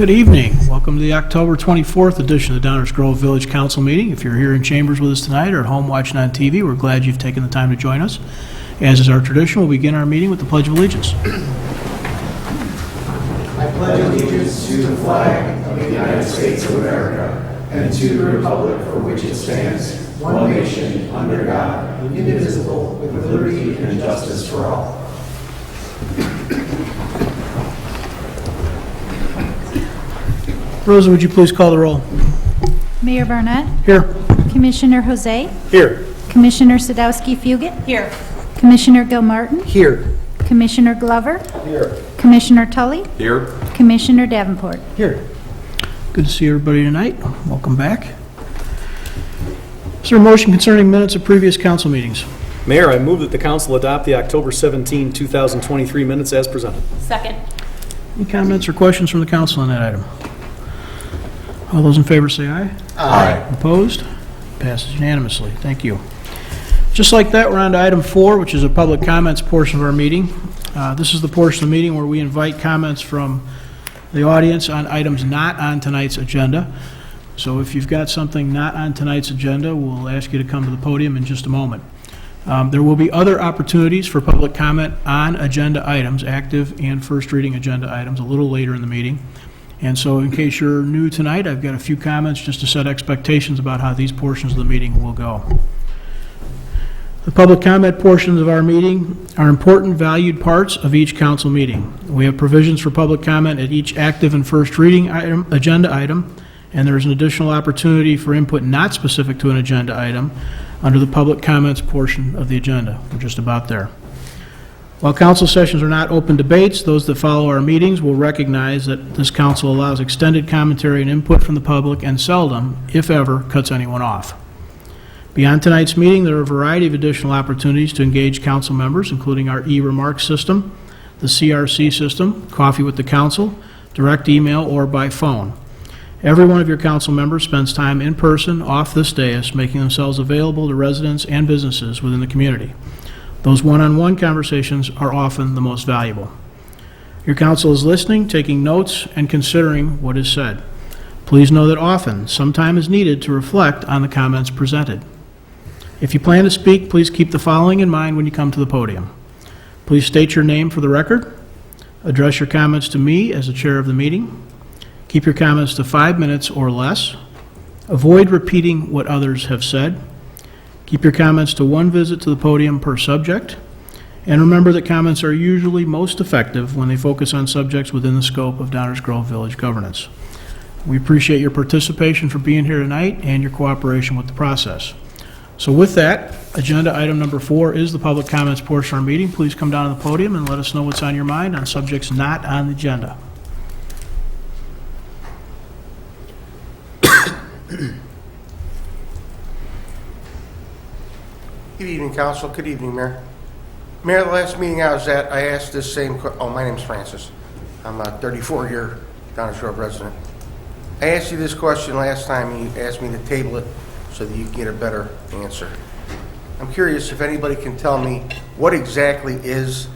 Good evening. Welcome to the October 24th edition of the Downers Grove Village Council meeting. If you're here in chambers with us tonight or at home watching on TV, we're glad you've taken the time to join us. As is our tradition, we'll begin our meeting with the Pledge of Allegiance. I pledge allegiance to the flag of the United States of America and to the republic for which it stands, one nation, under God, indivisible, with liberty and justice for all. Rosa, would you please call the roll? Mayor Barnett. Here. Commissioner Jose. Here. Commissioner Sadowski-Fugit. Here. Commissioner Gilmartin. Here. Commissioner Glover. Here. Commissioner Tully. Here. Commissioner Davenport. Here. Good to see everybody tonight. Welcome back. Is there a motion concerning minutes of previous council meetings? Mayor, I move that the council adopt the October 17, 2023 minutes as presented. Second. Any comments or questions from the council on that item? All those in favor say aye. Aye. Opposed? Passes unanimously. Thank you. Just like that, we're on to item 4, which is a public comments portion of our meeting. This is the portion of the meeting where we invite comments from the audience on items not on tonight's agenda. So if you've got something not on tonight's agenda, we'll ask you to come to the podium in just a moment. There will be other opportunities for public comment on agenda items, active and first reading agenda items, a little later in the meeting. And so in case you're new tonight, I've got a few comments just to set expectations about how these portions of the meeting will go. The public comment portions of our meeting are important, valued parts of each council meeting. We have provisions for public comment at each active and first reading item, agenda item, and there is an additional opportunity for input not specific to an agenda item under the public comments portion of the agenda. We're just about there. While council sessions are not open debates, those that follow our meetings will recognize that this council allows extended commentary and input from the public and seldom, if ever, cuts anyone off. Beyond tonight's meeting, there are a variety of additional opportunities to engage council members, including our e-remarks system, the CRC system, coffee with the council, direct email, or by phone. Every one of your council members spends time in person off this dais, making themselves available to residents and businesses within the community. Those one-on-one conversations are often the most valuable. Your council is listening, taking notes, and considering what is said. Please know that often, some time is needed to reflect on the comments presented. If you plan to speak, please keep the following in mind when you come to the podium. Please state your name for the record. Address your comments to me as the chair of the meeting. Keep your comments to 5 minutes or less. Avoid repeating what others have said. Keep your comments to one visit to the podium per subject. And remember that comments are usually most effective when they focus on subjects within the scope of Downers Grove Village governance. We appreciate your participation for being here tonight and your cooperation with the process. So with that, agenda item number 4 is the public comments portion of our meeting. Please come down to the podium and let us know what's on your mind on subjects not on the agenda. Good evening, Council. Good evening, Mayor. Mayor, the last meeting I was at, I asked this same my name's Francis. I'm a 34-year Downers Grove resident. I asked you this question last time, and you asked me to table it so that you can get a better answer. I'm curious if anybody can tell me what exactly is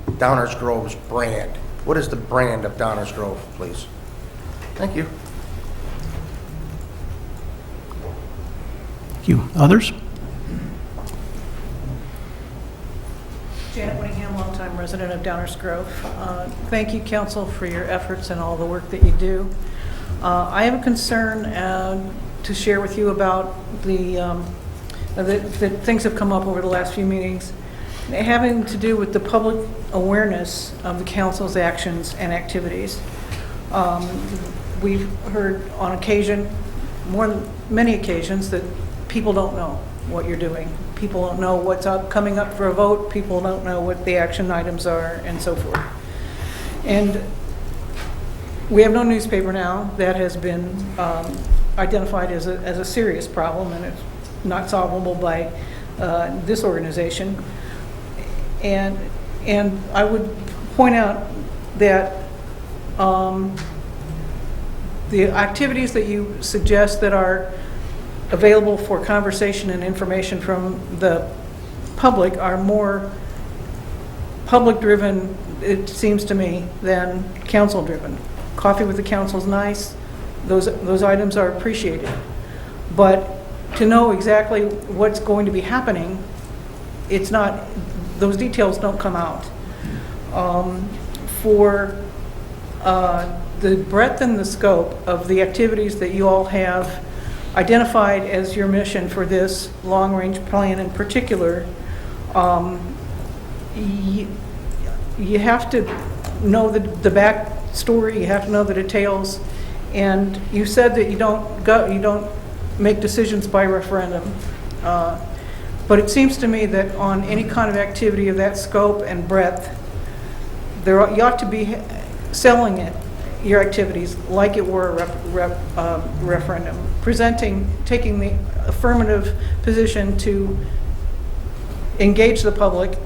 Downers Grove's brand. What is the brand of Downers Grove, please? Thank you. Thank you. Others? Janet Whittingham, longtime resident of Downers Grove. Thank you, Council, for your efforts and all the work that you do. I have a concern to share with you about the things have come up over the last few meetings having to do with the public awareness of the Council's actions and activities. We've heard on occasion, many occasions, that people don't know what you're doing. People don't know what's coming up for a vote. People don't know what the action items are, and so forth. And we have no newspaper now. That has been identified as a serious problem, and it's not solvable by this organization. And I would point out that the activities that you suggest that are available for conversation and information from the public are more public-driven, it seems to me, than council-driven. coffee with the council is nice. Those items are appreciated. But to know exactly what's going to be happening, it's not, those details don't come out. For the breadth and the scope of the activities that you all have identified as your mission for this long-range plan in particular, you have to know the backstory, you have to know the details, and you said that you don't make decisions by referendum. But it seems to me that on any kind of activity of that scope and breadth, you ought to be selling it, your activities, like it were a referendum, taking the affirmative position to engage the public,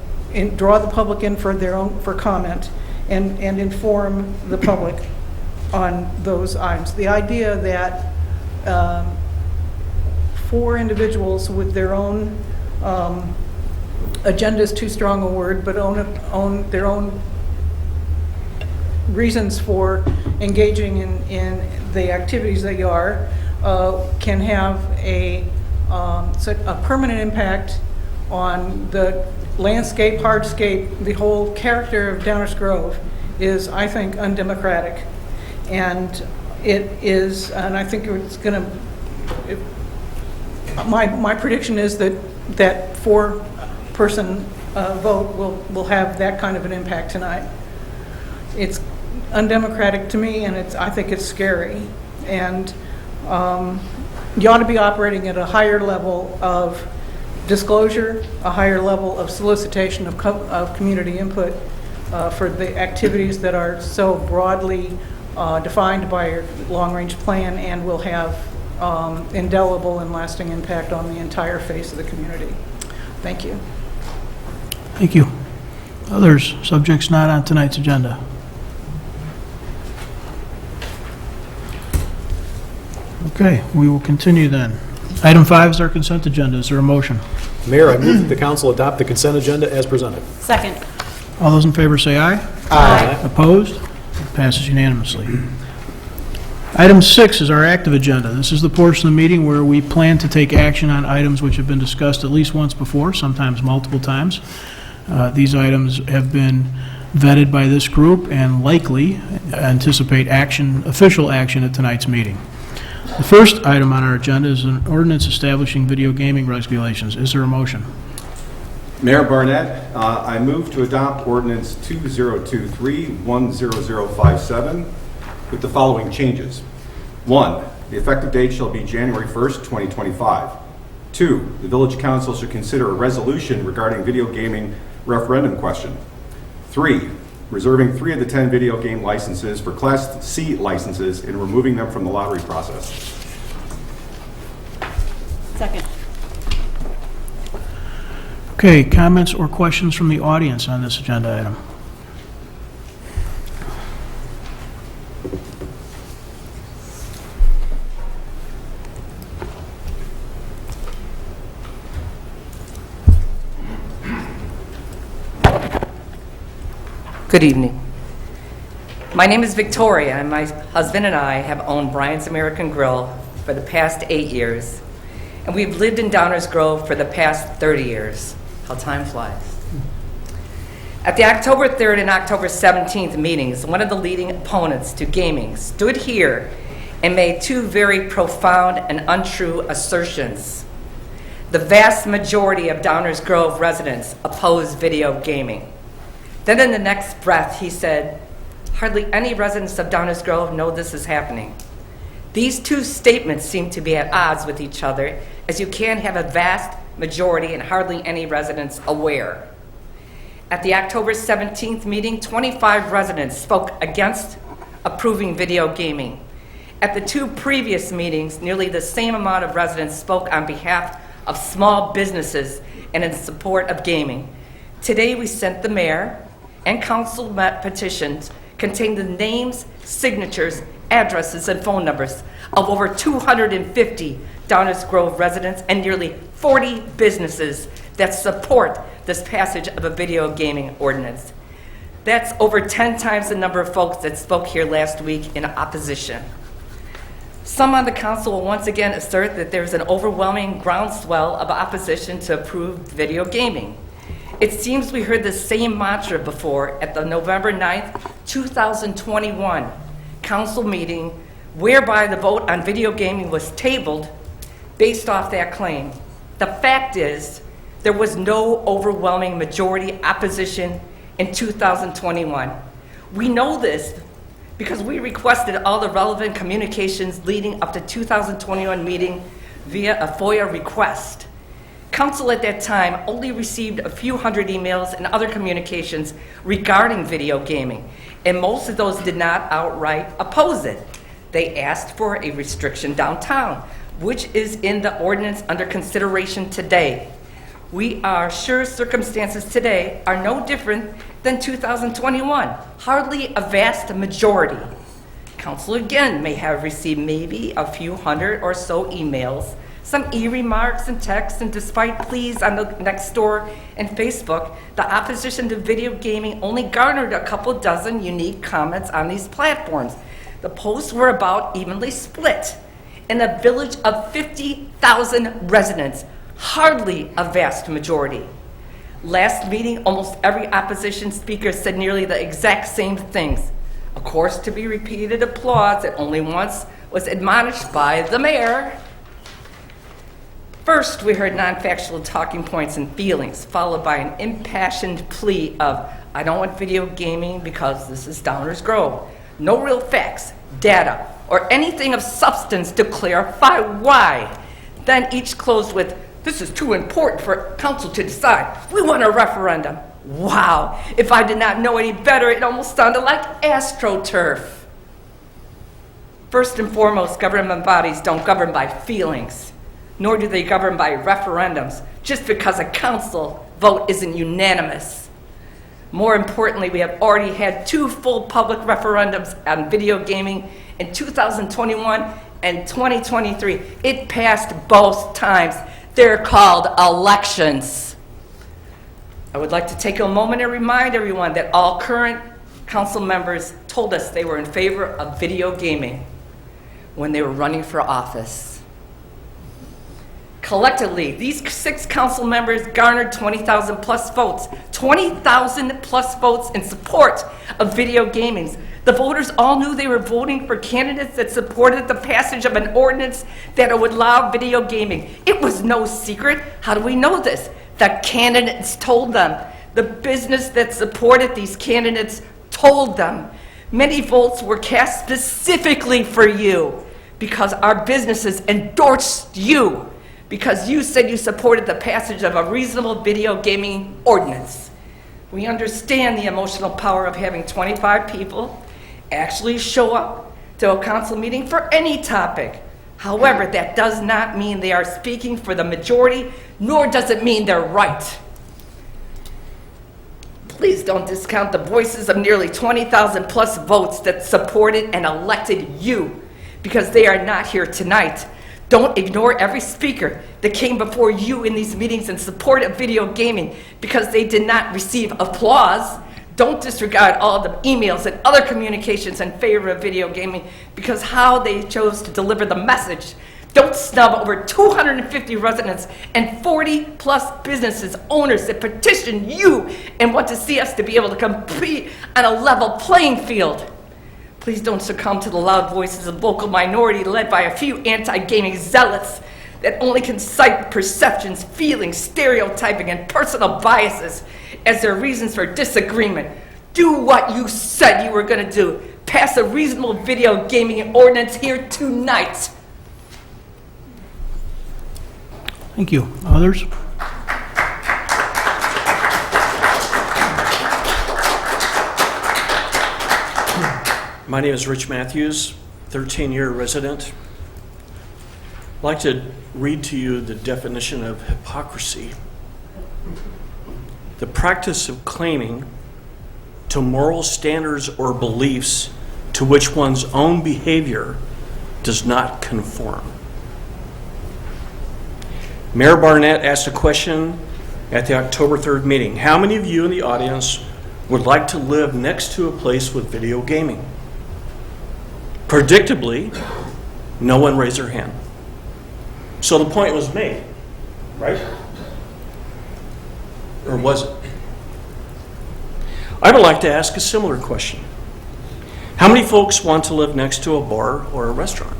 draw the public in for comment, and inform the public on those items. The idea that 4 individuals with their own agenda is too strong a word, but own their own reasons for engaging in the activities that you are can have a permanent impact on the landscape, hardscape, the whole character of Downers Grove is, I think, undemocratic. And it is, and I think it's going to, my prediction is that 4-person vote will have that kind of an impact tonight. It's undemocratic to me, and I think it's scary. And you ought to be operating at a higher level of disclosure, a higher level of solicitation of community input for the activities that are so broadly defined by your long-range plan and will have indelible and lasting impact on the entire face of the community. Thank you. Thank you. Others, subjects not on tonight's agenda. Okay, we will continue then. Item 5 is our consent agenda. Is there a motion? Mayor, I move that the council adopt the consent agenda as presented. Second. All those in favor say aye. Aye. Opposed? It passes unanimously. Item 6 is our active agenda. This is the portion of the meeting where we plan to take action on items which have been discussed at least once before, sometimes multiple times. These items have been vetted by this group and likely anticipate official action at tonight's meeting. The first item on our agenda is an ordinance establishing video gaming regulations. Is there a motion? Mayor Barnett, I move to adopt ordinance 2023-10057 with the following changes. 1, the effective date shall be January 1st, 2025. 2, the village council should consider a resolution regarding video gaming referendum question. 3, reserving 3 of the 10 video game licenses for Class C licenses and removing them from the lottery process. Second. Okay, comments or questions from the audience on this agenda item? Good evening. My name is Victoria, and my husband and I have owned Bryant's American Grill for the past 8 years, and we've lived in Downers Grove for the past 30 years. How time flies. At the October 3rd and October 17th meetings, one of the leading opponents to gaming stood here and made 2 very profound and untrue assertions. The vast majority of Downers Grove residents oppose video gaming. Then in the next breath, he said, hardly any residents of Downers Grove know this is happening. These 2 statements seem to be at odds with each other, as you can't have a vast majority and hardly any residents aware. At the October 17th meeting, 25 residents spoke against approving video gaming. At the 2 previous meetings, nearly the same amount of residents spoke on behalf of small businesses and in support of gaming. Today, we sent the mayor and council petitions containing the names, signatures, addresses, and phone numbers of over 250 Downers Grove residents and nearly 40 businesses that support this passage of a video gaming ordinance. That's over 10 times the number of folks that spoke here last week in opposition. Some on the council will once again assert that there's an overwhelming groundswell of opposition to approved video gaming. It seems we heard the same mantra before at the November 9th, 2021 council meeting, whereby the vote on video gaming was tabled based off that claim. The fact is, there was no overwhelming majority opposition in 2021. We know this because we requested all the relevant communications leading up to 2021 meeting via a FOIA request. Council at that time only received a few hundred emails and other communications regarding video gaming, and most of those did not outright oppose it. They asked for a restriction downtown, which is in the ordinance under consideration today. We are sure circumstances today are no different than 2021, hardly a vast majority. Council again may have received maybe a few hundred or so emails, some e-remarks and texts, and despite pleas on the Nextdoor and Facebook, the opposition to video gaming only garnered a couple dozen unique comments on these platforms. The posts were about evenly split. In a village of 50,000 residents, hardly a vast majority. Last meeting, almost every opposition speaker said nearly the exact same things. Of course, to be repeated applause that only once was admonished by the mayor. First, we heard non-factual talking points and feelings, followed by an impassioned plea of, I don't want video gaming because this is Downers Grove. No real facts, data, or anything of substance to clarify why. Then each closed with, this is too important for council to decide. We want a referendum. Wow, if I did not know any better, it almost sounded like AstroTurf. First and foremost, government bodies don't govern by feelings, nor do they govern by referendums, just because a council vote isn't unanimous. More importantly, we have already had 2 full public referendums on video gaming in 2021 and 2023. It passed both times. They're called elections. I would like to take a moment and remind everyone that all current council members told us they were in favor of video gaming when they were running for office. Collectively, these 6 council members garnered 20,000 plus votes. 20,000 plus votes in support of video gaming. The voters all knew they were voting for candidates that supported the passage of an ordinance that would allow video gaming. It was no secret. How do we know this? The candidates told them. The business that supported these candidates told them. Many votes were cast specifically for you because our businesses endorsed you, because you said you supported the passage of a reasonable video gaming ordinance. We understand the emotional power of having 25 people actually show up to a council meeting for any topic. However, that does not mean they are speaking for the majority, nor does it mean they're right. Please don't discount the voices of nearly 20,000 plus votes that supported and elected you, because they are not here tonight. Don't ignore every speaker that came before you in these meetings in support of video gaming because they did not receive applause. Don't disregard all the emails and other communications in favor of video gaming because how they chose to deliver the message. Don't snub over 250 residents and 40 plus businesses owners that petitioned you and want to see us to be able to compete on a level playing field. Please don't succumb to the loud voices of local minority led by a few anti-gaming zealots that only can cite perceptions, feelings, stereotyping, and personal biases as their reasons for disagreement. Do what you said you were going to do. Pass a reasonable video gaming ordinance here tonight. Thank you. Others? My name is Rich Matthews, 13-year resident. I'd like to read to you the definition of hypocrisy. The practice of claiming to moral standards or beliefs to which one's own behavior does not conform. Mayor Barnett asked a question at the October 3rd meeting. How many of you in the audience would like to live next to a place with video gaming? Predictably, no one raised their hand. So the point was made, right? Or was it? I would like to ask a similar question. How many folks want to live next to a bar or a restaurant?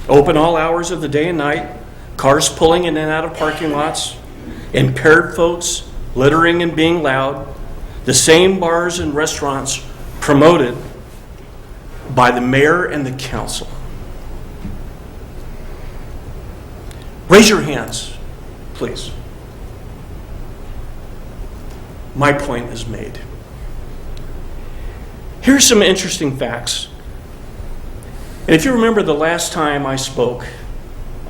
Open all hours of the day and night, cars pulling in and out of parking lots, impaired folks littering and being loud, the same bars and restaurants promoted by the mayor and the council. Raise your hands, please. My point is made. Here's some interesting facts. And if you remember the last time I spoke,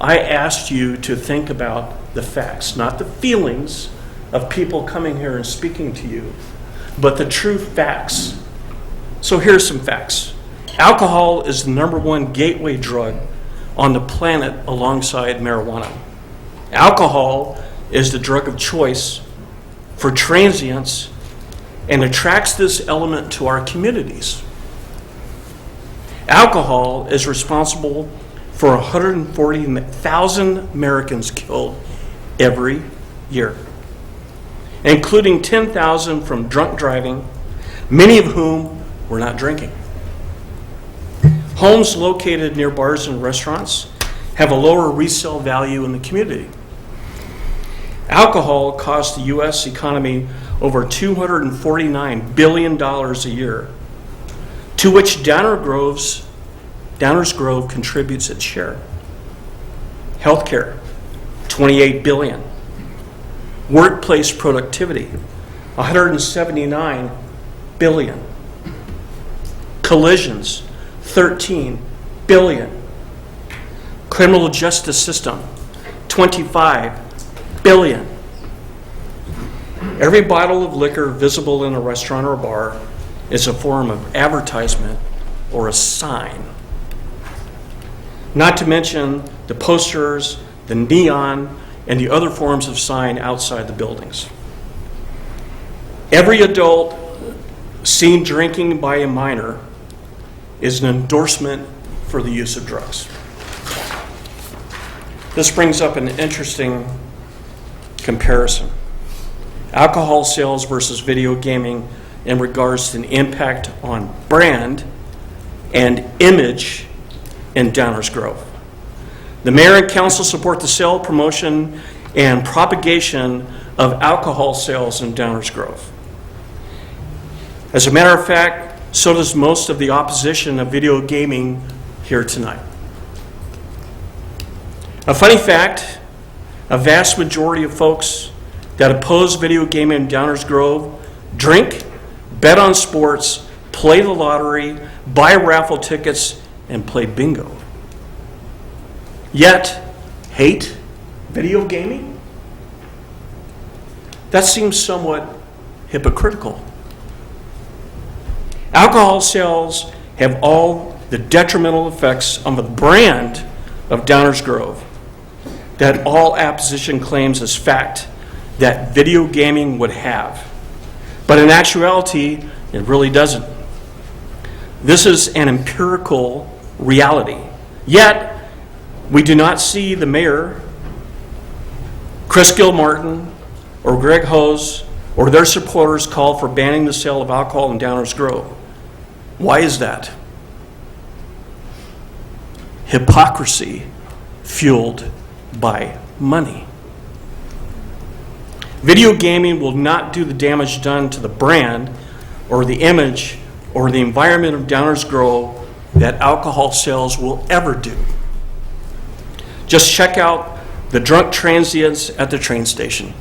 I asked you to think about the facts, not the feelings of people coming here and speaking to you, but the true facts. So here's some facts. Alcohol is the #1 gateway drug on the planet alongside marijuana. Alcohol is the drug of choice for transients and attracts this element to our communities. Alcohol is responsible for 140,000 Americans killed every year, including 10,000 from drunk driving, many of whom were not drinking. Homes located near bars and restaurants have a lower resale value in the community. Alcohol costs the U.S. economy over $249 billion a year, to which Downers Grove contributes its share. Healthcare, $28 billion. Workplace productivity, $179 billion. Collisions, $13 billion. Criminal justice system, $25 billion. Every bottle of liquor visible in a restaurant or a bar is a form of advertisement or a sign. Not to mention the posters, the neon, and the other forms of sign outside the buildings. Every adult seen drinking by a minor is an endorsement for the use of drugs. This brings up an interesting comparison. Alcohol sales versus video gaming in regards to the impact on brand and image in Downers Grove. The mayor and council support the sale, promotion, and propagation of alcohol sales in Downers Grove. As a matter of fact, so does most of the opposition of video gaming here tonight. A funny fact, a vast majority of folks that oppose video gaming in Downers Grove drink, bet on sports, play the lottery, buy raffle tickets, and play bingo. Yet, hate video gaming? That seems somewhat hypocritical. Alcohol sales have all the detrimental effects on the brand of Downers Grove that all opposition claims as fact that video gaming would have. But in actuality, it really doesn't. This is an empirical reality. Yet, we do not see the mayor, Chris Gilmartin, or Greg Hose, or their supporters call for banning the sale of alcohol in Downers Grove. Why is that? Hypocrisy fueled by money. Video gaming will not do the damage done to the brand or the image or the environment of Downers Grove that alcohol sales will ever do. Just check out the drunk transients at the train station,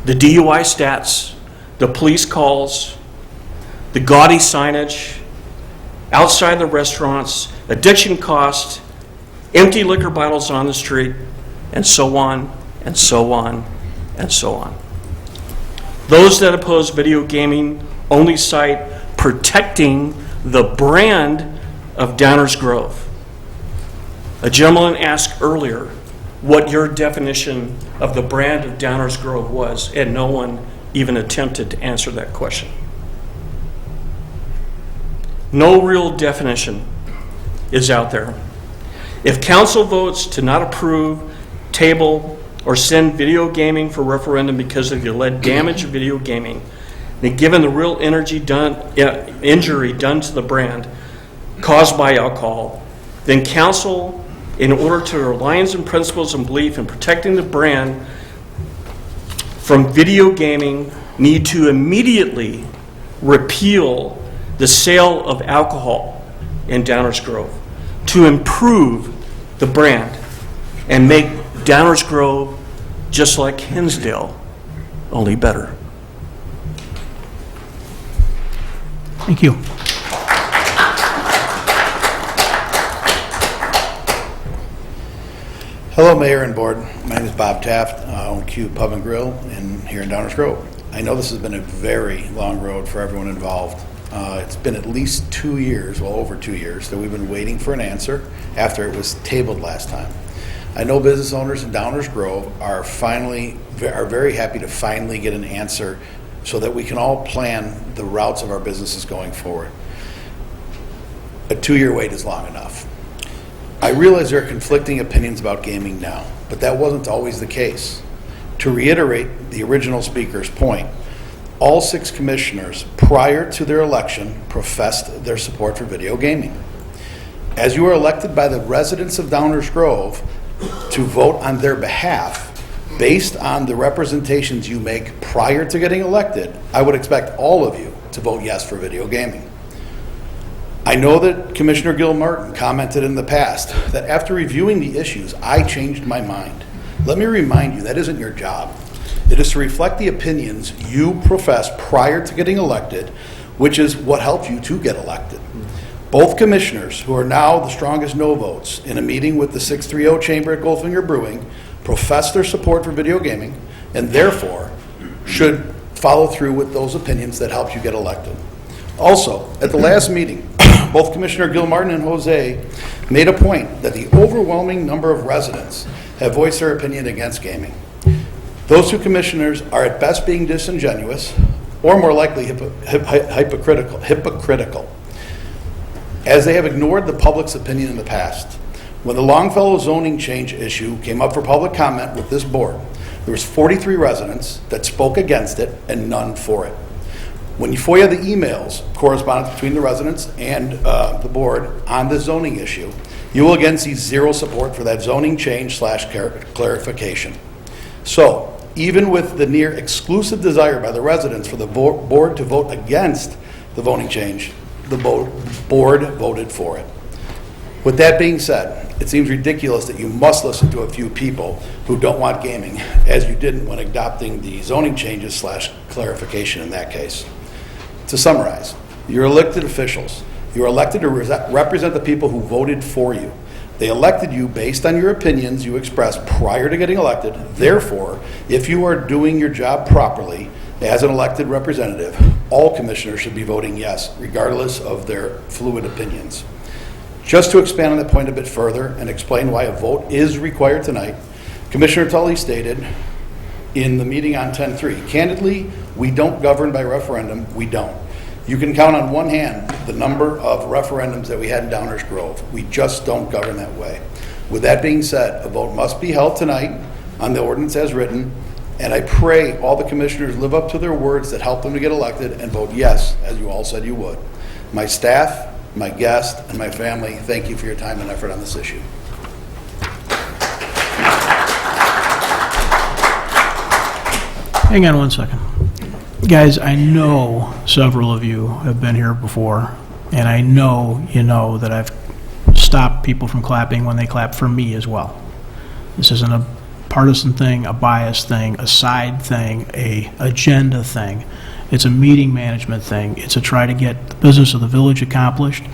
the DUI stats, the police calls, the gaudy signage, outside the restaurants, addiction costs, empty liquor bottles on the street, and so on, and so on, and so on. Those that oppose video gaming only cite protecting the brand of Downers Grove. A gentleman asked earlier what your definition of the brand of Downers Grove was, and no one even attempted to answer that question. No real definition is out there. If council votes to not approve, table, or send video gaming for referendum because of the alleged damage of video gaming, and given the real injury done to the brand caused by alcohol, then council, in order to reliance on principles and belief in protecting the brand from video gaming, need to immediately repeal the sale of alcohol in Downers Grove to improve the brand and make Downers Grove just like Hinsdale, only better. Thank you. Hello, Mayor and Board. My name is Bob Taft. I own Q Pub and Grill here in Downers Grove. I know this has been a very long road for everyone involved. It's been at least 2 years, well over 2 years, that we've been waiting for an answer after it was tabled last time. I know business owners in Downers Grove are very happy to finally get an answer so that we can all plan the routes of our businesses going forward. A 2-year wait is long enough. I realize there are conflicting opinions about gaming now, but that wasn't always the case. To reiterate the original speaker's point, all 6 commissioners prior to their election professed their support for video gaming. As you are elected by the residents of Downers Grove to vote on their behalf based on the representations you make prior to getting elected, I would expect all of you to vote yes for video gaming. I know that Commissioner Gil Martin commented in the past that after reviewing the issues, I changed my mind. Let me remind you, that isn't your job. It is to reflect the opinions you professed prior to getting elected, which is what helped you to get elected. Both commissioners, who are now the strongest no votes, in a meeting with the 630 Chamber at Goldfinger Brewing, professed their support for video gaming and therefore should follow through with those opinions that helped you get elected. Also, at the last meeting, both Commissioner Gil Martin and Jose made a point that the overwhelming number of residents have voiced their opinion against gaming. Those 2 commissioners are at best being disingenuous or more likely hypocritical, as they have ignored the public's opinion in the past. When the Longfellow zoning change issue came up for public comment with this board, there was 43 residents that spoke against it and none for it. When you FOIA the emails, correspondence between the residents and the board on the zoning issue, you will again see 0 support for that zoning change / clarification. So, even with the near exclusive desire by the residents for the board to vote against the voting change, the board voted for it. With that being said, it seems ridiculous that you must listen to a few people who don't want gaming, as you didn't when adopting the zoning changes / clarification in that case. To summarize, you're elected officials. You're elected to represent the people who voted for you. They elected you based on your opinions you expressed prior to getting elected. Therefore, if you are doing your job properly as an elected representative, all commissioners should be voting yes, regardless of their fluid opinions. Just to expand on that point a bit further and explain why a vote is required tonight, Commissioner Tully stated in the meeting on 10-3, candidly, we don't govern by referendum, we don't. You can count on one hand the number of referendums that we had in Downers Grove. We just don't govern that way. With that being said, a vote must be held tonight on the ordinance as written, and I pray all the commissioners live up to their words that helped them to get elected and vote yes, as you all said you would. My staff, my guests, and my family, thank you for your time and effort on this issue. Hang on one second. Guys, I know several of you have been here before, and I know you know that I've stopped people from clapping when they clap for me as well. This isn't a partisan thing, a bias thing, a side thing, a agenda thing. It's a meeting management thing. It's to try to get the business of the village accomplished,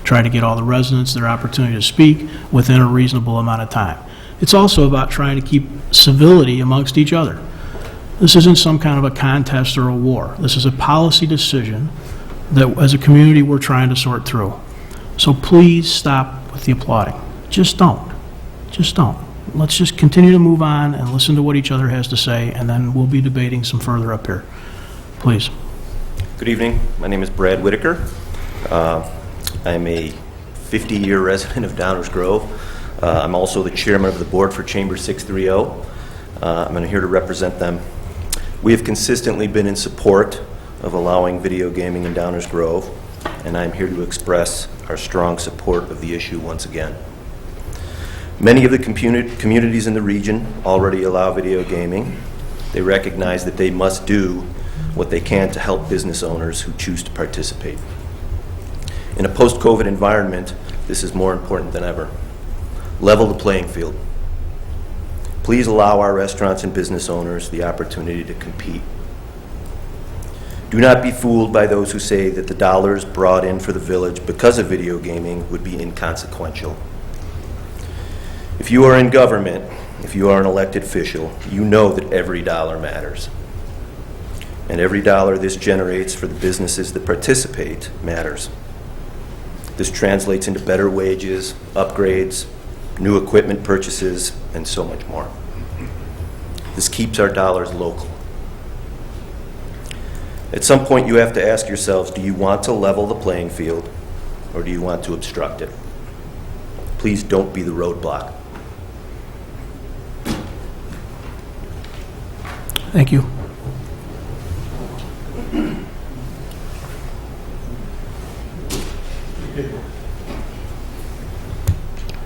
try to get all the residents their opportunity to speak within a reasonable amount of time. It's also about trying to keep civility amongst each other. This isn't some kind of a contest or a war. This is a policy decision that as a community we're trying to sort through. So please stop with the applauding. Just don't. Just don't. Let's just continue to move on and listen to what each other has to say, and then we'll be debating some further up here. please. Good evening. My name is Brad Whitaker. I'm a 50-year resident of Downers Grove. I'm also the chairman of the board for Chamber 630. I'm here to represent them. We have consistently been in support of allowing video gaming in Downers Grove, and I'm here to express our strong support of the issue once again. Many of the communities in the region already allow video gaming. They recognize that they must do what they can to help business owners who choose to participate. In a post-COVID environment, this is more important than ever. Level the playing field. Please allow our restaurants and business owners the opportunity to compete. Do not be fooled by those who say that the dollars brought in for the village because of video gaming would be inconsequential. If you are in government, if you are an elected official, you know that every dollar matters. And every dollar this generates for the businesses that participate matters. This translates into better wages, upgrades, new equipment purchases, and so much more. This keeps our dollars local. At some point you have to ask yourselves, do you want to level the playing field or do you want to obstruct it? Please don't be the roadblock. Thank you.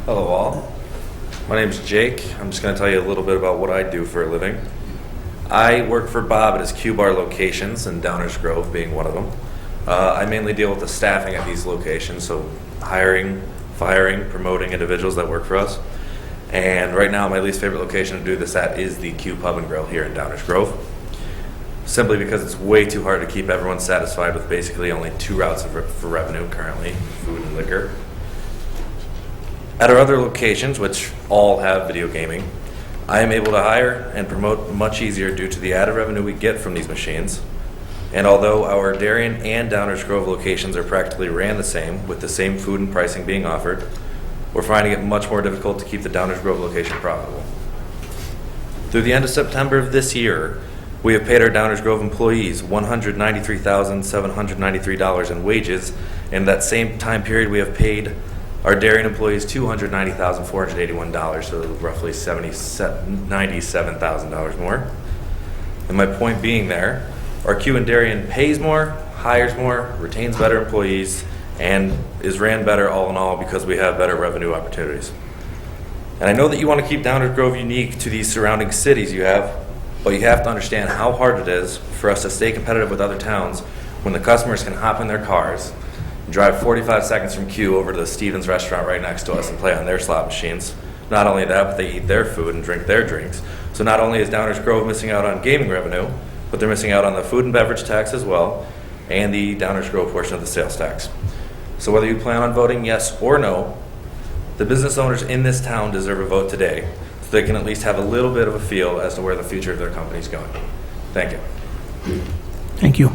Hello all. My name is Jake. I'm just going to tell you a little bit about what I do for a living. I work for Bob at his Q Bar locations, and Downers Grove being one of them. I mainly deal with the staffing at these locations, so hiring, firing, promoting individuals that work for us. And right now, my least favorite location to do this at is the Q Pub and Grill here in Downers Grove. Simply because it's way too hard to keep everyone satisfied with basically only two routes for revenue currently, food and liquor. At our other locations, which all have video gaming, I am able to hire and promote much easier due to the added revenue we get from these machines. And although our Darien and Downers Grove locations are practically ran the same, with the same food and pricing being offered, we're finding it much more difficult to keep the Downers Grove location profitable. Through the end of September of this year, we have paid our Downers Grove employees $193,793 in wages. In that same time period, we have paid our Darien employees $290,481, so roughly $97,000 more. And my point being there, our Q and Darien pays more, hires more, retains better employees, and is ran better all in all because we have better revenue opportunities. And I know that you want to keep Downers Grove unique to these surrounding cities you have, but you have to understand how hard it is for us to stay competitive with other towns when the customers can hop in their cars, drive 45 seconds from Q over to the Stevens restaurant right next to us and play on their slot machines. Not only that, but they eat their food and drink their drinks. So not only is Downers Grove missing out on gaming revenue, but they're missing out on the food and beverage tax as well, and the Downers Grove portion of the sales tax. So whether you plan on voting yes or no, the business owners in this town deserve a vote today, so they can at least have a little bit of a feel as to where the future of their company is going. Thank you. Thank you.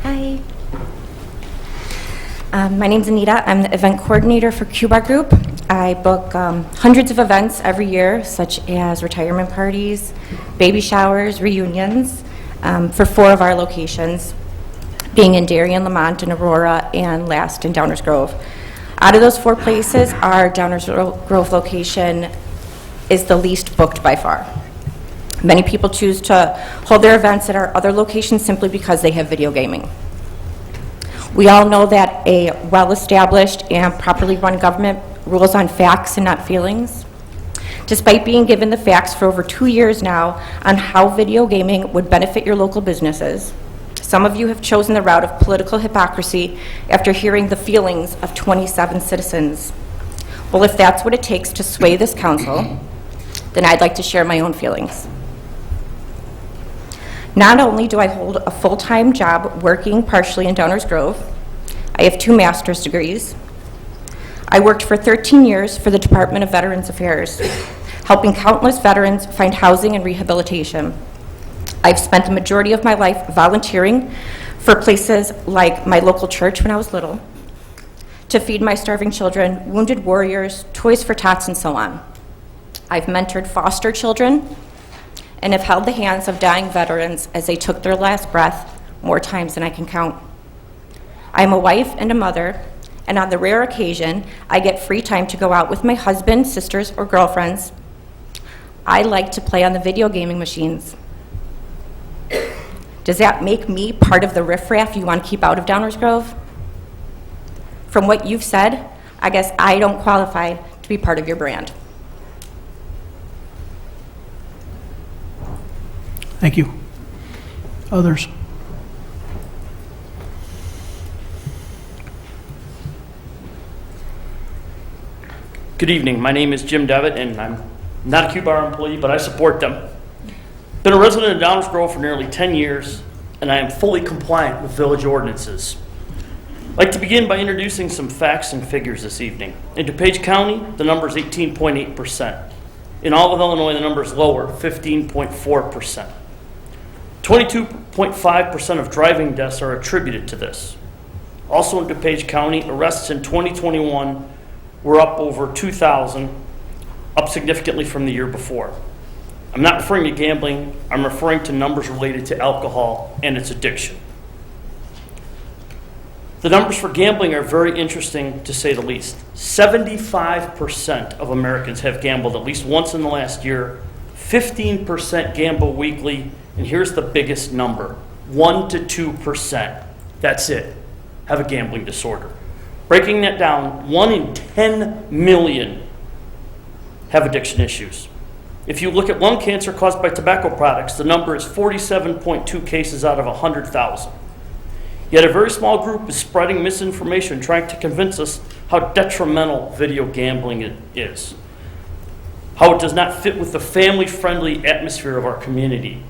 Hi. My name's Anita. I'm the event coordinator for Q Bar Group. I book hundreds of events every year, such as retirement parties, baby showers, reunions, for 4 of our locations, being in Darien, Lamont, and Aurora, and last in Downers Grove. Out of those 4 places, our Downers Grove location is the least booked by far. Many people choose to hold their events at our other locations simply because they have video gaming. We all know that a well-established and properly run government rules on facts and not feelings. Despite being given the facts for over 2 years now on how video gaming would benefit your local businesses, some of you have chosen the route of political hypocrisy after hearing the feelings of 27 citizens. Well, if that's what it takes to sway this council, then I'd like to share my own feelings. Not only do I hold a full-time job working partially in Downers Grove, I have 2 master's degrees. I worked for 13 years for the Department of Veterans Affairs, helping countless veterans find housing and rehabilitation. I've spent the majority of my life volunteering for places like my local church when I was little, to feed my starving children, wounded warriors, Toys for Tots, and so on. I've mentored foster children and have held the hands of dying veterans as they took their last breath more times than I can count. I am a wife and a mother, and on the rare occasion I get free time to go out with my husband, sisters, or girlfriends, I like to play on the video gaming machines. Does that make me part of the riffraff you want to keep out of Downers Grove? From what you've said, I guess I don't qualify to be part of your brand. Thank you. Others? Good evening. My name is Jim Devitt, and I'm not a Q-Bar employee, but I support them. Been a resident of Downers Grove for nearly 10 years, and I am fully compliant with village ordinances. I'd like to begin by introducing some facts and figures this evening. In DuPage County, the number is 18.8%. In all of Illinois, the number is lower, 15.4%. 22.5% of driving deaths are attributed to this. Also in DuPage County, arrests in 2021 were up over 2,000, up significantly from the year before. I'm not referring to gambling, I'm referring to numbers related to alcohol and its addiction. The numbers for gambling are very interesting, to say the least. 75% of Americans have gambled at least once in the last year, 15% gamble weekly, and here's the biggest number, 1 to 2%. That's it, have a gambling disorder. Breaking that down, 1 in 10 million have addiction issues. If you look at lung cancer caused by tobacco products, the number is 47.2 cases out of 100,000. Yet a very small group is spreading misinformation, trying to convince us how detrimental video gambling is, how it does not fit with the family-friendly atmosphere of our community,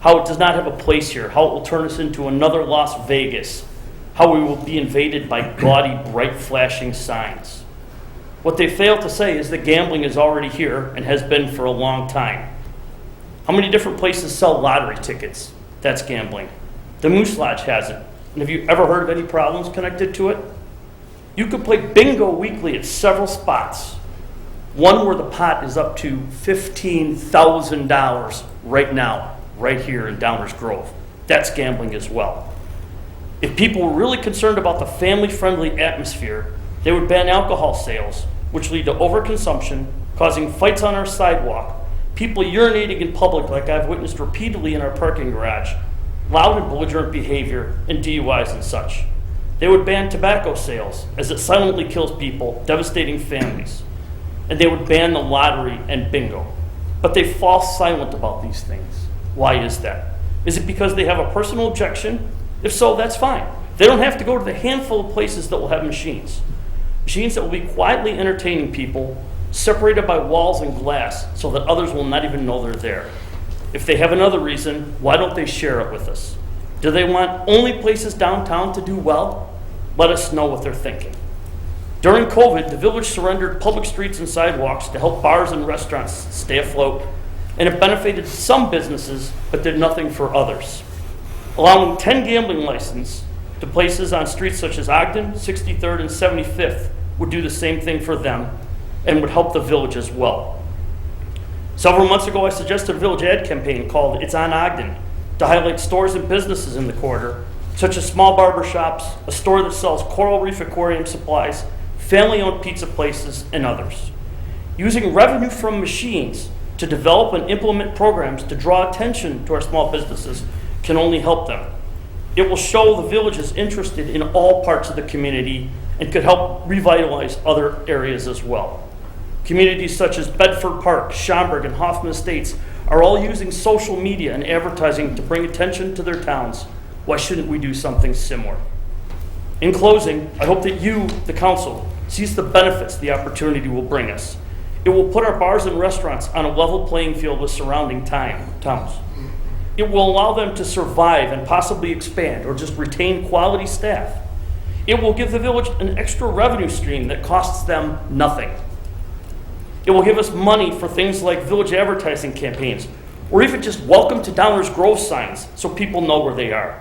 how it does not have a place here, how it will turn us into another Las Vegas, how we will be invaded by gaudy, bright, flashing signs. What they fail to say is that gambling is already here and has been for a long time. How many different places sell lottery tickets? That's gambling. The Moose Lodge has it. And have you ever heard of any problems connected to it? You could play bingo weekly at several spots. One where the pot is up to $15,000 right now, right here in Downers Grove. That's gambling as well. If people were really concerned about the family-friendly atmosphere, they would ban alcohol sales, which lead to overconsumption, causing fights on our sidewalk, people urinating in public like I've witnessed repeatedly in our parking garage, loud and belligerent behavior, and DUIs and such. They would ban tobacco sales, as it silently kills people, devastating families. And they would ban the lottery and bingo. But they fall silent about these things. Why is that? Is it because they have a personal objection? If so, that's fine. They don't have to go to the handful of places that will have machines. Machines that will be quietly entertaining people, separated by walls and glass, so that others will not even know they're there. If they have another reason, why don't they share it with us? Do they want only places downtown to do well? Let us know what they're thinking. During COVID, the village surrendered public streets and sidewalks to help bars and restaurants stay afloat, and it benefited some businesses, but did nothing for others. Allowing 10 gambling licenses to places on streets such as Ogden, 63rd, and 75th would do the same thing for them and would help the village as well. Several months ago, I suggested a village ad campaign called It's on Ogden to highlight stores and businesses in the quarter, such as small barber shops, a store that sells coral reef aquarium supplies, family-owned pizza places, and others. Using revenue from machines to develop and implement programs to draw attention to our small businesses can only help them. It will show the village is interested in all parts of the community and could help revitalize other areas as well. Communities such as Bedford Park, Schaumburg, and Hoffman Estates are all using social media and advertising to bring attention to their towns. Why shouldn't we do something similar? In closing, I hope that you, the council, sees the benefits the opportunity will bring us. It will put our bars and restaurants on a level playing field with surrounding towns. It will allow them to survive and possibly expand or just retain quality staff. It will give the village an extra revenue stream that costs them nothing. It will give us money for things like village advertising campaigns, or even just welcome to Downers Grove signs so people know where they are.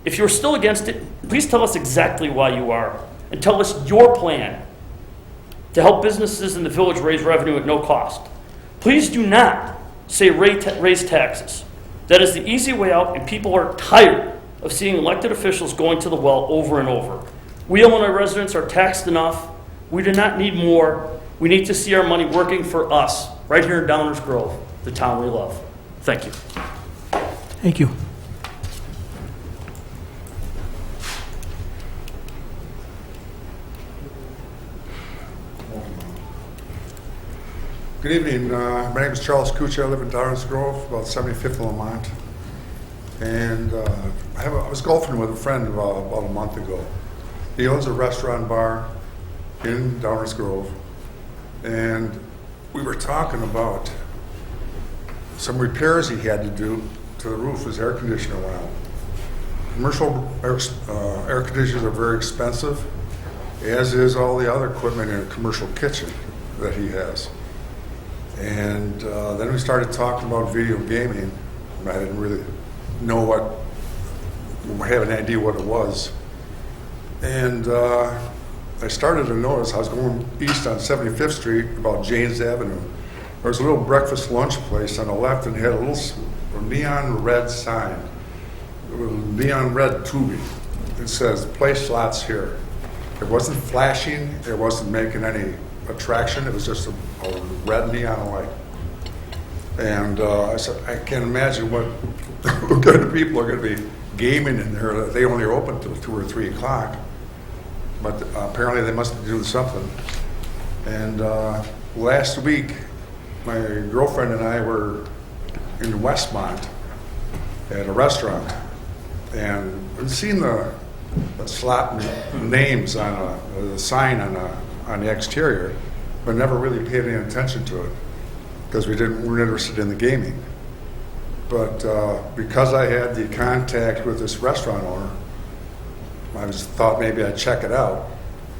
If you're still against it, please tell us exactly why you are, and tell us your plan to help businesses in the village raise revenue at no cost. Please do not say raise taxes. That is the easy way out, and people are tired of seeing elected officials going to the well over and over. We, Illinois residents, are taxed enough. We do not need more. We need to see our money working for us, right here in Downers Grove, the town we love. Thank you. Thank you. Good evening. My name is Charles Cucci. I live in Downers Grove, about 75th Lamont. And I was golfing with a friend about a month ago. He owns a restaurant bar in Downers Grove. And we were talking about some repairs he had to do to the roof. His air conditioner went out. Commercial air conditioners are very expensive, as is all the other equipment in a commercial kitchen that he has. And then we started talking about video gaming. I didn't really know have an idea what it was. And I started to notice, I was going east on 75th Street, about Janes Avenue. There was a little breakfast lunch place on the left and had a little neon red sign, with neon red tubing. It says, place slots here. It wasn't flashing, it wasn't making any attraction, it was just a red neon light. And I said, I can't imagine what kind of people are going to be gaming in there. They only are open till 2 or 3 o'clock, but apparently they must be doing something. And last week, my girlfriend and I were in Westmont at a restaurant, and we'd seen the slot names on the sign on the exterior, but never really paid any attention to it because we weren't interested in the gaming. But because I had the contact with this restaurant owner, I thought maybe I'd check it out.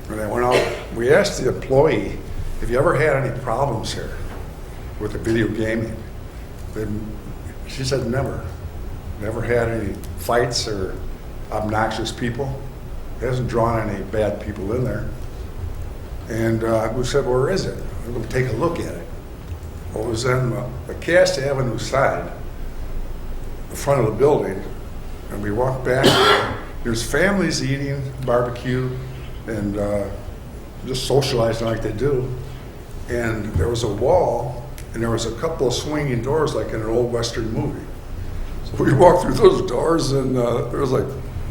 And I went out, we asked the employee, have you ever had any problems here with the video gaming? She said never. Never had any fights or obnoxious people. Hasn't drawn any bad people in there. And we said, where is it? We're going to take a look at it. Well, it was on the Cass Avenue side, the front of the building, and we walked back. There's families eating barbecue and just socializing like they do. And there was a wall, and there was a couple of swinging doors like in an old Western movie. So we walked through those doors, and there was like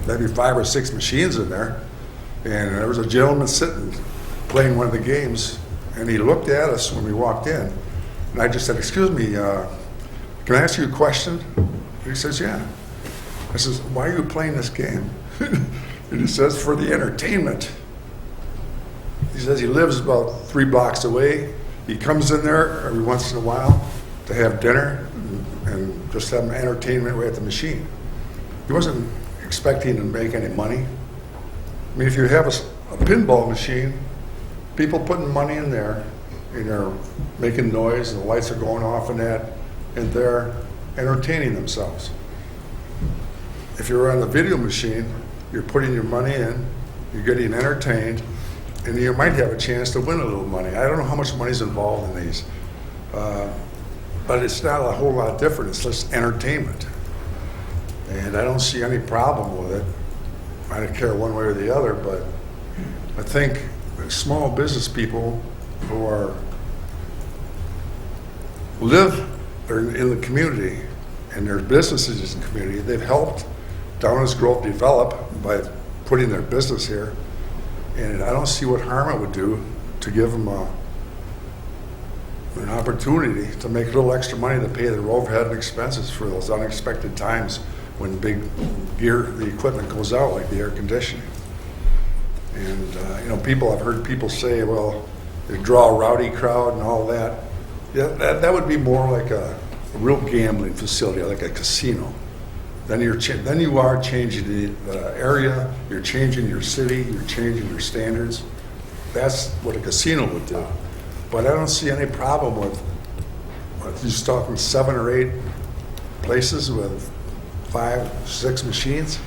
maybe 5 or 6 machines in there. And there was a gentleman sitting, playing one of the games, and he looked at us when we walked in. And I just said, excuse me, can I ask you a question? And he says, yeah. I says, why are you playing this game? And he says, for the entertainment. He says he lives about 3 blocks away. He comes in there every once in a while to have dinner and just have entertainment at the machine. He wasn't expecting to make any money. I mean, if you have a pinball machine, people putting money in there, and they're making noise, and the lights are going off and that, and they're entertaining themselves. If you're on the video machine, you're putting your money in, you're getting entertained, and you might have a chance to win a little money. I don't know how much money's involved in these, but it's not a whole lot different. It's just entertainment. And I don't see any problem with it. I don't care one way or the other, but I think small business people who live in the community and their businesses in the community, they've helped Downers Grove develop by putting their business here. And I don't see what harm it would do to give them an opportunity to make a little extra money to pay their overhead and expenses for those unexpected times when big the equipment goes out, like the air conditioning. And I've heard people say, well, they draw a rowdy crowd and all that. Yeah, that would be more like a real gambling facility, like a casino. Then you are changing the area, you're changing your city, you're changing your standards. That's what a casino would do. But I don't see any problem with just talking 7 or 8 places with 5, 6 machines.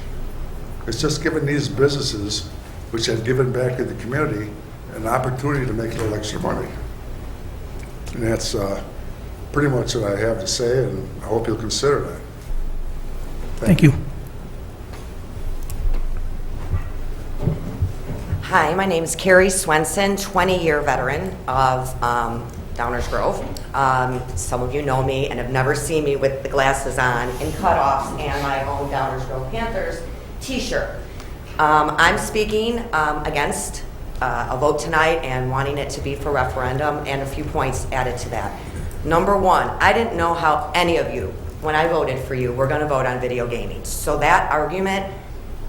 It's just giving these businesses, which have given back to the community, an opportunity to make a little extra money. And that's pretty much what I have to say, and I hope you'll consider that. Thank you. Hi, my name is Carrie Swenson, 20-year veteran of Downers Grove. Some of you know me and have never seen me with the glasses on and cutoffs and my own Downers Grove Panthers t-shirt. I'm speaking against a vote tonight and wanting it to be for referendum, and a few points added to that. Number one, I didn't know how any of you, when I voted for you, were going to vote on video gaming. So that argument,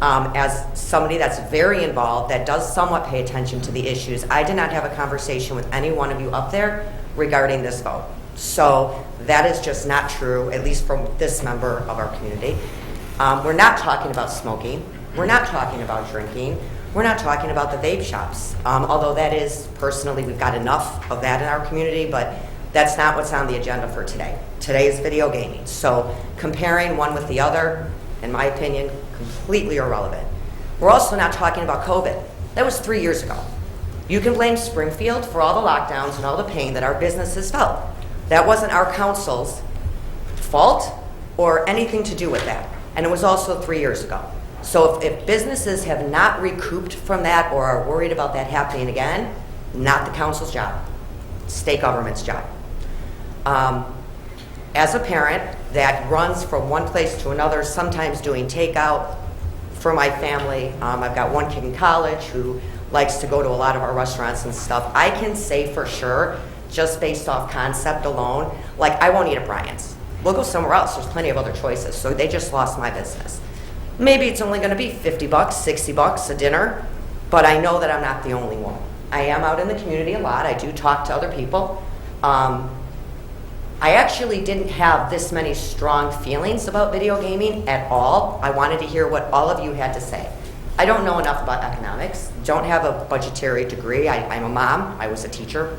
as somebody that's very involved, that does somewhat pay attention to the issues, I did not have a conversation with any one of you up there regarding this vote. So that is just not true, at least from this member of our community. We're not talking about smoking. We're not talking about drinking. We're not talking about the vape shops. Although that is, personally, we've got enough of that in our community, but that's not what's on the agenda for today. Today is video gaming. So comparing one with the other, in my opinion, completely irrelevant. We're also not talking about COVID. That was 3 years ago. You can blame Springfield for all the lockdowns and all the pain that our businesses felt. That wasn't our council's fault or anything to do with that. And it was also 3 years ago. So if businesses have not recouped from that or are worried about that happening again, not the council's job, state government's job. As a parent that runs from one place to another, sometimes doing takeout for my family, I've got one kid in college who likes to go to a lot of our restaurants and stuff. I can say for sure, just based off concept alone, like I won't eat at Bryant's. We'll go somewhere else. There's plenty of other choices. So they just lost my business. Maybe it's only going to be $50, $60 a dinner, but I know that I'm not the only one. I am out in the community a lot. I do talk to other people. I actually didn't have this many strong feelings about video gaming at all. I wanted to hear what all of you had to say. I don't know enough about economics, don't have a budgetary degree. I'm a mom, I was a teacher.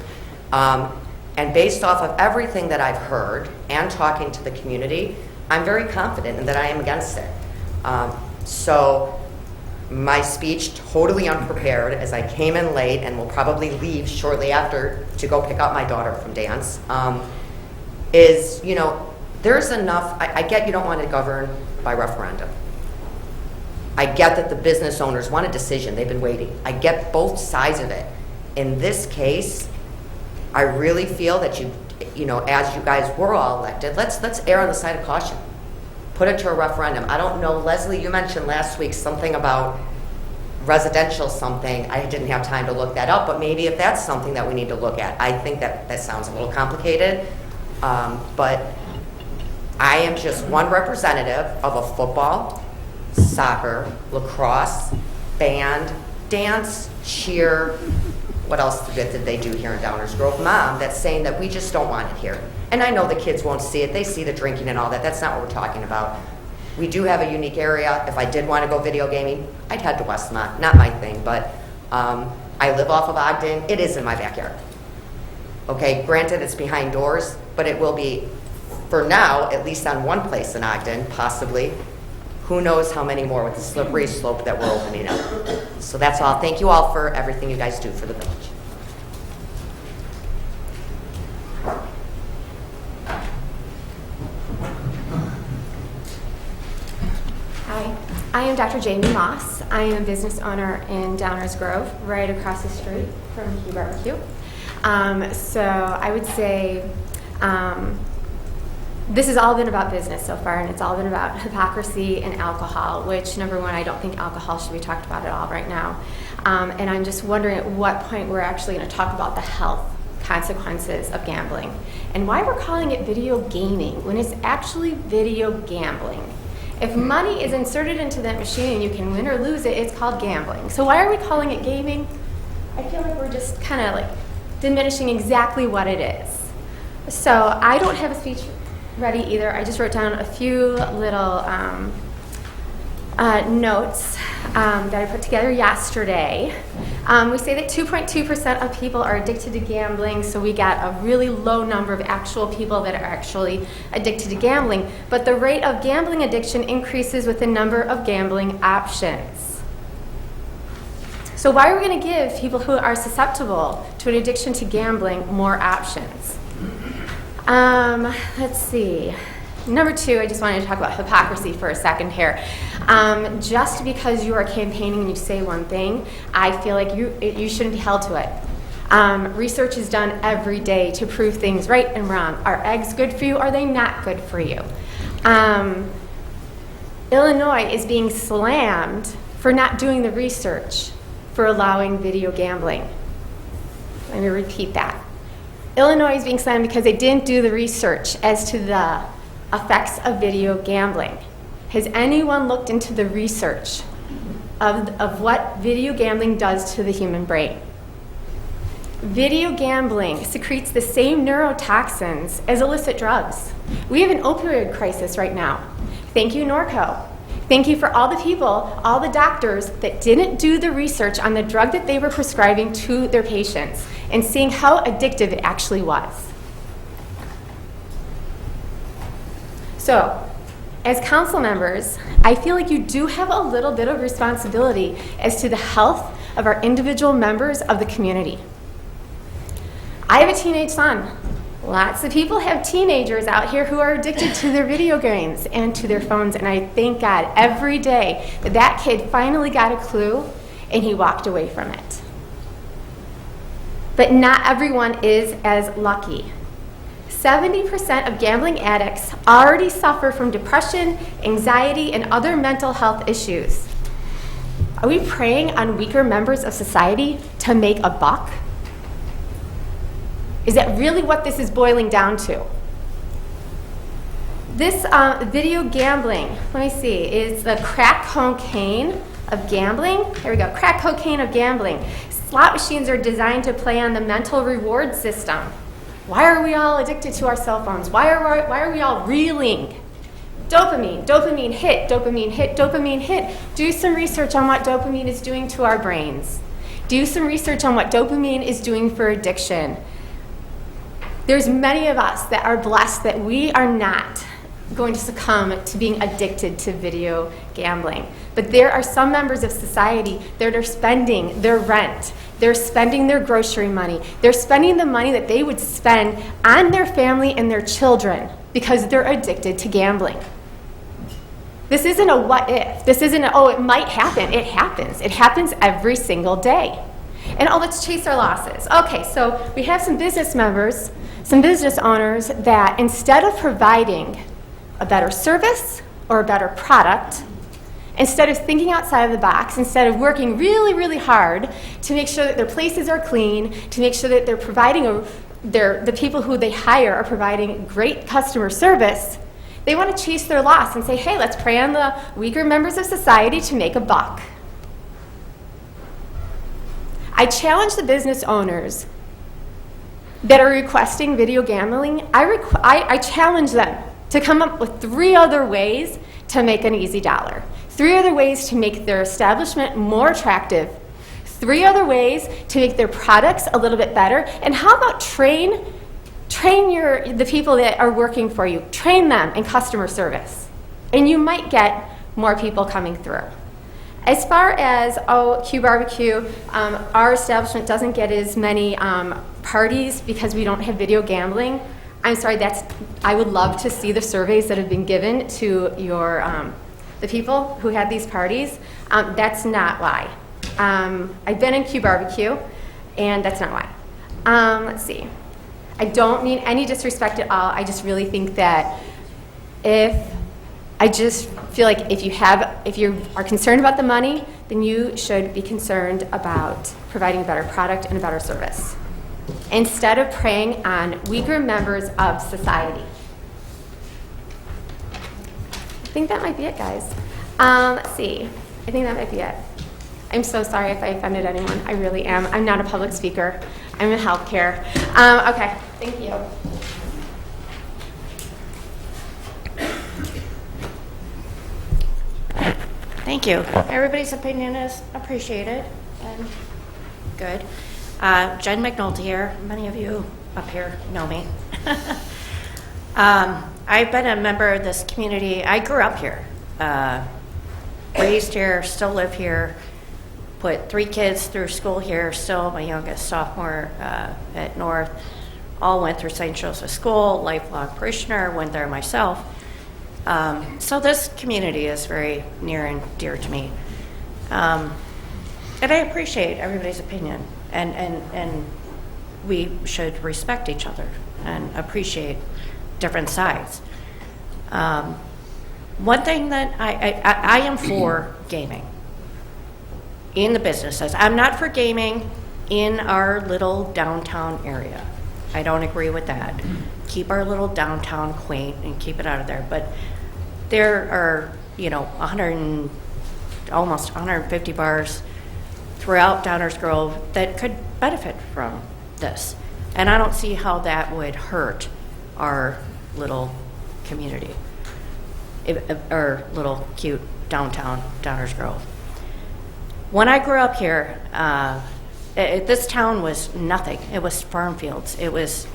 And based off of everything that I've heard and talking to the community, I'm very confident in that I am against it. So my speech, totally unprepared, as I came in late and will probably leave shortly after to go pick up my daughter from dance, is, you know, there's enough. I get you don't want to govern by referendum. I get that the business owners want a decision. They've been waiting. I get both sides of it. In this case, I really feel that you know, as you guys were all elected, let's err on the side of caution. Put it to a referendum. I don't know, Leslie, you mentioned last week something about residential something. I didn't have time to look that up, but maybe if that's something that we need to look at. I think that sounds a little complicated, but I am just one representative of a football, soccer, lacrosse, band, dance, cheer, what else good did they do here in Downers Grove? Mom, that's saying that we just don't want it here. And I know the kids won't see it. They see the drinking and all that. That's not what we're talking about. We do have a unique area. If I did want to go video gaming, I'd head to Westmont. Not my thing, but I live off of Ogden. It is in my backyard. Okay, granted it's behind doors, but it will be, for now, at least on one place in Ogden, possibly. Who knows how many more with the slippery slope that we're opening up. So that's all. Thank you all for everything you guys do for the village. Hi, I am Dr. Jamie Moss. I am a business owner in Downers Grove, right across the street from Key Barbecue. So I would say this has all been about business so far, and it's all been about hypocrisy and alcohol, which, number one, I don't think alcohol should be talked about at all right now. And I'm just wondering at what point we're actually going to talk about the health consequences of gambling and why we're calling it video gaming when it's actually video gambling. If money is inserted into that machine and you can win or lose it, it's called gambling. So why are we calling it gaming? I feel like we're just kind of like diminishing exactly what it is. So I don't have a speech ready either. I just wrote down a few little notes that I put together yesterday. We say that 2.2% of people are addicted to gambling, so we got a really low number of actual people that are actually addicted to gambling. But the rate of gambling addiction increases with the number of gambling options. So why are we going to give people who are susceptible to an addiction to gambling more options? Let's see. Number 2, I just wanted to talk about hypocrisy for a second here. Just because you are campaigning and you say one thing, I feel like you shouldn't be held to it. Research is done every day to prove things right and wrong. Are eggs good for you? Are they not good for you? Illinois is being slammed for not doing the research for allowing video gambling. Let me repeat that. Illinois is being slammed because they didn't do the research as to the effects of video gambling. Has anyone looked into the research of what video gambling does to the human brain? Video gambling secretes the same neurotoxins as illicit drugs. We have an opioid crisis right now. Thank you, Norco. Thank you for all the people, all the doctors that didn't do the research on the drug that they were prescribing to their patients and seeing how addictive it actually was. So, as council members, I feel like you do have a little bit of responsibility as to the health of our individual members of the community. I have a teenage son. Lots of people have teenagers out here who are addicted to their video games and to their phones, and I thank God every day that that kid finally got a clue and he walked away from it. But not everyone is as lucky. 70% of gambling addicts already suffer from depression, anxiety, and other mental health issues. Are we preying on weaker members of society to make a buck? Is that really what this is boiling down to? This video gambling, let me see, is the crack cocaine of gambling. Here we go, crack cocaine of gambling. Slot machines are designed to play on the mental reward system. Why are we all addicted to our cell phones? Why are we all reeling? Dopamine, dopamine hit, dopamine hit, dopamine hit. Do some research on what dopamine is doing to our brains. Do some research on what dopamine is doing for addiction. There's many of us that are blessed that we are not going to succumb to being addicted to video gambling. But there are some members of society that are spending their rent, they're spending their grocery money, they're spending the money that they would spend on their family and their children because they're addicted to gambling. This isn't a what if. This isn't a, oh, it might happen. It happens. It happens every single day. And oh, let's chase our losses. Okay, so we have some business members, some business owners that instead of providing a better service or a better product, instead of thinking outside of the box, instead of working really, really hard to make sure that their places are clean, to make sure that they're providing the people who they hire are providing great customer service, they want to chase their loss and say, hey, let's prey on the weaker members of society to make a buck. I challenge the business owners that are requesting video gambling, I challenge them to come up with 3 other ways to make an easy dollar. 3 other ways to make their establishment more attractive. 3 other ways to make their products a little bit better. And how about train the people that are working for you. Train them in customer service. And you might get more people coming through. As far as Q Barbecue, our establishment doesn't get as many parties because we don't have video gambling. I'm sorry, I would love to see the surveys that have been given to the people who had these parties. That's not why. I've been in Q Barbecue, and that's not why. Let's see. I don't mean any disrespect at all. I just really think that I just feel like if you are concerned about the money, then you should be concerned about providing a better product and a better service, instead of preying on weaker members of society. I think that might be it, guys. Let's see. I think that might be it. I'm so sorry if I offended anyone. I really am. I'm not a public speaker. I'm in healthcare. Okay, thank you. Thank you. Everybody's opinion is appreciated and good. Jen McNulty here. Many of you up here know me. I've been a member of this community. I grew up here, raised here, still live here, put 3 kids through school here, still my youngest sophomore at North, all went through St. Joseph School, lifelong parishioner, went there myself. So this community is very near and dear to me. And I appreciate everybody's opinion, and we should respect each other and appreciate different sides. One thing that I am for gaming in the businesses. I'm not for gaming in our little downtown area. I don't agree with that. Keep our little downtown quaint and keep it out of there. But there are, almost 150 bars throughout Downers Grove that could benefit from this. And I don't see how that would hurt our little community, our little cute downtown Downers Grove. When I grew up here, this town was nothing. It was farm fields. It was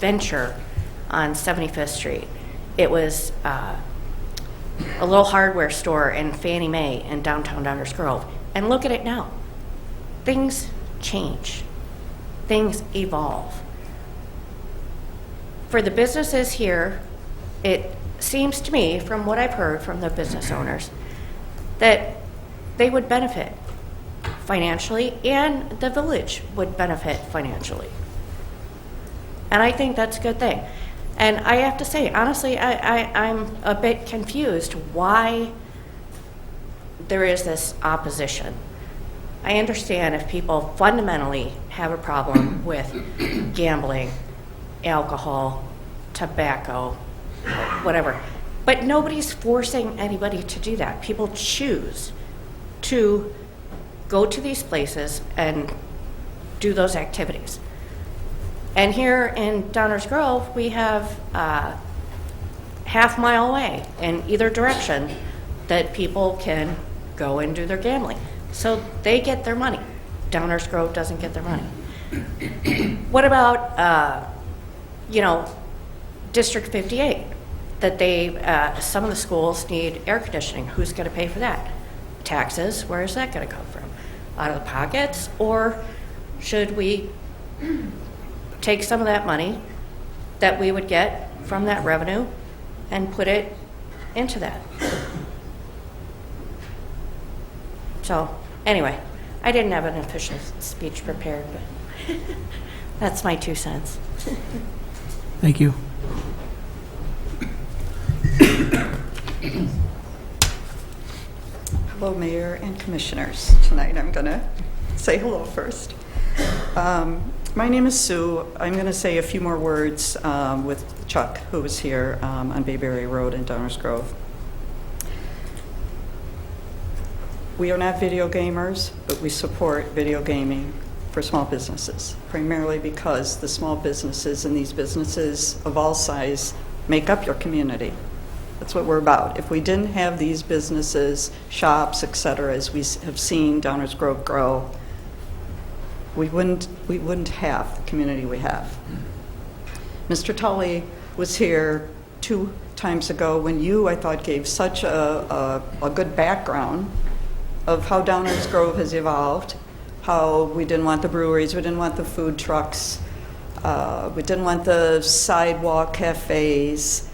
Venture on 75th Street. It was a little hardware store in Fannie Mae in downtown Downers Grove. And look at it now. Things change. Things evolve. For the businesses here, it seems to me, from what I've heard from the business owners, that they would benefit financially, and the village would benefit financially. And I think that's a good thing. And I have to say, honestly, I'm a bit confused why there is this opposition. I understand if people fundamentally have a problem with gambling, alcohol, tobacco, whatever. But nobody's forcing anybody to do that. People choose to go to these places and do those activities. And here in Downers Grove, we have half-mile away in either direction that people can go and do their gambling. So they get their money. Downers Grove doesn't get their money. What about, District 58? That some of the schools need air conditioning. Who's going to pay for that? Taxes, where is that going to come from? Out of the pockets? Or should we take some of that money that we would get from that revenue and put it into that? So, anyway, I didn't have an official speech prepared, but that's my 2 cents. Thank you. Hello, Mayor and Commissioners. Tonight I'm going to say hello first. My name is Sue. I'm going to say a few more words with Chuck, who was here on Bayberry Road in Downers Grove. We are not video gamers, but we support video gaming for small businesses, primarily because the small businesses and these businesses of all size make up your community. That's what we're about. If we didn't have these businesses, shops, et cetera, as we have seen Downers Grove grow, we wouldn't have the community we have. Mr. Tully was here 2 times ago when you, I thought, gave such a good background of how Downers Grove has evolved, how we didn't want the breweries, we didn't want the food trucks, we didn't want the sidewalk cafes.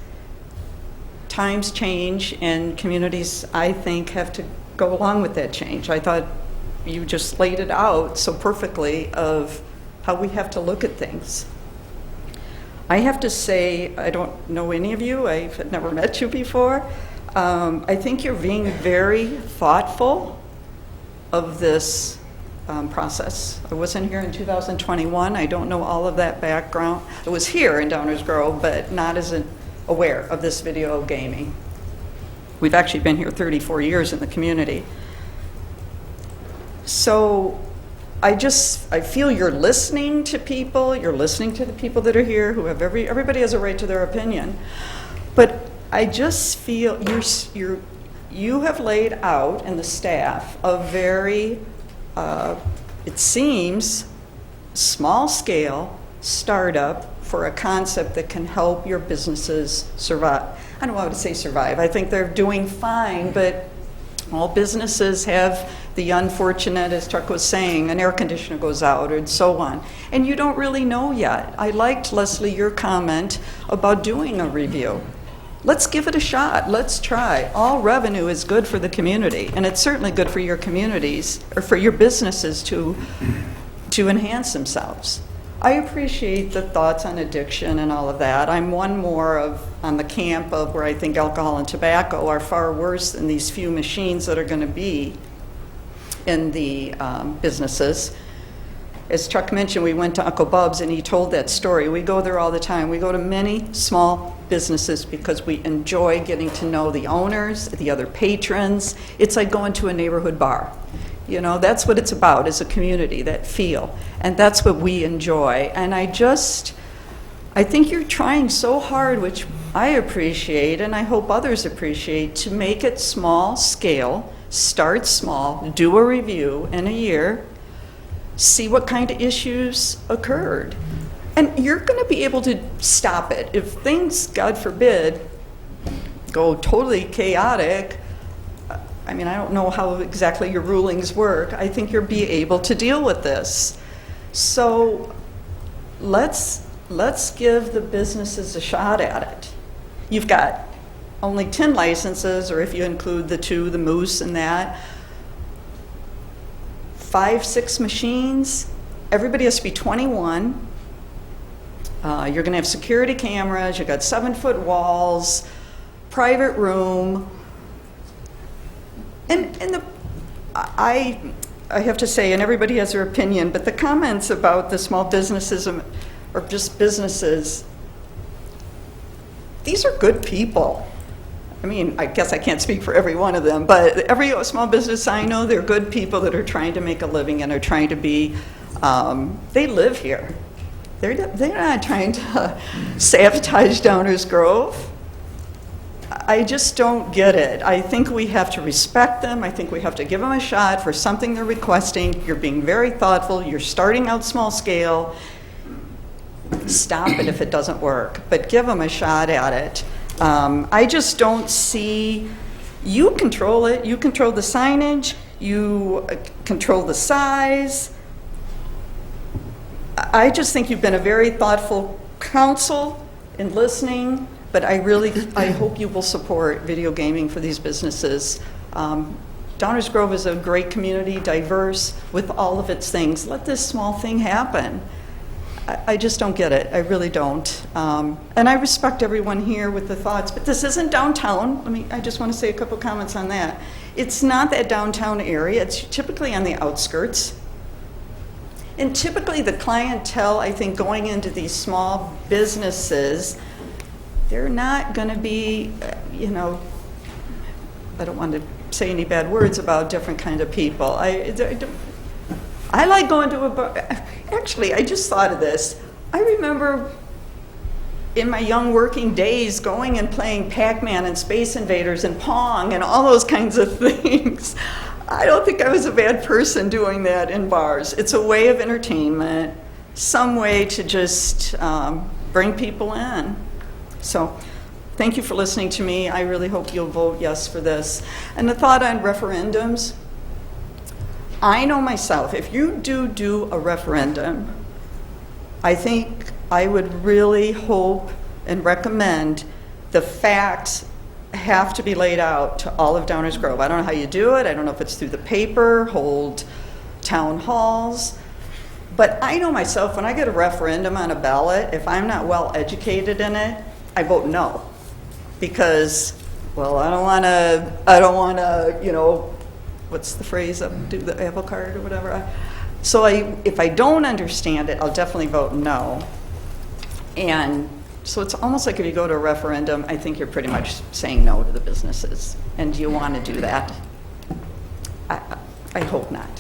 Times change, and communities, I think, have to go along with that change. I thought you just laid it out so perfectly of how we have to look at things. I have to say, I don't know any of you. I've never met you before. I think you're being very thoughtful of this process. I wasn't here in 2021. I don't know all of that background. I was here in Downers Grove, but not as aware of this video gaming. We've actually been here 34 years in the community. So I feel you're listening to people, you're listening to the people that are here who have everybody has a right to their opinion. But I just feel you have laid out, and the staff, a very, it seems, small scale startup for a concept that can help your businesses survive. I don't want to say survive. I think they're doing fine, but Small businesses have the unfortunate, as Chuck was saying, an air conditioner goes out and so on. And you don't really know yet. I liked, Leslie, your comment about doing a review. Let's give it a shot. Let's try. All revenue is good for the community, and it's certainly good for your communities or for your businesses to enhance themselves. I appreciate the thoughts on addiction and all of that. I'm one more on the camp of where I think alcohol and tobacco are far worse than these few machines that are going to be in the businesses. As Chuck mentioned, we went to Uncle Bub's and he told that story. We go there all the time. We go to many small businesses because we enjoy getting to know the owners, the other patrons. It's like going to a neighborhood bar. You know, that's what it's about, is a community, that feel. And that's what we enjoy. And I think you're trying so hard, which I appreciate and I hope others appreciate, to make it small scale, start small, do a review in a year, see what kind of issues occurred. And you're going to be able to stop it. If things, God forbid, go totally chaotic, I mean, I don't know how exactly your rulings work. I think you'll be able to deal with this. So let's give the businesses a shot at it. You've got only 10 licenses, or if you include the Moose and that, 5, 6 machines. Everybody has to be 21. You're going to have security cameras. You've got 7-foot walls, private room. And I have to say, and everybody has their opinion, but the comments about the small businesses or just businesses, these are good people. I mean, I guess I can't speak for every one of them, but every small business I know, they're good people that are trying to make a living and are trying to be, they live here. They're not trying to sabotage Downers Grove. I just don't get it. I think we have to respect them. I think we have to give them a shot for something they're requesting. You're being very thoughtful. You're starting out small scale. Stop it if it doesn't work, but give them a shot at it. I just don't see, you control it. You control the signage. You control the size. I just think you've been a very thoughtful counsel in listening. But I hope you will support video gaming for these businesses. Downers Grove is a great community, diverse, with all of its things. Let this small thing happen. I just don't get it. I really don't. And I respect everyone here with the thoughts, but this isn't downtown. I just want to say a couple comments on that. It's not that downtown area. It's typically on the outskirts. And typically the clientele, I think, going into these small businesses, they're not going to be, I don't want to say any bad words about different kind of people. I like going to a bar. Actually, I just thought of this. I remember in my young working days going and playing Pac-Man and Space Invaders and Pong and all those kinds of things. I don't think I was a bad person doing that in bars. It's a way of entertainment, some way to just bring people in. So thank you for listening to me. I really hope you'll vote yes for this. And the thought on referendums, I know myself, if you do a referendum, I think I would really hope and recommend the facts have to be laid out to all of Downers Grove. I don't know how you do it. I don't know if it's through the paper, hold town halls. But I know myself, when I get a referendum on a ballot, if I'm not well educated in it, I vote no, because, well, I don't want to, what's the phrase, do the apple cart or whatever. So if I don't understand it, I'll definitely vote no. And so it's almost like if you go to a referendum, I think you're pretty much saying no to the businesses. And do you want to do that? I hope not.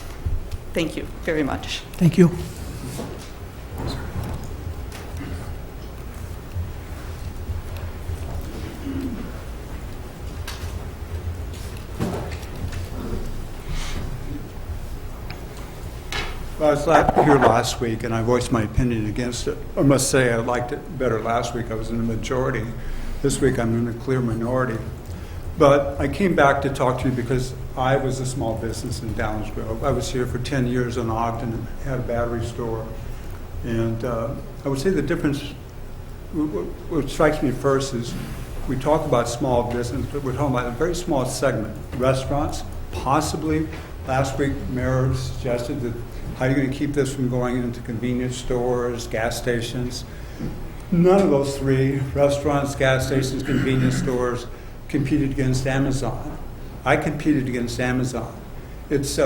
Thank you very much. Thank you. I was here last week, and I voiced my opinion against it. I must say I liked it better last week. I was in the majority. This week I'm in a clear minority. But I came back to talk to you because I was a small business in Downers Grove. I was here for 10 years in Ogden and had a battery store. And I would say the difference, what strikes me first is we talk about small business, but we're talking about a very small segment. Restaurants, possibly. Last week, Mayor suggested that how are you going to keep this from going into convenience stores, gas stations? None of those three, restaurants, gas stations, convenience stores, competed against Amazon. I competed against Amazon. It's,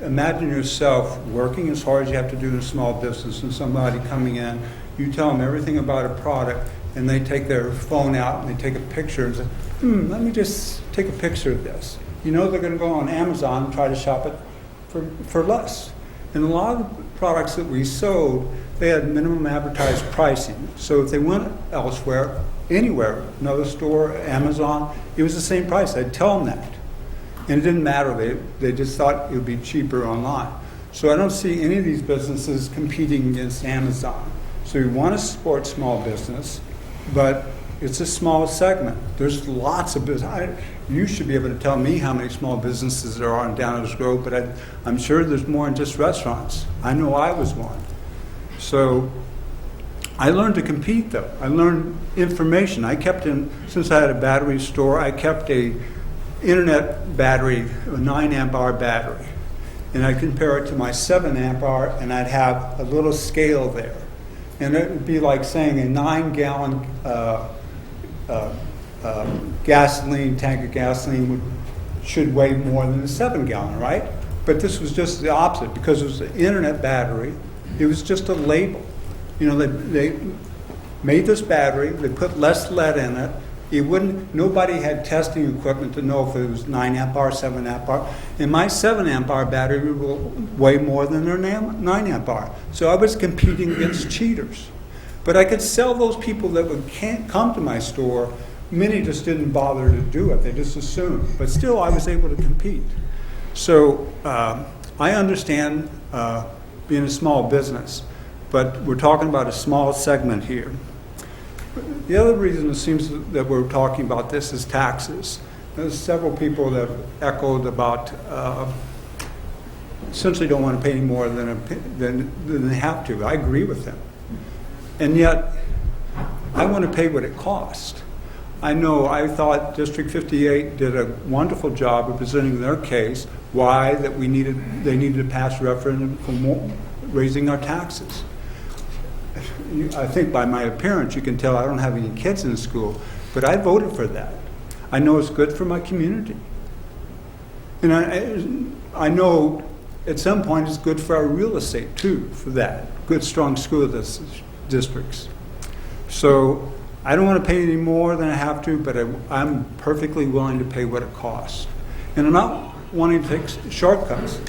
imagine yourself working as hard as you have to do in a small business and somebody coming in, you tell them everything about a product and they take their phone out and they take a picture and say, let me just take a picture of this. You know they're going to go on Amazon and try to shop it for less. And a lot of the products that we sold, they had minimum advertised pricing. So if they went elsewhere, anywhere, another store, Amazon, it was the same price. I'd tell them that. And it didn't matter. They just thought it would be cheaper online. So I don't see any of these businesses competing against Amazon. So we want to support small business, but it's a small segment. There's lots of business. You should be able to tell me how many small businesses there are in Downers Grove, but I'm sure there's more than just restaurants. I know I was one. So I learned to compete, though. I learned information. Since I had a battery store, I kept a internet battery, a 9 amp hour battery. And I'd compare it to my 7 amp hour, and I'd have a little scale there. And it would be like saying a 9-gallon gasoline, tank of gasoline should weigh more than a 7-gallon, right? But this was just the opposite. Because it was an internet battery, it was just a label. You know, they made this battery, they put less lead in it. Nobody had testing equipment to know if it was 9 amp hour, 7 amp hour. And my 7 amp hour battery will weigh more than their 9 amp hour. So I was competing against cheaters. But I could sell those people that can't come to my store. Many just didn't bother to do it. They just assumed. But still, I was able to compete. So I understand being a small business, but we're talking about a small segment here. The other reason it seems that we're talking about this is taxes. There's several people that echoed about essentially don't want to pay any more than they have to. I agree with them. And yet, I want to pay what it costs. I thought District 58 did a wonderful job of presenting their case, why that they needed to pass a referendum for raising our taxes. I think by my appearance you can tell I don't have any kids in school, but I voted for that. I know it's good for my community. And I know at some point it's good for our real estate too, for that. Good, strong school districts. So I don't want to pay any more than I have to, but I'm perfectly willing to pay what it costs. And I'm not wanting to take shortcuts.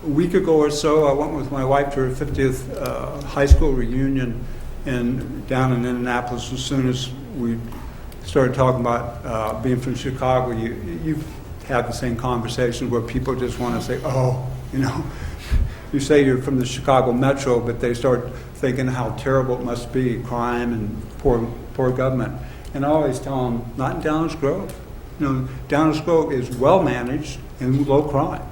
A week ago or so, I went with my wife to her 50th high school reunion down in Indianapolis. As soon as we started talking about being from Chicago, you've had the same conversation where people just want to say, oh, you say you're from the Chicago Metro, but they start thinking how terrible it must be, crime and poor government. And I always tell them, not in Downers Grove. Downers Grove is well managed and low crime.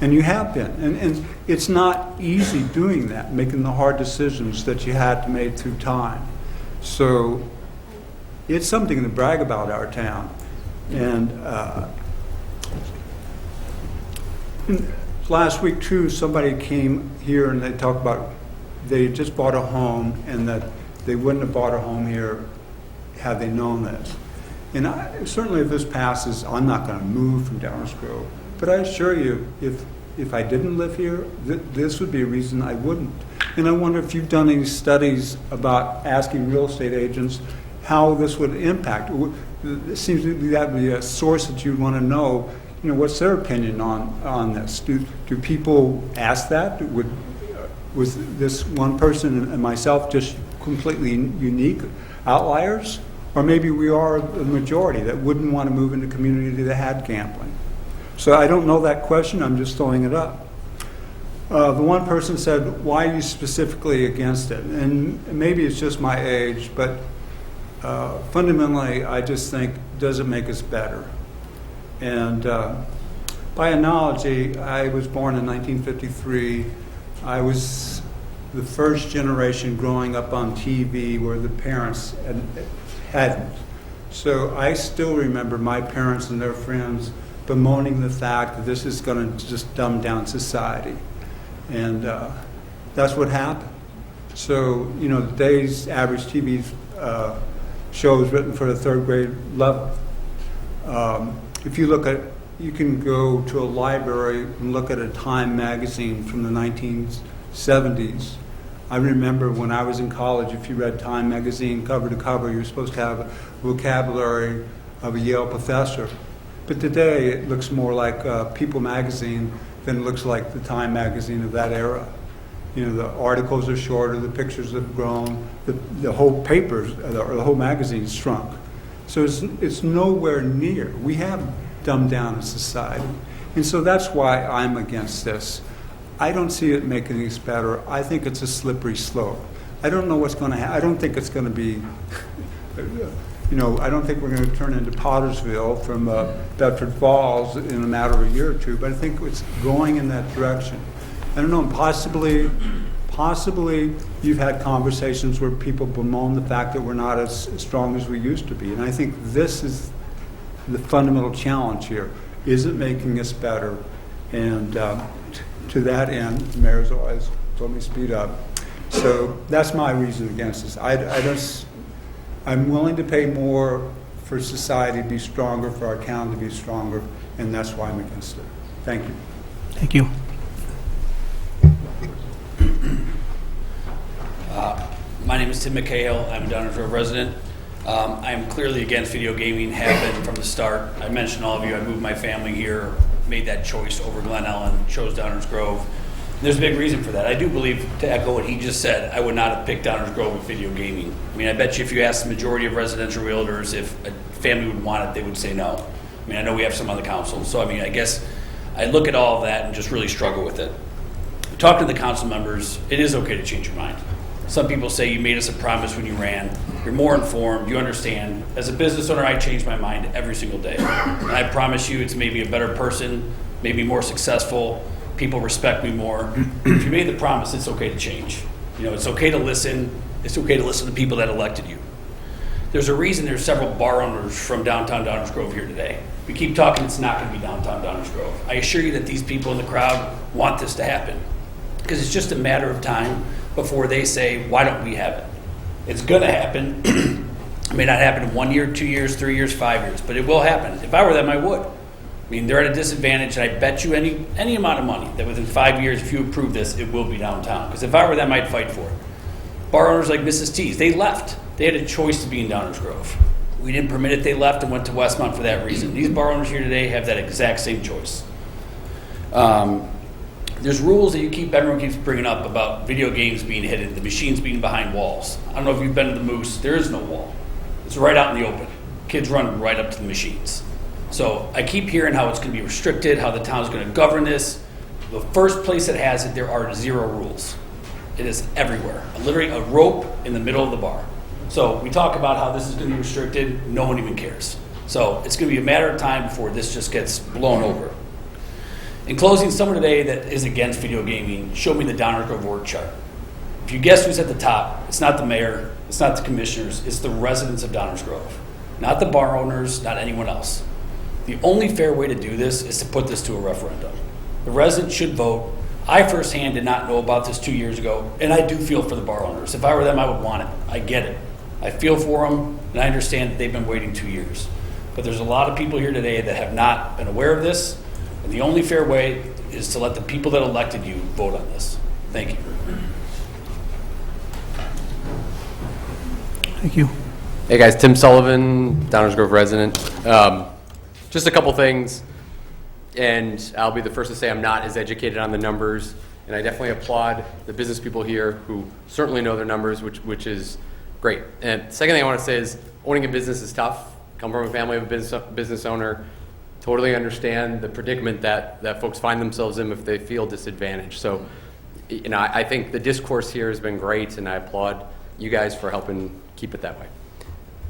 And you have been. And it's not easy doing that, making the hard decisions that you had to make through time. So it's something to brag about, our town. And last week, too, somebody came here and they talked about they just bought a home and that they wouldn't have bought a home here had they known this. And certainly if this passes, I'm not going to move from Downers Grove. But I assure you, if I didn't live here, this would be a reason I wouldn't. And I wonder if you've done any studies about asking real estate agents how this would impact. It seems to be that would be a source that you'd want to know. What's their opinion on this? Do people ask that? Was this one person and myself just completely unique outliers? Or maybe we are a majority that wouldn't want to move into a community that had gambling. So I don't know that question, I'm just throwing it up. The one person said, why are you specifically against it? And maybe it's just my age, but fundamentally, I just think, does it make us better? And by analogy, I was born in 1953. I was the first generation growing up on TV where the parents hadn't. So I still remember my parents and their friends bemoaning the fact that this is going to just dumb down society. And that's what happened. So, you know, today's average TV show is written for the third grade level. If you look at, you can go to a library and look at a Time magazine from the 1970s. I remember when I was in college, if you read Time magazine cover to cover, you're supposed to have a vocabulary of a Yale professor. But today it looks more like People magazine than it looks like the Time magazine of that era. You know, the articles are shorter, the pictures have grown, the whole papers, or the whole magazine's shrunk. So it's nowhere near. We have dumbed down a society. And so that's why I'm against this. I don't see it making us better. I think it's a slippery slope. I don't know what's going to happen. I don't think it's going to be, you know, I don't think we're going to turn into Pottersville from Bedford Falls in a matter of a year or two, but I think it's going in that direction. I don't know, possibly you've had conversations where people bemoan the fact that we're not as strong as we used to be. And I think this is the fundamental challenge here. Is it making us better? And to that end, the mayor's always told me speed up. So that's my reason against this. I'm willing to pay more for society to be stronger, for our town to be stronger, and that's why I'm against it. Thank you. Thank you. My name is Tim McHale. I'm a Downers Grove resident. I am clearly against video gaming, have been from the start. I mentioned all of you, I moved my family here, made that choice over Glen Ellen, chose Downers Grove. And there's a big reason for that. I do believe, to echo what he just said, I would not have picked Downers Grove with video gaming. I mean, I bet you if you ask the majority of residential realtors if a family would want it, they would say no. I mean, I know we have some on the council, so I mean, I guess I look at all of that and just really struggle with it. Talking to the council members, it is okay to change your mind. Some people say you made us a promise when you ran. You're more informed, you understand. As a business owner, I change my mind every single day. And I promise you it's maybe a better person, maybe more successful, people respect me more. If you made the promise, it's okay to change. You know, it's okay to listen. It's okay to listen to people that elected you. There's a reason there's several bar owners from downtown Downers Grove here today. We keep talking, it's not gonna be downtown Downers Grove. I assure you that these people in the crowd want this to happen, because it's just a matter of time before they say, why don't we have it? It's going to happen. It may not happen in 1 year, 2 years, 3 years, 5 years, but it will happen. If I were them, I would. I mean, they're at a disadvantage, and I bet you any amount of money that within 5 years, if you approve this, it will be downtown. Because if I were them, I'd fight for it. Bar owners like Mrs. T's, they left. They had a choice to be in Downers Grove. We didn't permit it, they left and went to Westmont for that reason. These bar owners here today have that exact same choice. There's rules that everyone keeps bringing up about video games being hidden, the machines being behind walls. I don't know if you've been to the Moose, there is no wall. It's right out in the open. Kids run right up to the machines. So I keep hearing how it's going to be restricted, how the town's going to govern this. The first place that has it, there are 0 rules. It is everywhere. Literally a rope in the middle of the bar. So we talk about how this is going to be restricted, no one even cares. So it's going to be a matter of time before this just gets blown over. In closing, someone today that is against video gaming, show me the Downers Grove org chart. If you guess who's at the top, it's not the mayor, it's not the commissioners, it's the residents of Downers Grove. Not the bar owners, not anyone else. The only fair way to do this is to put this to a referendum. The residents should vote. I firsthand did not know about this 2 years ago, and I do feel for the bar owners. If I were them, I would want it. I get it. I feel for them, and I understand that they've been waiting 2 years. But there's a lot of people here today that have not been aware of this. And the only fair way is to let the people that elected you vote on this. Thank you. Thank you. Hey guys, Tim Sullivan, Downers Grove resident. Just a couple things, and I'll be the first to say I'm not as educated on the numbers, and I definitely applaud the business people here who certainly know their numbers, which is great. And second thing I want to say is owning a business is tough. Come from a family of a business owner. Totally understand the predicament that folks find themselves in if they feel disadvantaged. So, you know, I think the discourse here has been great, and I applaud you guys for helping keep it that way.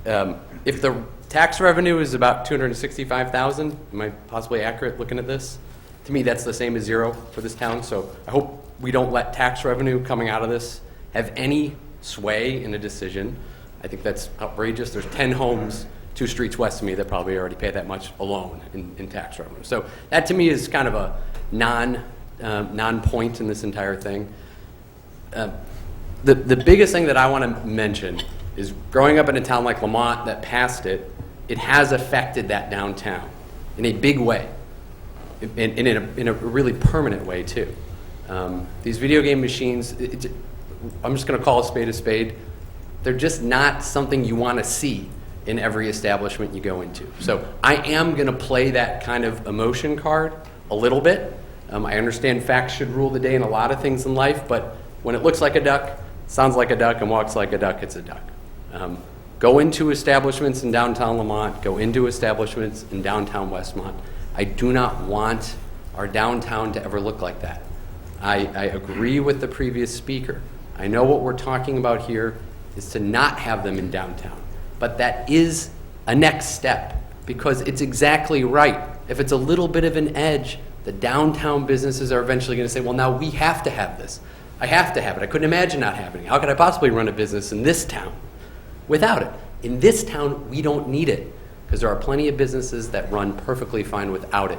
If the tax revenue is about $265,000, am I possibly accurate looking at this? To me, that's the same as zero for this town, so I hope we don't let tax revenue coming out of this have any sway in a decision. I think that's outrageous. There's 10 homes 2 streets west of me that probably already pay that much alone in tax revenue. So that to me is kind of a non-point in this entire thing. The biggest thing that I want to mention is growing up in a town like Lamont that passed it, it has affected that downtown in a big way, and in a really permanent way too. These video game machines, I'm just going to call a spade, they're just not something you want to see in every establishment you go into. So I am going to play that kind of emotion card a little bit. I understand facts should rule the day in a lot of things in life, but when it looks like a duck, sounds like a duck, and walks like a duck, it's a duck. Go into establishments in downtown Lamont, go into establishments in downtown Westmont. I do not want our downtown to ever look like that. I agree with the previous speaker. I know what we're talking about here is to not have them in downtown, but that is a next step because it's exactly right. If it's a little bit of an edge, the downtown businesses are eventually going to say, well, now we have to have this. I have to have it. I couldn't imagine not having it. How could I possibly run a business in this town without it? In this town, we don't need it because there are plenty of businesses that run perfectly fine without it.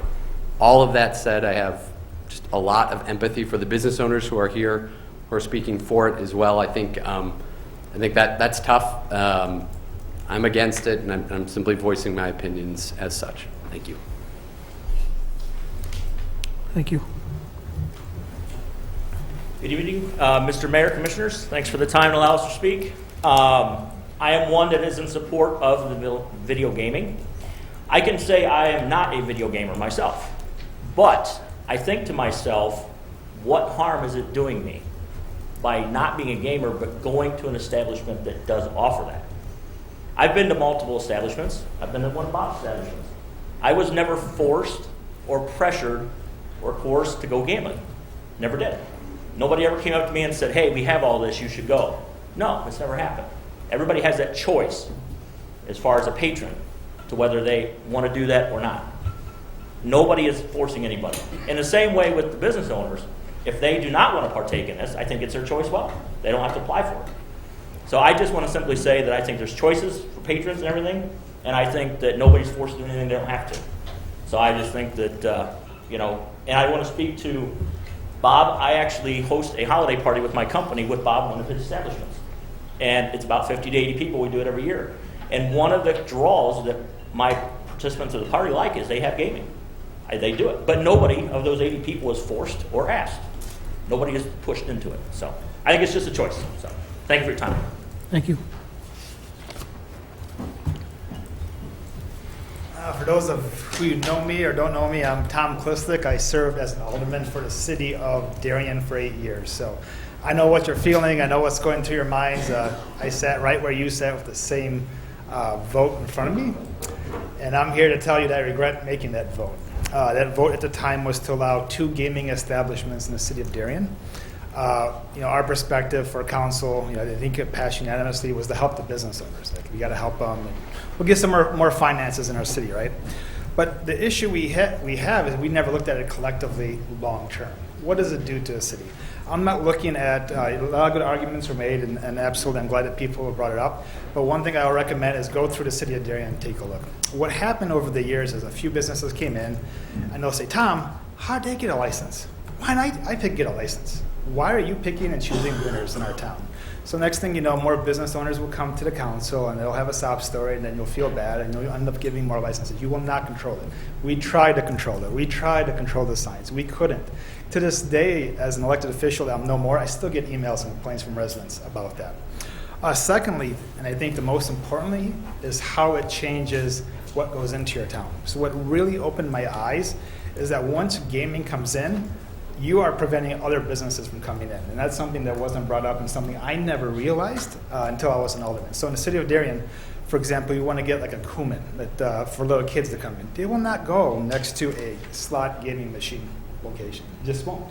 All of that said, I have just a lot of empathy for the business owners who are here, who are speaking for it as well. I think that's tough. I'm against it, and I'm simply voicing my opinions as such. Thank you. Thank you. Good evening, Mr. Mayor, Commissioners. Thanks for the time to allow us to speak. I am one that is in support of the video gaming. I can say I am not a video gamer myself, but I think to myself, what harm is it doing me by not being a gamer but going to an establishment that does offer that? I've been to multiple establishments. I've been to one of Bob's establishments. I was never forced or pressured or coerced to go gambling. Never did. Nobody ever came up to me and said, hey, we have all this, you should go. No, it's never happened. Everybody has that choice as far as a patron to whether they want to do that or not. Nobody is forcing anybody. In the same way with the business owners, if they do not want to partake in this, I think it's their choice well. They don't have to apply for it. So I just want to simply say that I think there's choices for patrons and everything, and I think that nobody's forced to do anything they don't have to. So I just think that, and I want to speak to Bob. I actually host a holiday party with my company with Bob, one of his establishments. And it's about 50 to 80 people. We do it every year. And one of the draws that my participants of the party like is they have gaming. They do it. But nobody of those 80 people is forced or asked. Nobody is pushed into it. So I think it's just a choice. So thank you for your time. Thank you. For those of who know me or don't know me, I'm Tom Klislik. I served as an alderman for the city of Darien for 8 years. So I know what you're feeling. I know what's going through your minds. I sat right where you sat with the same vote in front of me. And I'm here to tell you that I regret making that vote. That vote at the time was to allow 2 gaming establishments in the city of Darien. Our perspective for council, I think it passed unanimously, was to help the business owners. Like, we got to help them. And we'll get some more finances in our city, right? But the issue we have is we never looked at it collectively long term. What does it do to a city? I'm not looking at, a lot of good arguments were made, and absolutely I'm glad that people have brought it up. But one thing I would recommend is go through the city of Darien and take a look. What happened over the years is a few businesses came in, and they'll say, Tom, how did they get a license? Why did I get a license? Why are you picking and choosing winners in our town? So next thing you know, more business owners will come to the council, and they'll have a sob story, and then you'll feel bad, and you'll end up giving more licenses. You will not control it. We tried to control it. We tried to control the signs. We couldn't. To this day, as an elected official, I'm no more, I still get emails and complaints from residents about that. Secondly, and I think the most importantly, is how it changes what goes into your town. So what really opened my eyes is that once gaming comes in, you are preventing other businesses from coming in. And that's something that wasn't brought up and something I never realized until I was an alderman. So in the city of Darien, for example, you want to get like a Kuman that, for little kids to come in. They will not go next to a slot gaming machine location. It just won't.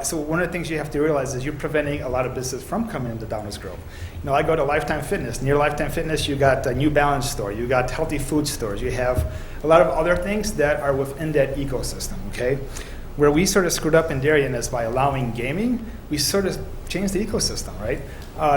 So one of the things you have to realize is you're preventing a lot of business from coming into Downers Grove. You know, I go to Lifetime Fitness. Near Lifetime Fitness, you got a New Balance store. You got healthy food stores. You have a lot of other things that are within that ecosystem, okay? Where we sort of screwed up in Darien is by allowing gaming, we sort of changed the ecosystem, right?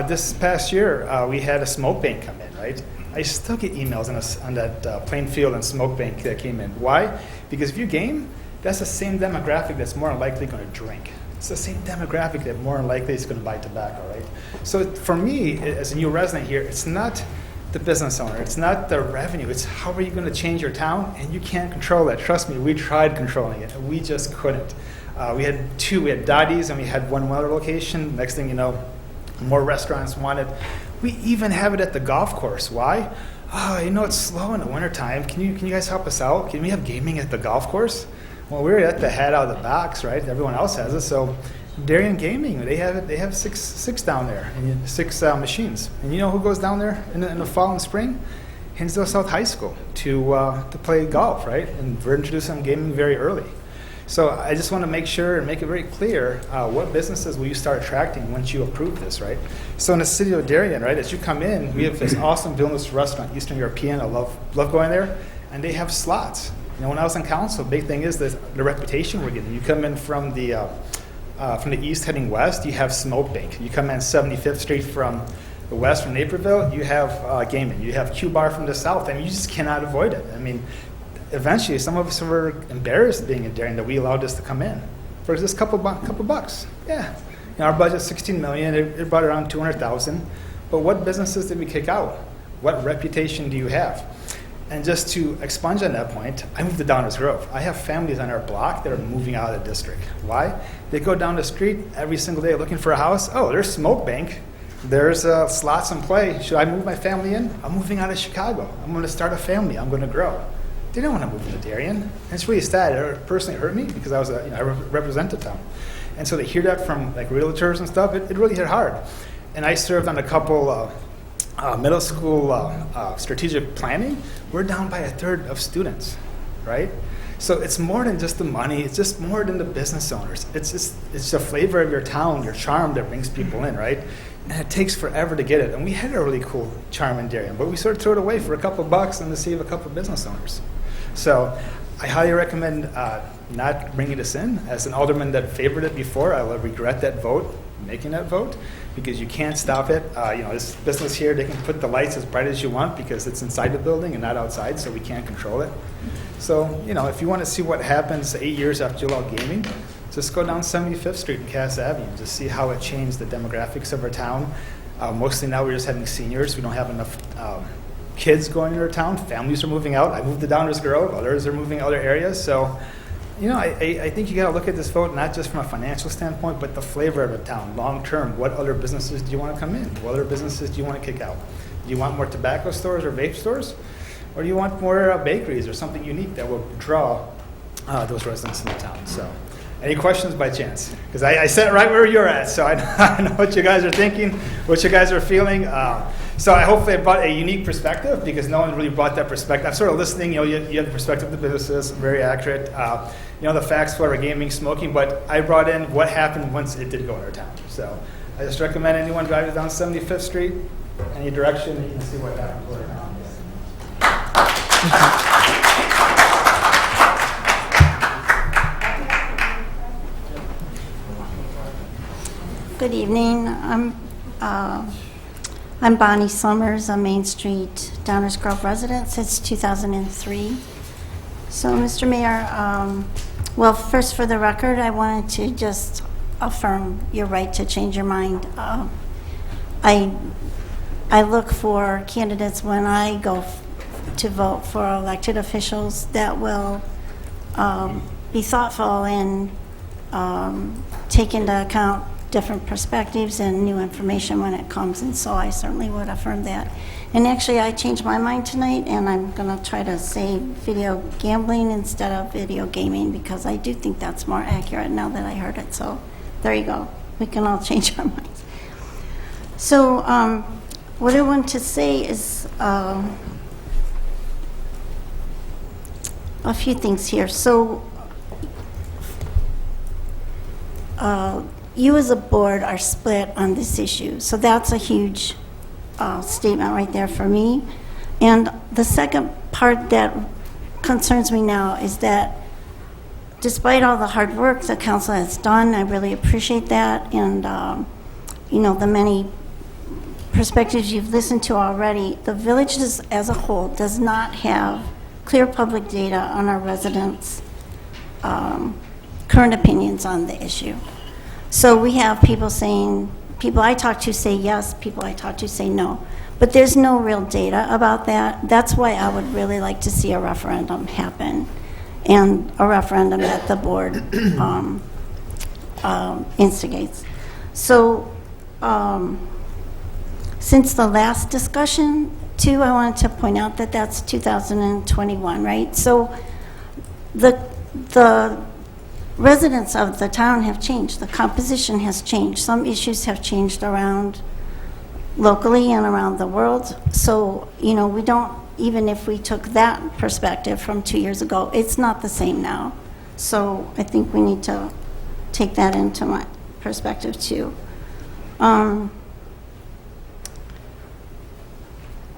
This past year, we had a smoke bank come in, right? I still get emails on that Plainfield and smoke bank that came in. Why? Because if you game, that's the same demographic that's more likely going to drink. It's the same demographic that more likely is going to buy tobacco, right? So for me, as a new resident here, it's not the business owner, it's not the revenue, it's how are you going to change your town, and you can't control that. Trust me, we tried controlling it, and we just couldn't. We had two, we had Dottie's and we had one other location. Next thing you know, more restaurants wanted. We even have it at the golf course. Why? Oh, you know, it's slow in the wintertime. Can you guys help us out? Can we have gaming at the golf course? Well, we're at the head out of the box, right? Everyone else has it. So Darien Gaming, they have it. They have six down there, and 6 machines. And you know who goes down there in the fall and spring? Hinsdale South High School to play golf, right? And we're introducing gaming very early. So I just want to make sure and make it very clear what businesses will you start attracting once you approve this, right? So in the city of Darien, right, as you come in, we have this awesome villainous restaurant, Eastern European. I love going there, and they have slots. You know, when I was in council, big thing is the reputation we're getting. You come in from the east heading west, you have Smoke Bank. You come in 75th Street from the west, from Naperville, you have gaming. You have Q Bar from the south. I mean, you just cannot avoid it. I mean, eventually, some of us were embarrassed being in Darien that we allowed this to come in for just a couple bucks. Yeah, you know, our budget's $16 million. It brought around $200,000. But what businesses did we kick out? What reputation do you have? And just to expunge on that point, I moved to Downers Grove. I have families on our block that are moving out of the district. Why? They go down the street every single day looking for a house. Oh, there's Smoke Bank. There's slots in play. Should I move my family in? I'm moving out of Chicago. I'm going to start a family. I'm going to grow. They don't want to move into Darien. And it's really sad. It personally hurt me because I was I represented them. And so to hear that from like realtors and stuff, it really hit hard. And I served on a couple middle school strategic planning. We're down by 1/3 of students, right? So it's more than just the money. It's just more than the business owners. It's the flavor of your town, your charm that brings people in, right? And it takes forever to get it. And we had a really cool charm in Darien, but we sort of threw it away for a couple bucks and to save a couple business owners. So I highly recommend not bringing this in. As an alderman that favored it before, I will regret that vote, making that vote, because you can't stop it. This business here, they can put the lights as bright as you want because it's inside the building and not outside, so we can't control it. So, if you want to see what happens 8 years after you allow gaming, just go down 75th Street and Cass Avenue. Just see how it changed the demographics of our town. Mostly now we're just having seniors. We don't have enough kids going into our town. Families are moving out. I moved to Downers Grove. Others are moving other areas. So, I think you got to look at this vote not just from a financial standpoint, but the flavor of the town, long term. What other businesses do you want to come in? What other businesses do you want to kick out? Do you want more tobacco stores or vape stores? Or do you want more bakeries or something unique that will draw those residents in the town? So, any questions by chance? Because I sat right where you're at, so I know what you guys are thinking, what you guys are feeling. So I hopefully I brought a unique perspective because no one really brought that perspective. I'm sort of listening, you have the perspective of the businesses, very accurate. The facts for gaming, smoking, but I brought in what happened once it did go in our town. So I just recommend anyone driving down 75th Street, any direction, you can see what happened to our town. Good evening. I'm Bonnie Summers, a Main Street, Downers Grove resident since 2003. So, Mr. Mayor, well, first for the record, I wanted to just affirm your right to change your mind. I look for candidates when I go to vote for elected officials that will be thoughtful and take into account different perspectives and new information when it comes, and so I certainly would affirm that. And actually, I changed my mind tonight, and I'm going to try to say video gambling instead of video gaming because I do think that's more accurate now that I heard it. So there you go. We can all change our minds. So what I want to say is a few things here. So you as a board are split on this issue. So that's a huge statement right there for me. And the second part that concerns me now is that despite all the hard work the council has done, I really appreciate that, and the many perspectives you've listened to already, the village as a whole does not have clear public data on our residents' current opinions on the issue. So we have people I talk to say yes, people I talk to say no. But there's no real data about that. That's why I would really like to see a referendum happen, and a referendum that the board instigates. So since the last discussion, too, I wanted to point out that that's 2021, right? So the residents of the town have changed. The composition has changed. Some issues have changed around locally and around the world. So, we don't, even if we took that perspective from 2 years ago, it's not the same now. So I think we need to take that into my perspective too.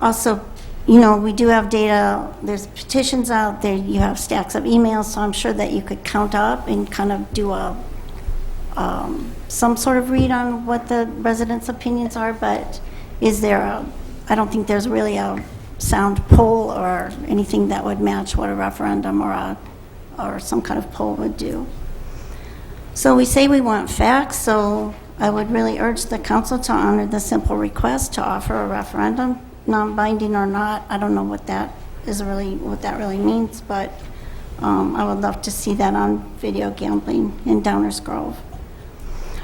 Also, we do have data, there's petitions out there, you have stacks of emails, so I'm sure that you could count up and kind of do some sort of read on what the residents' opinions are, but I don't think there's really a sound poll or anything that would match what a referendum or some kind of poll would do. So we say we want facts, so I would really urge the council to honor the simple request to offer a referendum, non-binding or not. I don't know what that really means, but I would love to see that on video gambling in Downers Grove.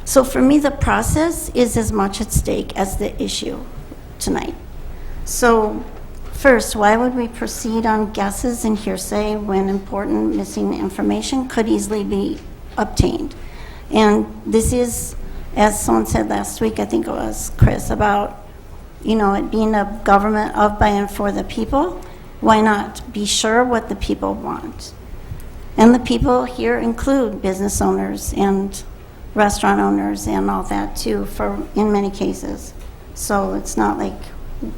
So for me, the process is as much at stake as the issue tonight. So first, why would we proceed on guesses and hearsay when important missing information could easily be obtained? And this is, as someone said last week, I think it was Chris, about it being a government of, by, and for the people. Why not be sure what the people want? And the people here include business owners and restaurant owners and all that too, in many cases. So it's not like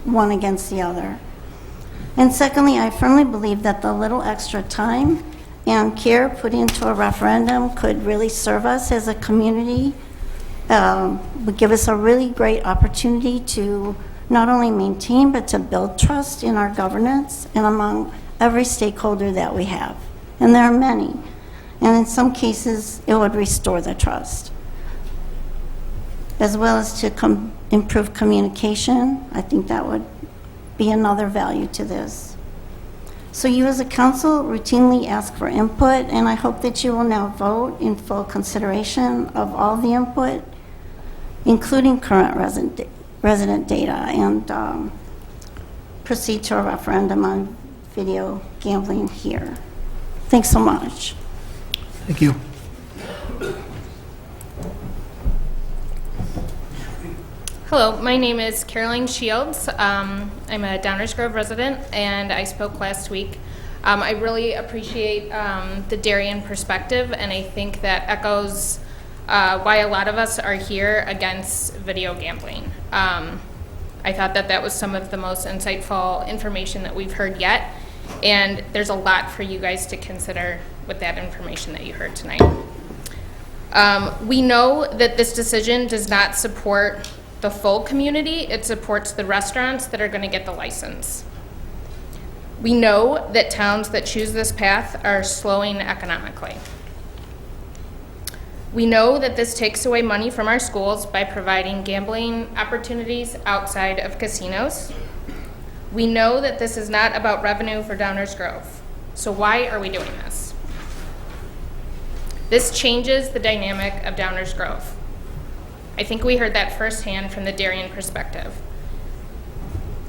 one against the other. And secondly, I firmly believe that the little extra time and care put into a referendum could really serve us as a community, would give us a really great opportunity to not only maintain, but to build trust in our governance and among every stakeholder that we have. And there are many. And in some cases, it would restore the trust. As well as to improve communication, I think that would be another value to this. So you as a council routinely ask for input, and I hope that you will now vote in full consideration of all the input, including current resident data, and proceed to a referendum on video gambling here. Thanks so much. Thank you. Hello, my name is Caroline Shields. I'm a Downers Grove resident, and I spoke last week. I really appreciate the Darien perspective, and I think that echoes why a lot of us are here against video gambling. I thought that that was some of the most insightful information that we've heard yet, and there's a lot for you guys to consider with that information that you heard tonight. We know that this decision does not support the full community. It supports the restaurants that are going to get the license. We know that towns that choose this path are slowing economically. We know that this takes away money from our schools by providing gambling opportunities outside of casinos. We know that this is not about revenue for Downers Grove. So why are we doing this? This changes the dynamic of Downers Grove. I think we heard that firsthand from the Darien perspective.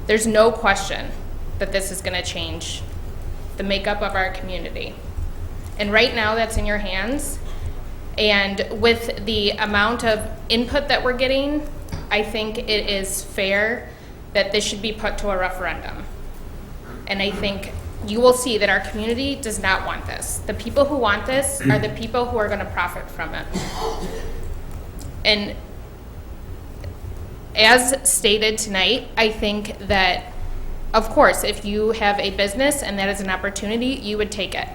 There's no question that this is going to change the makeup of our community. And right now that's in your hands. And with the amount of input that we're getting, I think it is fair that this should be put to a referendum. And I think you will see that our community does not want this. The people who want this are the people who are going to profit from it. And as stated tonight, I think that, of course, if you have a business and that is an opportunity, you would take it.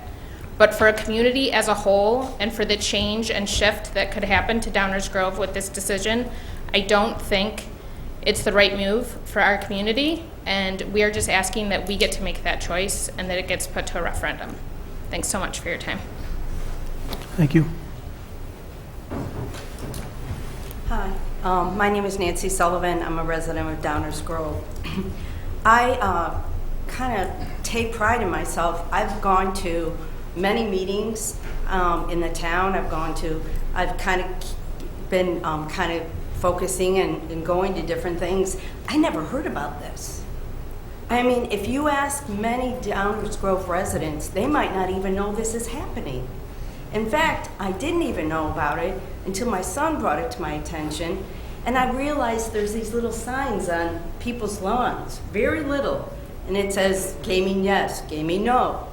But for a community as a whole, and for the change and shift that could happen to Downers Grove with this decision, I don't think it's the right move for our community, and we are just asking that we get to make that choice and that it gets put to a referendum. Thanks so much for your time. Thank you. Hi, my name is Nancy Sullivan. I'm a resident of Downers Grove. I kind of take pride in myself. I've gone to many meetings in the town. I've kind of been kind of focusing and going to different things. I never heard about this. I mean, if you ask many Downers Grove residents, they might not even know this is happening. In fact, I didn't even know about it until my son brought it to my attention, and I realized there's these little signs on people's lawns, very little, and it says gaming yes, gaming no.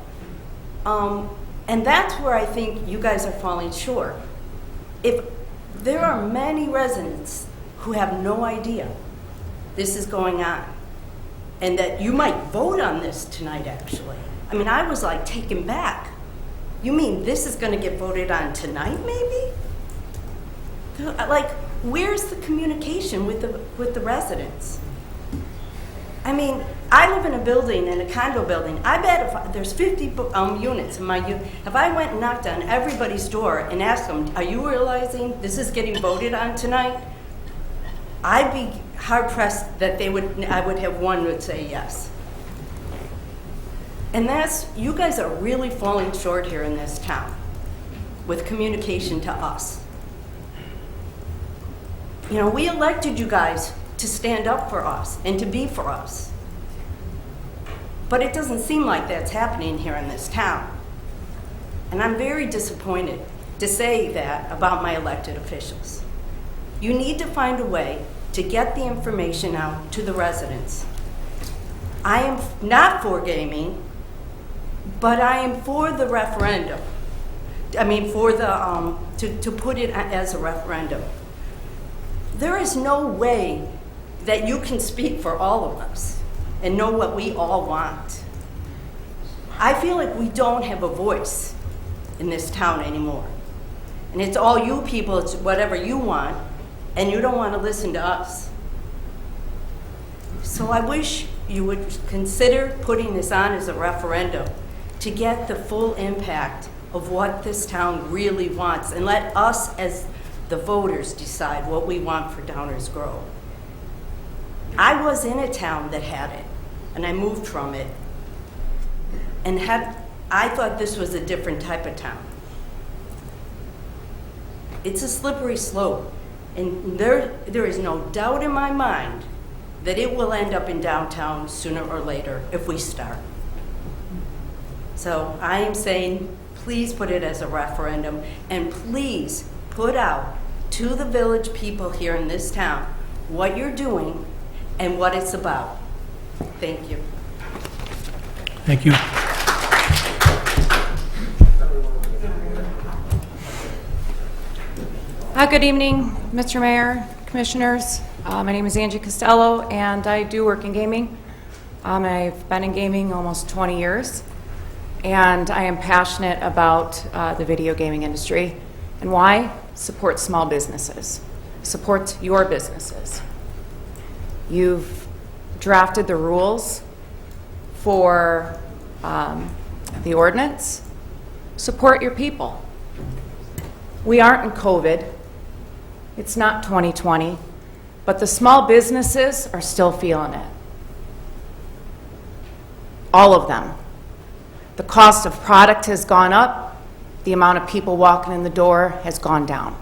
And that's where I think you guys are falling short. If there are many residents who have no idea this is going on, and that you might vote on this tonight, actually. I mean, I was like taken back. You mean this is going to get voted on tonight, maybe? Like, where's the communication with the residents? I mean, I live in a building, in a condo building. I bet if there's 50 units in my unit, if I went and knocked on everybody's door and asked them, are you realizing this is getting voted on tonight? I'd be hard-pressed that I would have one would say yes. And you guys are really falling short here in this town with communication to us. You know, we elected you guys to stand up for us and to be for us. But it doesn't seem like that's happening here in this town. And I'm very disappointed to say that about my elected officials. You need to find a way to get the information out to the residents. I am not for gaming, but I am for the referendum. I mean, for the, to put it as a referendum. There is no way that you can speak for all of us and know what we all want. I feel like we don't have a voice in this town anymore. And it's all you people, it's whatever you want, and you don't want to listen to us. So I wish you would consider putting this on as a referendum to get the full impact of what this town really wants, and let us as the voters decide what we want for Downers Grove. I was in a town that had it, and I moved from it, and I thought this was a different type of town. It's a slippery slope, and there is no doubt in my mind that it will end up in downtown sooner or later if we start. So I am saying, please put it as a referendum, and please put out to the village people here in this town what you're doing and what it's about. Thank you. Thank you. Good evening, Mr. Mayor, Commissioners. My name is Angie Costello, and I do work in gaming. I've been in gaming almost 20 years, and I am passionate about the video gaming industry. And why? Support small businesses. Support your businesses. You've drafted the rules for the ordinance. Support your people. We aren't in COVID. It's not 2020, but the small businesses are still feeling it. All of them. The cost of product has gone up. The amount of people walking in the door has gone down.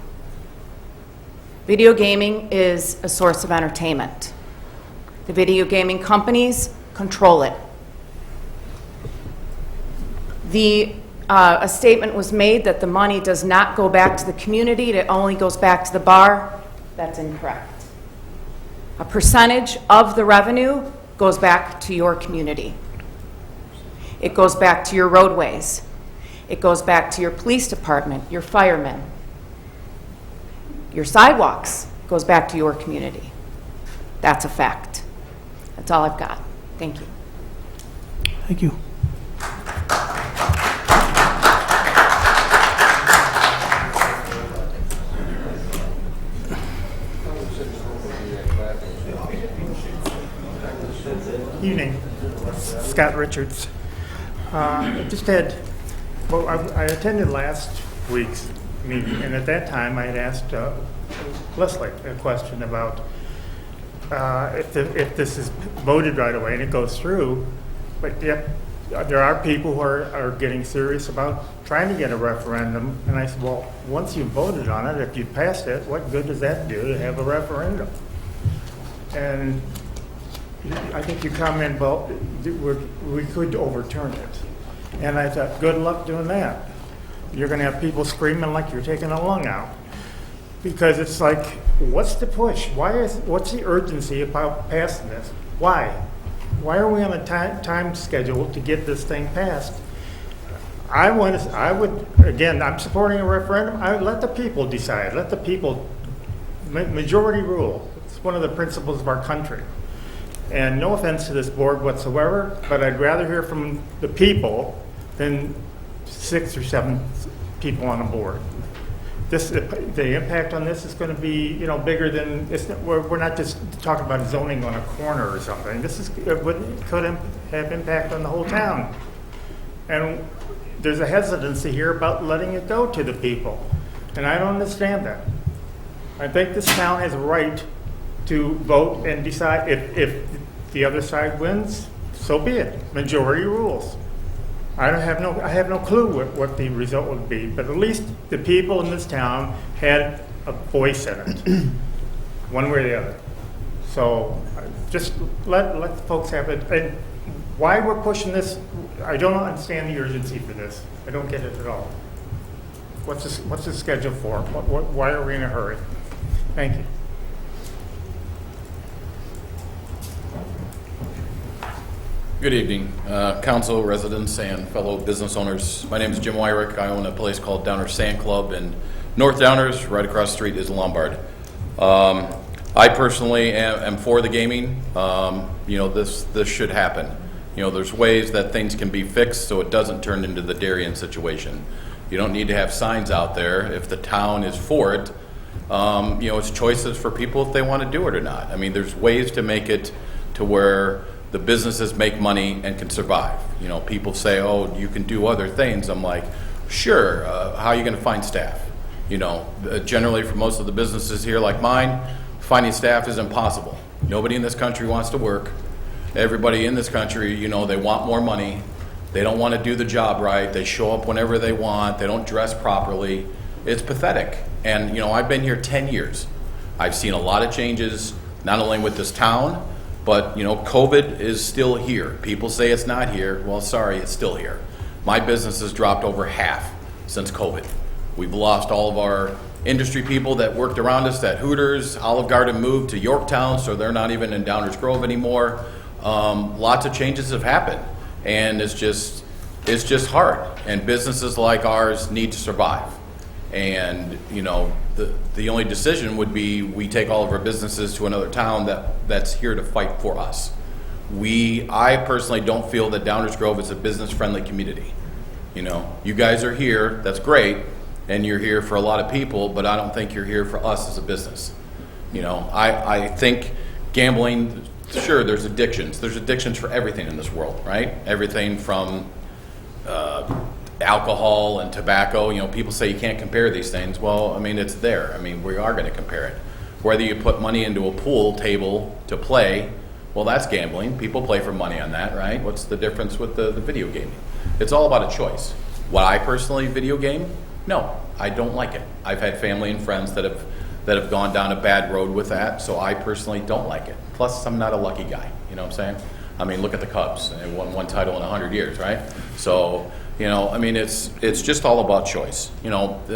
Video gaming is a source of entertainment. The video gaming companies control it. A statement was made that the money does not go back to the community, it only goes back to the bar. That's incorrect. A percentage of the revenue goes back to your community. It goes back to your roadways. It goes back to your police department, your firemen, Your sidewalks goes back to your community. That's a fact. That's all I've got. Thank you. Thank you. Evening, Scott Richards. I attended last week's meeting, and at that time I had asked Leslie a question about if this is voted right away and it goes through, but yet there are people who are getting serious about trying to get a referendum. And I said, well, once you've voted on it, if you passed it, what good does that do to have a referendum? And I think you comment, well, we could overturn it. And I thought, good luck doing that. You're going to have people screaming like you're taking a lung out. Because it's like, what's the push? What's the urgency about passing this? Why? Why are we on a time schedule to get this thing passed? Again, I'm supporting a referendum. I would let the people decide. Let the people, majority rule. It's one of the principles of our country. And no offense to this board whatsoever, but I'd rather hear from the people than 6 or 7 people on a board. The impact on this is going to be, bigger than. We're not just talking about zoning on a corner or something. This could have impact on the whole town. And there's a hesitancy here about letting it go to the people, and I don't understand that. I think this town has a right to vote and decide. If the other side wins, so be it. Majority rules. I have no clue what the result would be, but at least the people in this town had a voice in it, one way or the other. So just let the folks have it. And why we're pushing this, I don't understand the urgency for this. I don't get it at all. What's the schedule for? Why are we in a hurry? Thank you. Good evening, council, residents, and fellow business owners. My name is Jim Wyrick. I own a place called Downers Sand Club in North Downers. Right across the street is Lombard. I personally am for the gaming. This should happen. There's ways that things can be fixed so it doesn't turn into the Darien situation. You don't need to have signs out there if the town is for it. It's choices for people if they want to do it or not. I mean, there's ways to make it to where the businesses make money and can survive. People say, oh, you can do other things. I'm like, sure, how are you going to find staff? Generally for most of the businesses here like mine, finding staff is impossible. Nobody in this country wants to work. Everybody in this country, they want more money. They don't want to do the job right. They show up whenever they want. They don't dress properly. It's pathetic. And, I've been here 10 years. I've seen a lot of changes, not only with this town, but, COVID is still here. People say it's not here. Well, sorry, it's still here. My business has dropped over half since COVID. We've lost all of our industry people that worked around us at Hooters. Olive Garden moved to Yorktown, so they're not even in Downers Grove anymore. Lots of changes have happened, and it's just hard. And businesses like ours need to survive. And, the only decision would be we take all of our businesses to another town that's here to fight for us. I personally don't feel that Downers Grove is a business-friendly community. You guys are here, that's great, and you're here for a lot of people, but I don't think you're here for us as a business. I think gambling, sure, there's addictions. There's addictions for everything in this world, right? Everything from alcohol and tobacco. People say you can't compare these things. Well, it's there. We are going to compare it. Whether you put money into a pool table to play, well, that's gambling. People play for money on that, right? What's the difference with the video gaming? It's all about a choice. Would I personally video game? No, I don't like it. I've had family and friends that have gone down a bad road with that, so I personally don't like it. Plus, I'm not a lucky guy. You know what I'm saying? Look at the Cubs. They won one title in 100 years, right? So, it's just all about choice.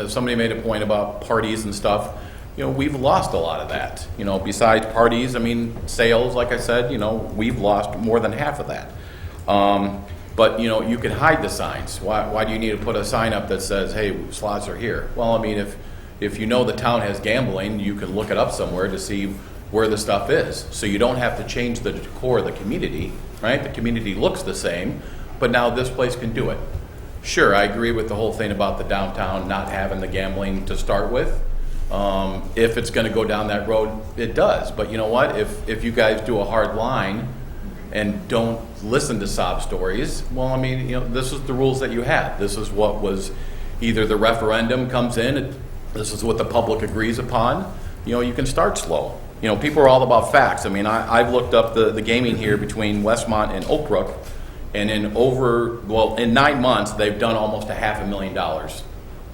Somebody made a point about parties and stuff. We've lost a lot of that. Besides parties, sales, like I said, we've lost more than half of that. But, you can hide the signs. Why do you need to put a sign up that says, hey, slots are here? Well, if if you know the town has gambling, you can look it up somewhere to see where the stuff is. So you don't have to change the decor of the community, right? The community looks the same, but now this place can do it. Sure, I agree with the whole thing about the downtown not having the gambling to start with. If it's going to go down that road, it does. But you know what? If you guys do a hard line and don't listen to sob stories, well, I mean, you know, this is the rules that you had. This is what was either the referendum comes in, this is what the public agrees upon. You know, you can start slow. You know, people are all about facts. I mean, I've looked up the gaming here between Westmont and Oak Brook, and in 9 months, they've done almost $500,000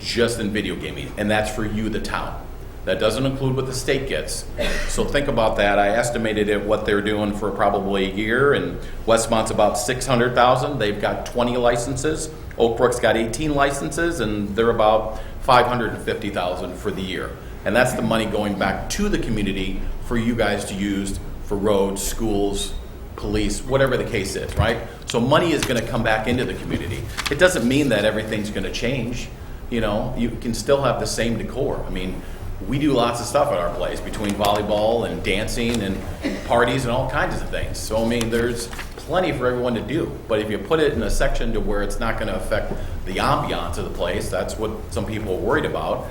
just in video gaming, and that's for you, the town. That doesn't include what the state gets. So think about that. I estimated it what they're doing for probably a year, and Westmont's about $600,000. They've got 20 licenses. Oak Brook's got 18 licenses, and they're about $550,000 for the year. And that's the money going back to the community for you guys to use for roads, schools, police, whatever the case is, right? So money is going to come back into the community. It doesn't mean that everything's going to change. You know, you can still have the same decor. I mean, we do lots of stuff at our place between volleyball and dancing and parties and all kinds of things. So, I mean, there's plenty for everyone to do. But if you put it in a section to where it's not going to affect the ambiance of the place, that's what some people are worried about.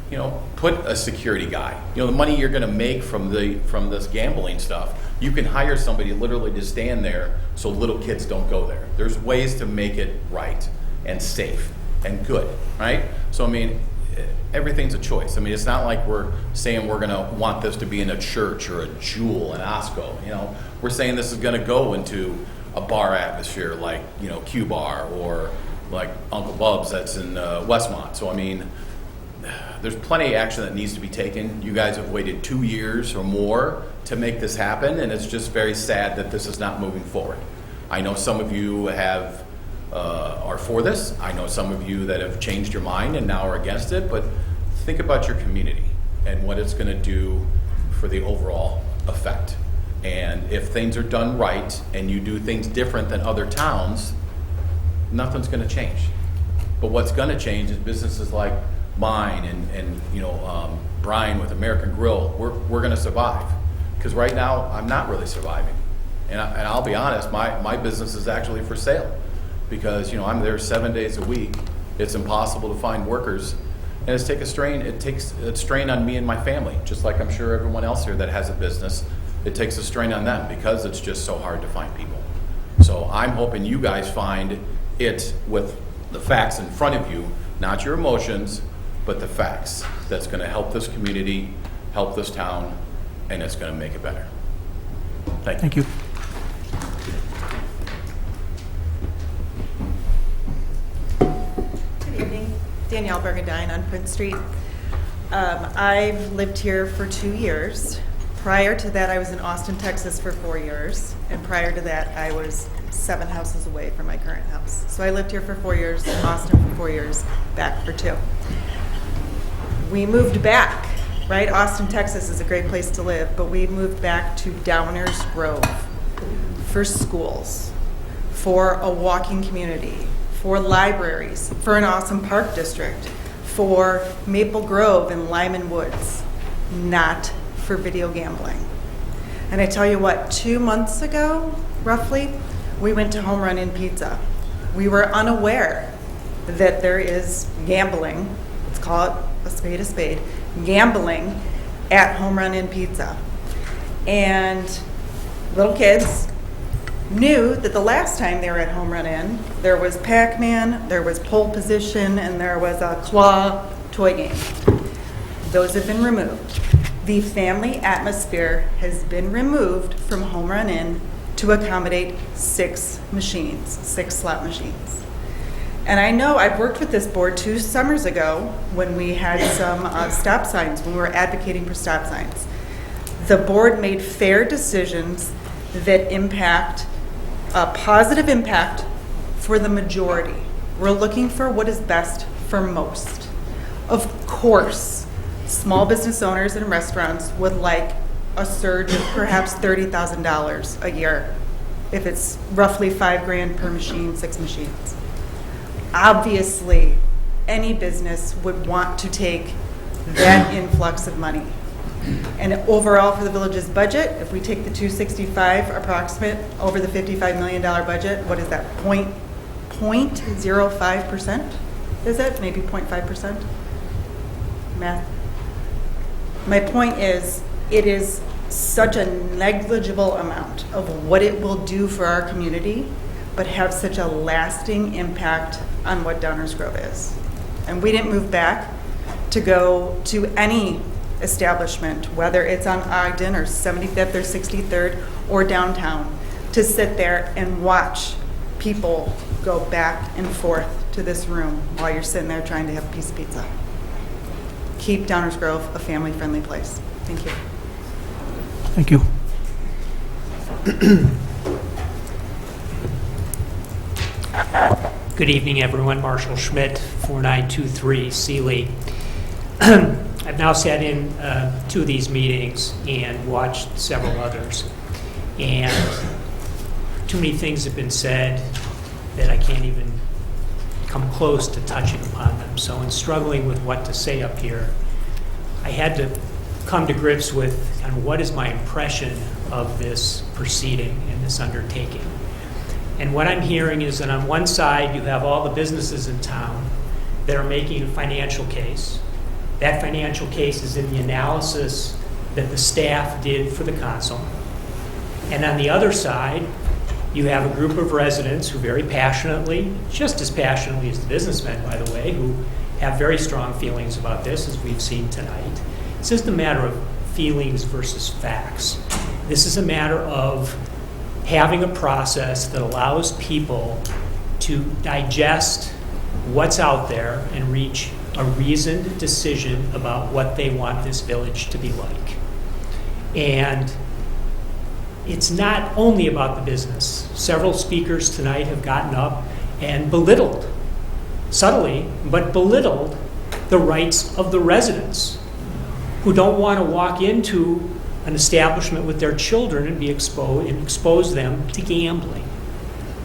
You know, put a security guy. You know, the money you're going to make from this gambling stuff, you can hire somebody literally to stand there so little kids don't go there. There's ways to make it right and safe and good, right? So, I mean, everything's a choice. I mean, it's not like we're saying we're going to want this to be in a church or a Jewel, an Osco. You know, we're saying this is going to go into a bar atmosphere like, you know, Q Bar or like Uncle Bub's that's in Westmont. So, I mean, there's plenty of action that needs to be taken. You guys have waited 2 years or more to make this happen, and it's just very sad that this is not moving forward. I know some of you are for this. I know some of you that have changed your mind and now are against it, but think about your community and what it's going to do for the overall effect. And if things are done right and you do things different than other towns, nothing's going to change. But what's going to change is businesses like mine and you know, Brian with American Grill, we're going to survive. Because right now, I'm not really surviving. And I'll be honest, my business is actually for sale. Because, you know, I'm there 7 days a week. It's impossible to find workers. And it takes a strain on me and my family, just like I'm sure everyone else here that has a business. It takes a strain on them because it's just so hard to find people. So I'm hoping you guys find it with the facts in front of you, not your emotions, but the facts. That's going to help this community, help this town, and it's going to make it better. Thank you. Good evening. Danielle Bergadine on Prince Street. I've lived here for 2 years. Prior to that, I was in Austin, Texas for 4 years. And prior to that, I was 7 houses away from my current house. So I lived here for 4 years, in Austin for 4 years, back for 2. We moved back, right? Austin, Texas is a great place to live, but we moved back to Downers Grove for schools, for a walking community, for libraries, for an awesome park district, for Maple Grove and Lyman Woods, not for video gambling. And I tell you what, 2 months ago, roughly, we went to Home Run Inn Pizza. We were unaware that there is gambling, let's call it a spade, gambling at Home Run Inn Pizza. And little kids knew that the last time they were at Home Run Inn, there was Pac-Man, there was pole position, and there was a claw toy game. Those have been removed. The family atmosphere has been removed from Home Run Inn to accommodate 6 slot machines. And I know I've worked with this board 2 summers ago when we had some stop signs, when we were advocating for stop signs. The board made fair decisions that impact a positive impact for the majority. We're looking for what is best for most. Of course, small business owners and restaurants would like a surge of perhaps $30,000 a year if it's roughly $5,000 per machine, 6 machines. Obviously, any business would want to take that influx of money. And overall for the village's budget, if we take the 265 approximate over the $55 million budget, what is that, 0.05%? Is it? Maybe 0.5%? Math. My point is, it is such a negligible amount of what it will do for our community, but have such a lasting impact on what Downers Grove is. And we didn't move back to go to any establishment, whether it's on Ogden or 75th or 63rd or downtown, to sit there and watch people go back and forth to this room while you're sitting there trying to have a piece of pizza. Keep Downers Grove a family-friendly place. Thank you. Thank you. Good evening, everyone. Marshall Schmidt, 4923 Sealy. I've now sat in 2 of these meetings and watched several others. And too many things have been said that I can't even come close to touching upon them. So in struggling with what to say up here, I had to come to grips with kind of what is my impression of this proceeding and this undertaking. And what I'm hearing is that on one side, you have all the businesses in town that are making a financial case. That financial case is in the analysis that the staff did for the council. And on the other side, you have a group of residents who very passionately, just as passionately as the businessmen, by the way, who have very strong feelings about this, as we've seen tonight. It's just a matter of feelings versus facts. This is a matter of having a process that allows people to digest what's out there and reach a reasoned decision about what they want this village to be like. And it's not only about the business. Several speakers tonight have gotten up and belittled, subtly, but belittled the rights of the residents who don't want to walk into an establishment with their children and be exposed and expose them to gambling.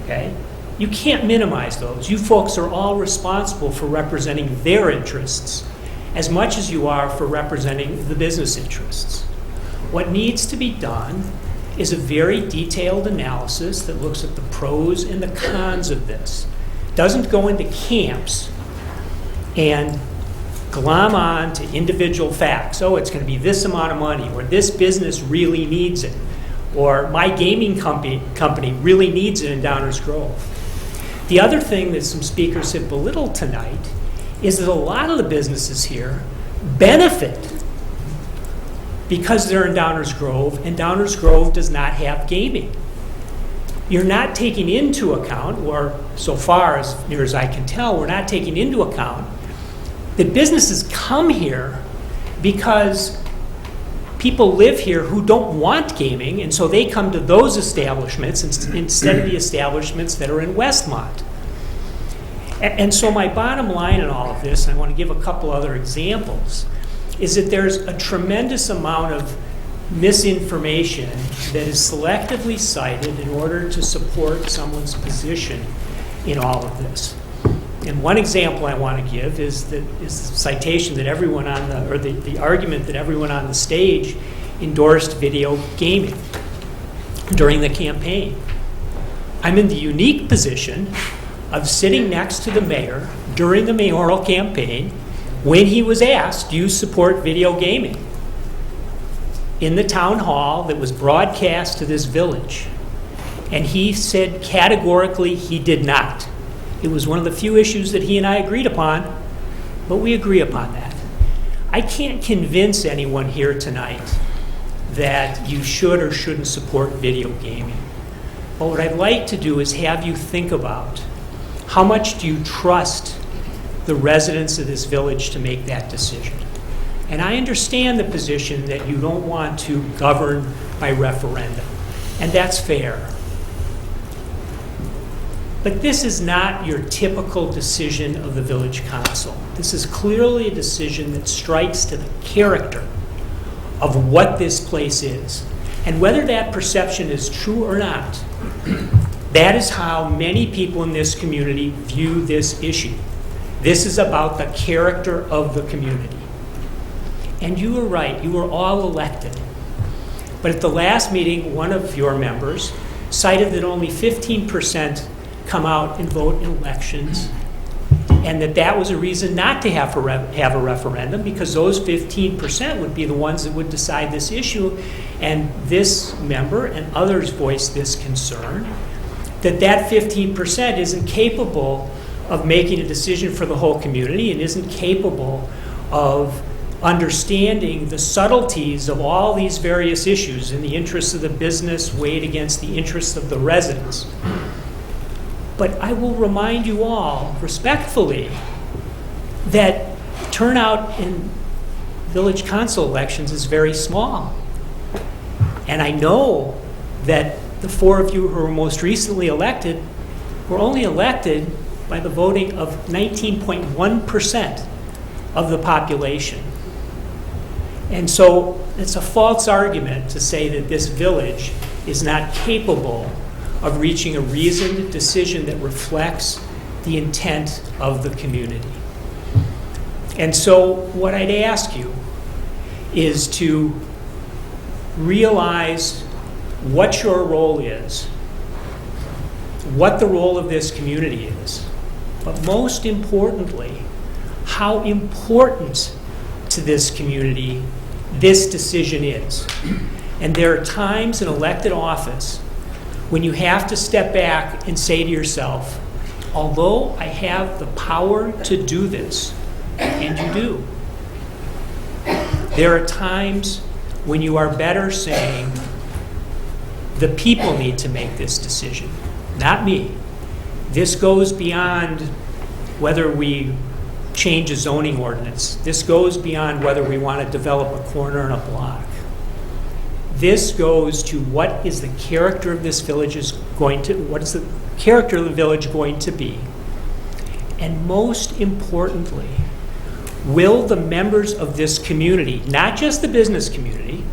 Okay? You can't minimize those. You folks are all responsible for representing their interests as much as you are for representing the business interests. What needs to be done is a very detailed analysis that looks at the pros and the cons of this. Doesn't go into camps and glom on to individual facts. Oh, it's going to be this amount of money, or this business really needs it, or my gaming company really needs it in Downers Grove. The other thing that some speakers have belittled tonight is that a lot of the businesses here benefit because they're in Downers Grove, and Downers Grove does not have gaming. You're not taking into account, or so far as near as I can tell, we're not taking into account that businesses come here because people live here who don't want gaming, and so they come to those establishments instead of the establishments that are in Westmont. And so my bottom line in all of this, and I want to give a couple other examples, is that there's a tremendous amount of misinformation that is selectively cited in order to support someone's position in all of this. And one example I want to give is the citation that everyone on the argument that everyone on the stage endorsed video gaming during the campaign. I'm in the unique position of sitting next to the mayor during the mayoral campaign when he was asked, do you support video gaming? In the town hall that was broadcast to this village. And he said categorically he did not. It was one of the few issues that he and I agreed upon, but we agree upon that. I can't convince anyone here tonight that you should or shouldn't support video gaming. But what I'd like to do is have you think about how much do you trust the residents of this village to make that decision. And I understand the position that you don't want to govern by referendum, and that's fair. But this is not your typical decision of the village council. This is clearly a decision that strikes to the character of what this place is. And whether that perception is true or not, that is how many people in this community view this issue. This is about the character of the community. And you were right, you were all elected. But at the last meeting, one of your members cited that only 15% come out and vote in elections, and that was a reason not to have a referendum, because those 15% would be the ones that would decide this issue. And this member and others voiced this concern, that 15% isn't capable of making a decision for the whole community and isn't capable of understanding the subtleties of all these various issues in the interests of the business weighed against the interests of the residents. But I will remind you all, respectfully, that turnout in village council elections is very small. And I know that the four of you who were most recently elected were only elected by the voting of 19.1% of the population. And so it's a false argument to say that this village is not capable of reaching a reasoned decision that reflects the intent of the community. And so what I'd ask you is to realize what your role is, what the role of this community is, but most importantly, how important to this community this decision is. And there are times in elected office when you have to step back and say to yourself, although I have the power to do this, and you do, there are times when you are better saying, the people need to make this decision, not me. This goes beyond whether we change a zoning ordinance. This goes beyond whether we want to develop a corner and a block. This goes to what is the character of this village what is the character of the village going to be? And most importantly, will the members of this community, not just the business community,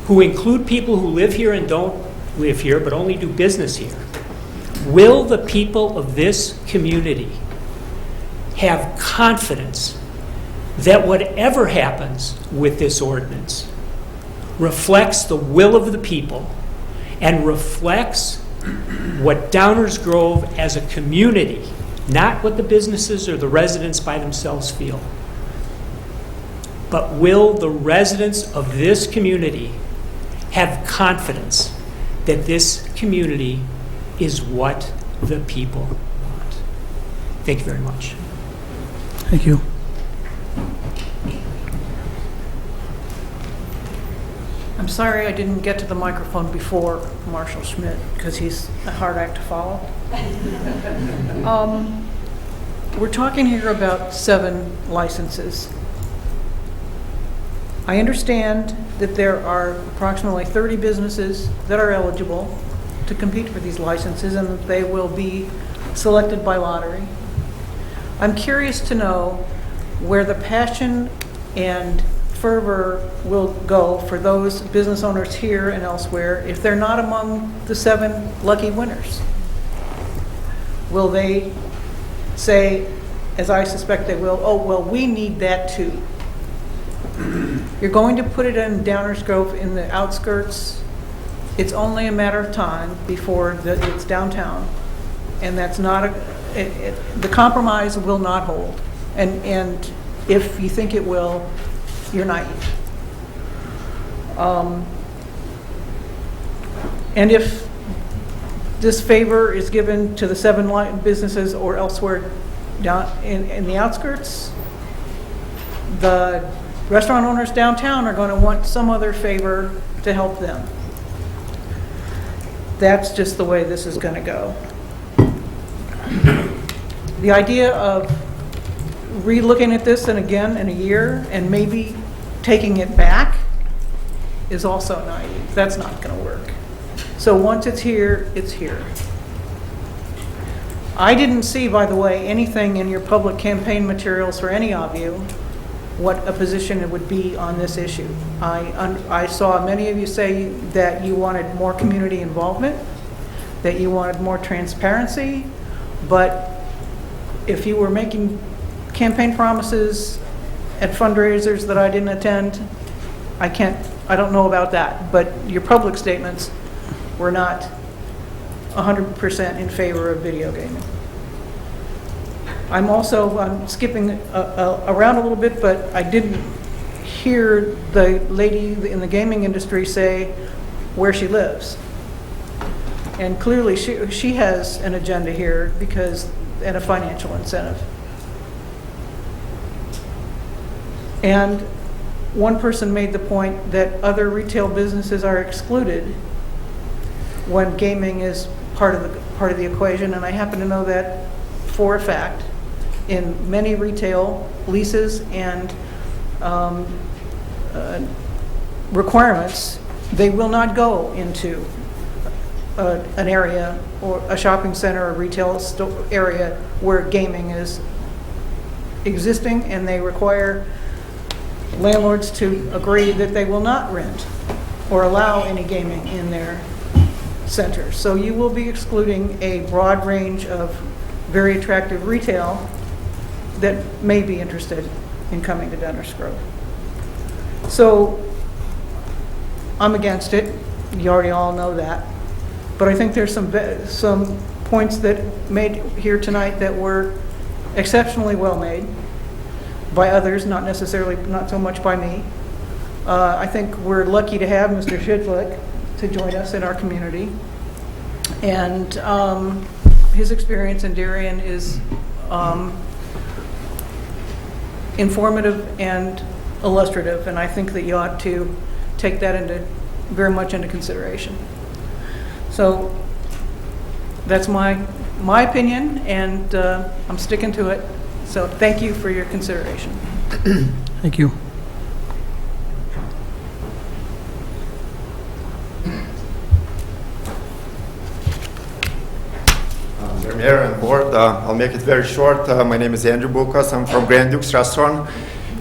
who include people who live here and don't live here but only do business here, will the people of this community have confidence that whatever happens with this ordinance reflects the will of the people and reflects what Downers Grove as a community, not what the businesses or the residents by themselves feel, but will the residents of this community have confidence that this community is what the people want? Thank you very much. Thank you. I'm sorry I didn't get to the microphone before Marshall Schmidt, because he's a hard act to follow. We're talking here about 7 licenses. I understand that there are approximately 30 businesses that are eligible to compete for these licenses and that they will be selected by lottery. I'm curious to know where the passion and fervor will go for those business owners here and elsewhere if they're not among the 7 lucky winners. Will they say, as I suspect they will, oh, well, we need that too? You're going to put it in Downers Grove in the outskirts. It's only a matter of time before it's downtown. And that's not the compromise will not hold. And if you think it will, you're naive. And if this favor is given to the 7 businesses or elsewhere down in the outskirts, the restaurant owners downtown are going to want some other favor to help them. That's just the way this is going to go. The idea of re-looking at this and again in a year and maybe taking it back is also naive. That's not going to work. So once it's here, it's here. I didn't see, by the way, anything in your public campaign materials for any of you what a position it would be on this issue. I saw many of you say that you wanted more community involvement, that you wanted more transparency, but if you were making campaign promises at fundraisers that I didn't attend, I don't know about that, but your public statements were not 100% in favor of video gaming. I'm skipping around a little bit, but I didn't hear the lady in the gaming industry say where she lives. And clearly she has an agenda here and a financial incentive. And one person made the point that other retail businesses are excluded when gaming is part of the equation, and I happen to know that for a fact. In many retail leases and requirements, they will not go into an area or a shopping center or retail area where gaming is existing, and they require landlords to agree that they will not rent or allow any gaming in their center. So you will be excluding a broad range of very attractive retail that may be interested in coming to Downers Grove. So I'm against it. You already all know that. But I think there's some points that made here tonight that were exceptionally well made by others, not so much by me. I think we're lucky to have Mr. Shidlick to join us in our community. And his experience in Darien is informative and illustrative, and I think that you ought to take that very much into consideration. So that's my opinion, and I'm sticking to it. So thank you for your consideration. Thank you. Mr. Mayor and Board, I'll make it very short. My name is Andrew Bukas. I'm from Grand Duke's Restaurant.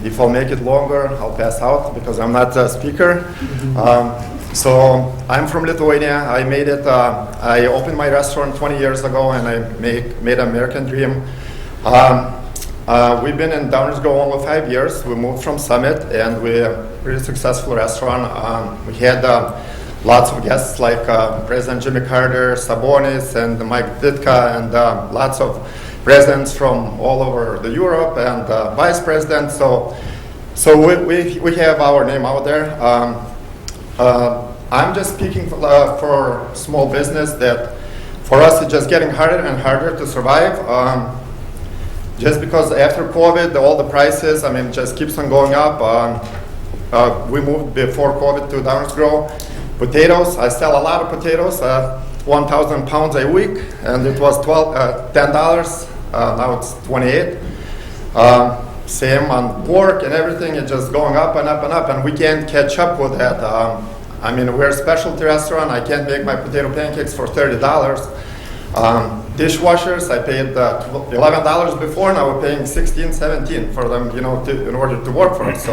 If I'll make it longer, I'll pass out because I'm not a speaker. So I'm from Lithuania. I made it. I opened my restaurant 20 years ago, and I made an American dream. We've been in Downers Grove only 5 years. We moved from Summit, and we're a pretty successful restaurant. We had lots of guests like President Jimmy Carter, Sabonis, and Mike Ditka, and lots of presidents from all over the Europe and vice presidents. So we have our name out there. I'm just speaking for small business that for us it's just getting harder and harder to survive. Just because after COVID, all the prices, just keeps on going up. We moved before COVID to Downers Grove. Potatoes, I sell a lot of potatoes, 1,000 pounds a week, and it was $10. Now it's 28. Same on pork and everything. It's just going up and up and up, and we can't catch up with that. We're a specialty restaurant. I can't make my potato pancakes for $30. Dishwashers, I paid $11 before. Now we're paying $16, $17 for them, in order to work for us.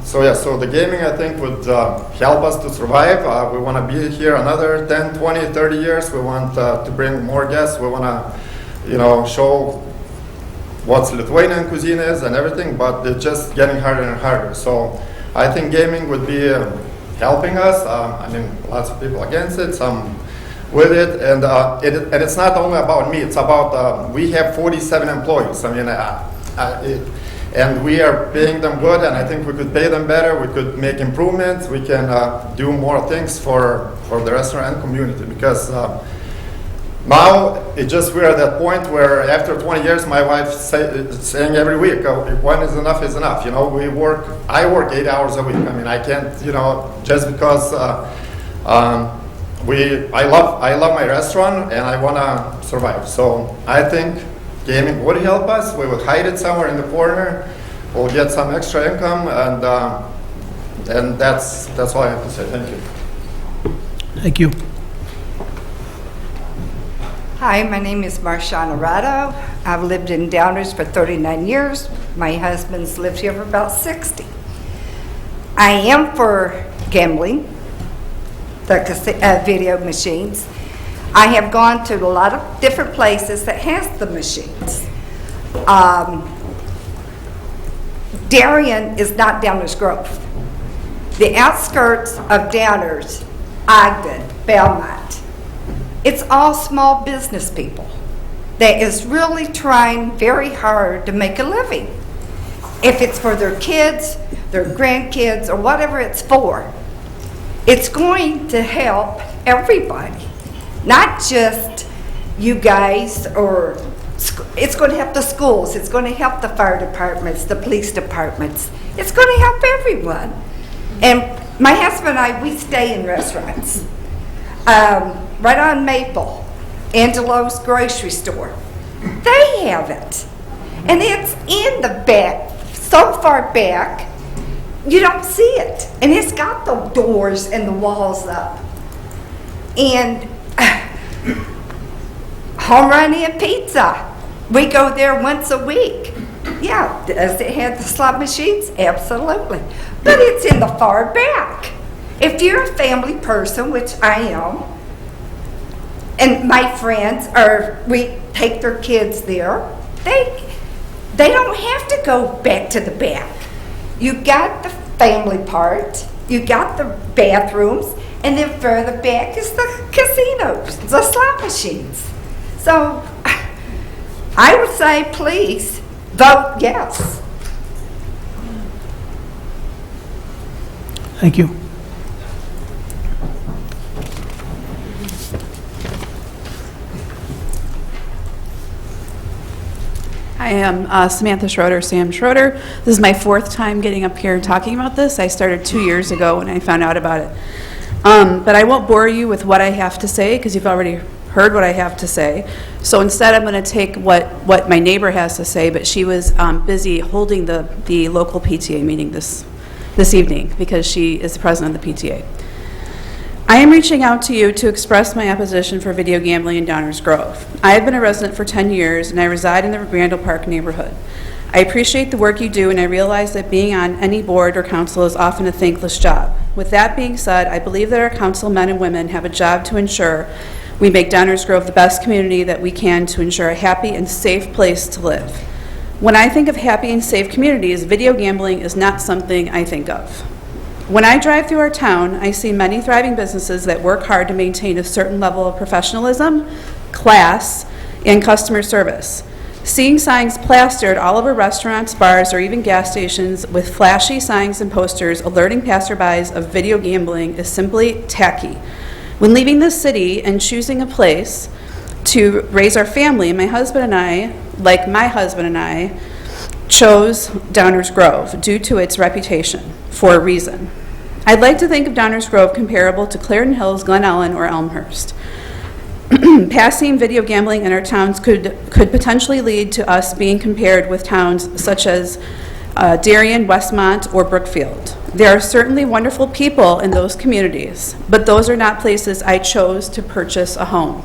So the gaming, I think, would help us to survive. We want to be here another 10, 20, 30 years. We want to bring more guests. We want to, show what Lithuanian cuisine is and everything, but it's just getting harder and harder. So I think gaming would be helping us. Lots of people against it, some with it. And it's not only about me. It's about, we have 47 employees. And we are paying them good, and I think we could pay them better. We could make improvements. We can do more things for the restaurant and community, because now we're at that point where after 20 years, my wife's saying every week, when is enough is enough. I work 8 hours a week. I can't, just because I love my restaurant and I want to survive. So I think gaming would help us. We would hide it somewhere in the corner. We'll get some extra income, and that's all I have to say. Thank you. Thank you. Hi, my name is Marcia Arado. I've lived in Downers for 39 years. My husband's lived here for about 60. I am for gambling, the video machines. I have gone to a lot of different places that has the machines. Darien is not Downers Grove. The outskirts of Downers, Ogden, Belmont, it's all small business people that is really trying very hard to make a living. If it's for their kids, their grandkids, or whatever it's for, it's going to help everybody, not just you guys, or it's going to help the schools, it's going to help the fire departments, the police departments. It's going to help everyone. And my husband and I, we stay in restaurants. Right on Maple, Angelo's grocery store. They have it. And it's in the back, so far back, you don't see it. And it's got the doors and the walls up. And Home Run Inn Pizza, we go there once a week. Yeah, does it have the slot machines? Absolutely. But it's in the far back. If you're a family person, which I am, and my friends we take their kids there, they don't have to go back to the back. You got the family part, you got the bathrooms, and then further back is the casinos, the slot machines. So I would say, please vote yes. Thank you. I am Samantha Schroeder, Sam Schroeder. This is my 4th time getting up here and talking about this. I started 2 years ago when I found out about it. But I won't bore you with what I have to say because you've already heard what I have to say. So instead I'm going to take what my neighbor has to say, but she was busy holding the local PTA meeting this evening because she is the president of the PTA. I am reaching out to you to express my opposition for video gambling in Downers Grove. I have been a resident for 10 years and I reside in the Randall Park neighborhood. I appreciate the work you do and I realize that being on any board or council is often a thankless job. With that being said, I believe that our council men and women have a job to ensure we make Downers Grove the best community that we can to ensure a happy and safe place to live. When I think of happy and safe communities, video gambling is not something I think of. When I drive through our town, I see many thriving businesses that work hard to maintain a certain level of professionalism, class, and customer service. Seeing signs plastered all over restaurants, bars, or even gas stations with flashy signs and posters alerting passerbys of video gambling is simply tacky. When leaving this city and choosing a place to raise our family, my husband and I, chose Downers Grove due to its reputation for a reason. I'd like to think of Downers Grove comparable to Clarendon Hills, Glen Ellen, or Elmhurst. Passing video gambling in our towns could potentially lead to us being compared with towns such as Darien, Westmont, or Brookfield. There are certainly wonderful people in those communities, but those are not places I chose to purchase a home.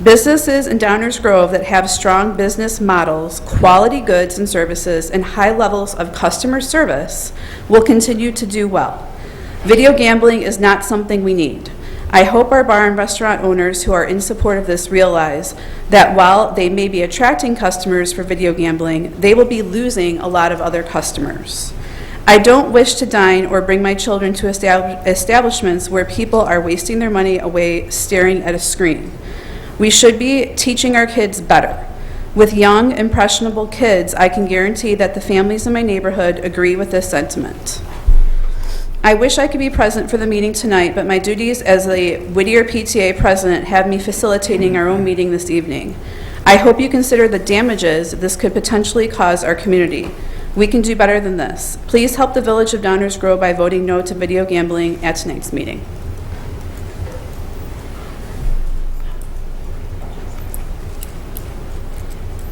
Businesses in Downers Grove that have strong business models, quality goods and services, and high levels of customer service will continue to do well. Video gambling is not something we need. I hope our bar and restaurant owners who are in support of this realize that while they may be attracting customers for video gambling, they will be losing a lot of other customers. I don't wish to dine or bring my children to establishments where people are wasting their money away staring at a screen. We should be teaching our kids better. With young, impressionable kids, I can guarantee that the families in my neighborhood agree with this sentiment. I wish I could be present for the meeting tonight, but my duties as the Whittier PTA president have me facilitating our own meeting this evening. I hope you consider the damages this could potentially cause our community. We can do better than this. Please help the Village of Downers Grove by voting no to video gambling at tonight's meeting.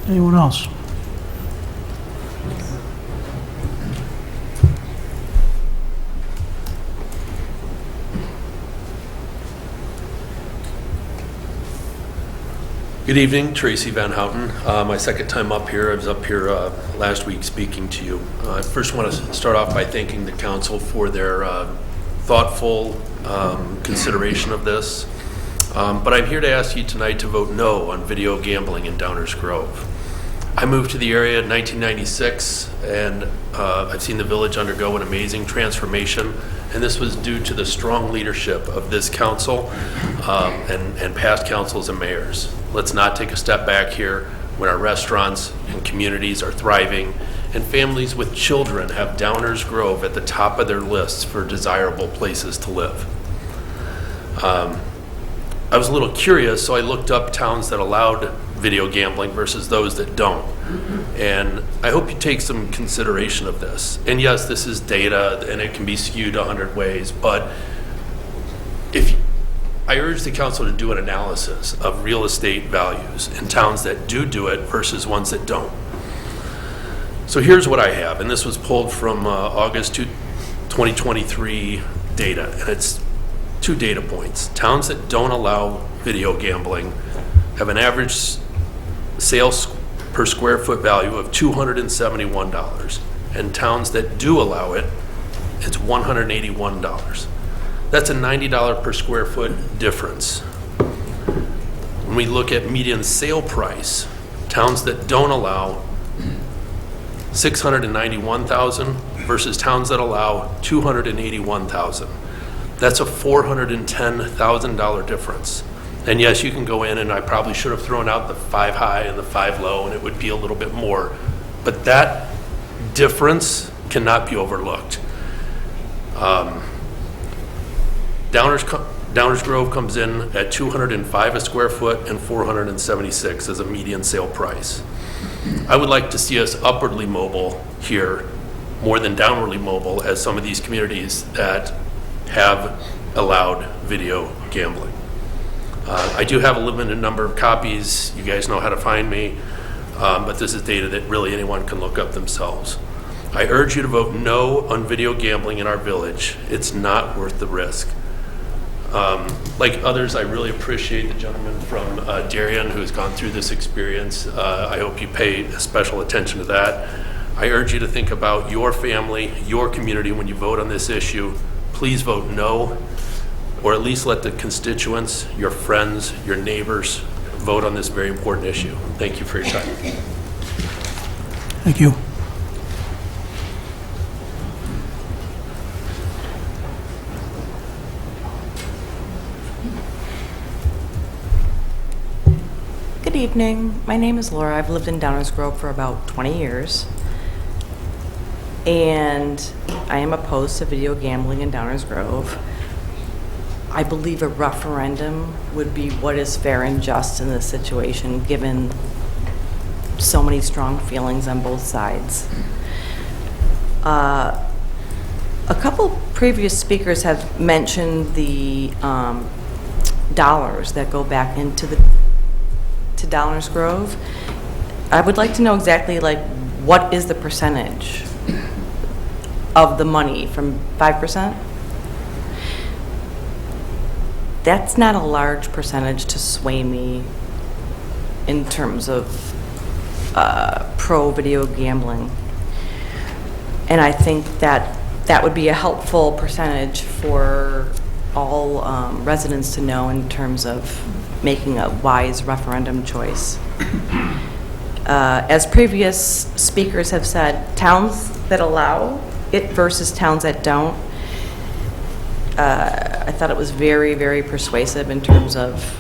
Anyone else? Good evening, Tracy Van Houten. My second time up here. I was up here last week speaking to you. I first want to start off by thanking the council for their thoughtful consideration of this. But I'm here to ask you tonight to vote no on video gambling in Downers Grove. I moved to the area in 1996, and I've seen the village undergo an amazing transformation, and this was due to the strong leadership of this council and past councils and mayors. Let's not take a step back here when our restaurants and communities are thriving and families with children have Downers Grove at the top of their lists for desirable places to live. I was a little curious, so I looked up towns that allowed video gambling versus those that don't. And I hope you take some consideration of this. And yes, this is data and it can be skewed 100 ways, but I urge the council to do an analysis of real estate values in towns that do it versus ones that don't. So here's what I have, and this was pulled from August 2023 data, and it's 2 data points. Towns that don't allow video gambling have an average sales per square foot value of $271, and towns that do allow it, it's $181. That's a $90 per square foot difference. When we look at median sale price, towns that don't allow $691,000 versus towns that allow $281,000. That's a $410,000 difference. And yes, you can go in, and I probably should have thrown out the 5 high and the 5 low, and it would be a little bit more. But that difference cannot be overlooked. Downers Grove comes in at $205 a square foot and $476 as a median sale price. I would like to see us upwardly mobile here more than downwardly mobile as some of these communities that have allowed video gambling. I do have a limited number of copies. You guys know how to find me, but this is data that really anyone can look up themselves. I urge you to vote no on video gambling in our village. It's not worth the risk. Like others, I really appreciate the gentleman from Darien who has gone through this experience. I hope you pay special attention to that. I urge you to think about your family, your community when you vote on this issue. Please vote no, or at least let the constituents, your friends, your neighbors vote on this very important issue. Thank you for your time. Thank you. Good evening. My name is Laura. I've lived in Downers Grove for about 20 years. And I am opposed to video gambling in Downers Grove. I believe a referendum would be what is fair and just in this situation, given so many strong feelings on both sides. A couple previous speakers have mentioned the dollars that go back into to Downers Grove. I would like to know exactly what is the percentage of the money from 5%? That's not a large percentage to sway me in terms of pro-video gambling. And I think that that would be a helpful percentage for all residents to know in terms of making a wise referendum choice. As previous speakers have said, towns that allow it versus towns that don't, I thought it was very, very persuasive in terms of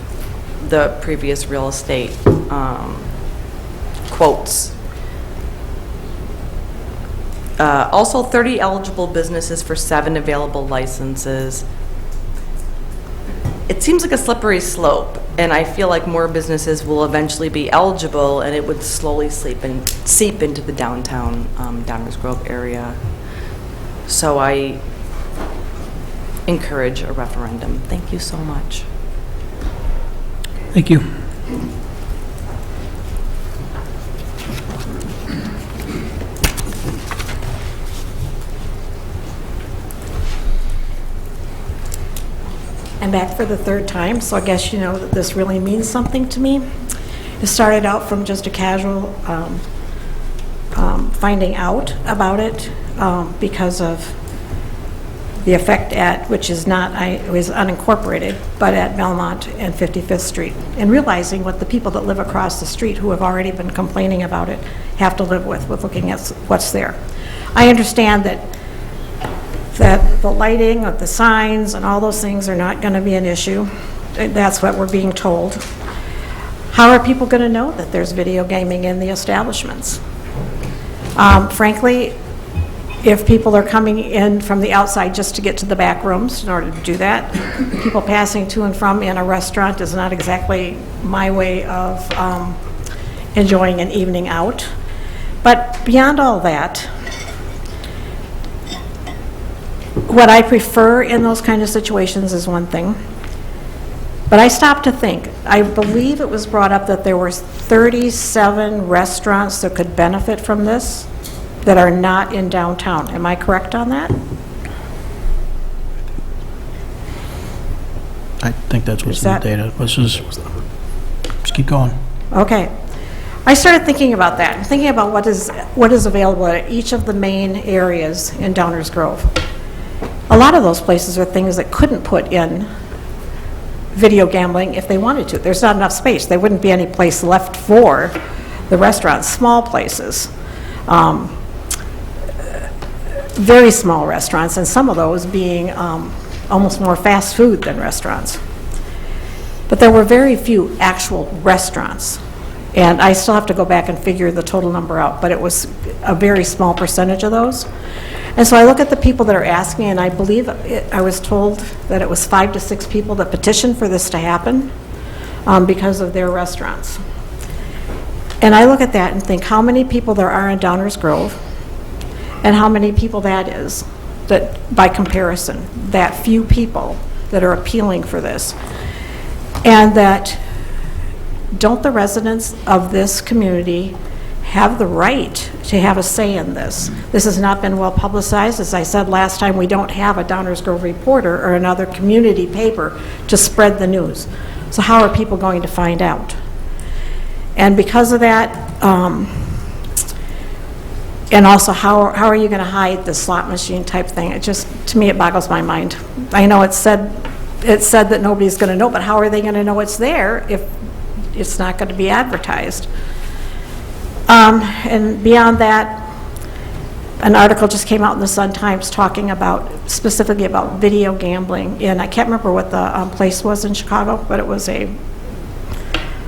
the previous real estate quotes. Also 30 eligible businesses for 7 available licenses. It seems like a slippery slope, and I feel like more businesses will eventually be eligible, and it would slowly seep into the downtown Downers Grove area. So I encourage a referendum. Thank you so much. Thank you. I'm back for the 3rd time, so I guess you know that this really means something to me. It started out from just a casual finding out about it because of the effect at, which is not, it was unincorporated, but at Belmont and 55th Street, and realizing what the people that live across the street who have already been complaining about it have to live with looking at what's there. I understand that the lighting of the signs and all those things are not going to be an issue. That's what we're being told. How are people going to know that there's video gaming in the establishments? Frankly, if people are coming in from the outside just to get to the back rooms in order to do that, people passing to and from in a restaurant is not exactly my way of enjoying an evening out. But beyond all that, what I prefer in those kind of situations is one thing. But I stopped to think. I believe it was brought up that there were 37 restaurants that could benefit from this that are not in downtown. Am I correct on that? I think that's what's in the data. Let's just keep going. Okay. I started thinking about that, and thinking about what is available at each of the main areas in Downers Grove. A lot of those places are things that couldn't put in video gambling if they wanted to. There's not enough space. There wouldn't be any place left for the restaurants, small places. Very small restaurants, and some of those being almost more fast food than restaurants. But there were very few actual restaurants. And I still have to go back and figure the total number out, but it was a very small percentage of those. And so I look at the people that are asking, and I believe I was told that it was 5 to 6 people that petitioned for this to happen because of their restaurants. And I look at that and think how many people there are in Downers Grove and how many people that is, that by comparison, that few people that are appealing for this. And that don't the residents of this community have the right to have a say in this? This has not been well publicized. As I said last time, we don't have a Downers Grove Reporter or another community paper to spread the news. So how are people going to find out? And because of that, and also how are you going to hide the slot machine type thing? It just, to me, it boggles my mind. I know it's said that nobody's going to know, but how are they going to know it's there if it's not going to be advertised? And beyond that, an article just came out in the Sun-Times talking about, specifically about video gambling, and I can't remember what the place was in Chicago, but it was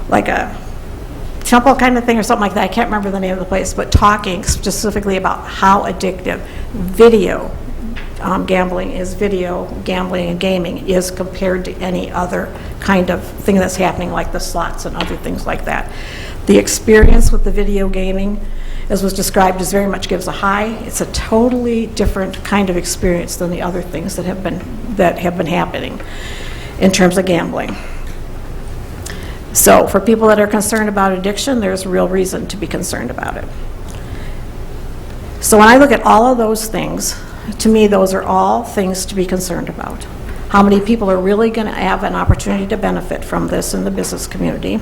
like a temple kind of thing or something like that. I can't remember the name of the place, but talking specifically about how addictive video gambling and gaming is compared to any other kind of thing that's happening, like the slots and other things like that. The experience with the video gaming, as was described, is very much gives a high. It's a totally different kind of experience than the other things that have been happening in terms of gambling. So for people that are concerned about addiction, there's real reason to be concerned about it. So when I look at all of those things, to me, those are all things to be concerned about. How many people are really going to have an opportunity to benefit from this in the business community?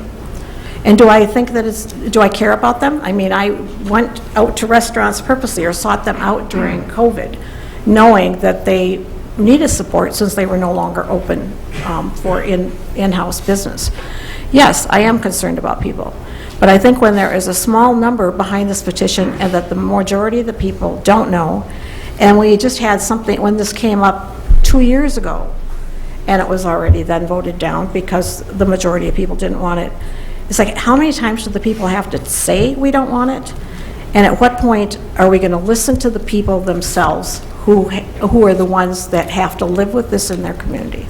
And do I think that do I care about them? I mean, I went out to restaurants purposely or sought them out during COVID, knowing that they needed support since they were no longer open for in-house business. Yes, I am concerned about people. But I think when there is a small number behind this petition and that the majority of the people don't know, and we just had something, when this came up 2 years ago, and it was already then voted down because the majority of people didn't want it. It's like, how many times do the people have to say we don't want it? And at what point are we going to listen to the people themselves who are the ones that have to live with this in their community?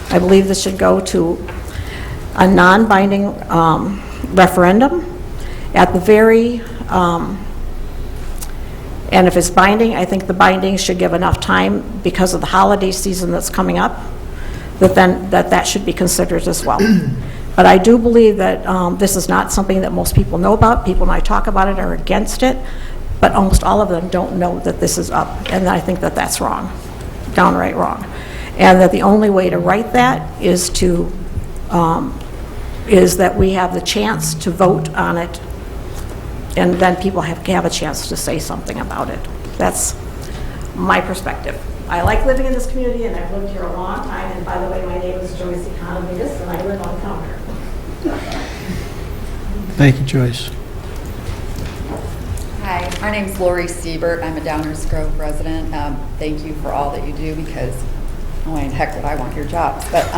I believe this should go to a non-binding referendum at the very, and if it's binding, I think the binding should give enough time because of the holiday season that's coming up, that should be considered as well. But I do believe that this is not something that most people know about. People, when I talk about it, are against it, but almost all of them don't know that this is up, and I think that that's wrong, downright wrong. And that the only way to right that is that we have the chance to vote on it, and then people have a chance to say something about it. That's my perspective. I like living in this community, and I've lived here a long time, and by the way, my name is Joyce Economides, and I live on Counter. Thank you, Joyce. Hi, my name's Lori Siebert. I'm a Downers Grove resident. Thank you for all that you do, because oh, and heck would I want your jobs. But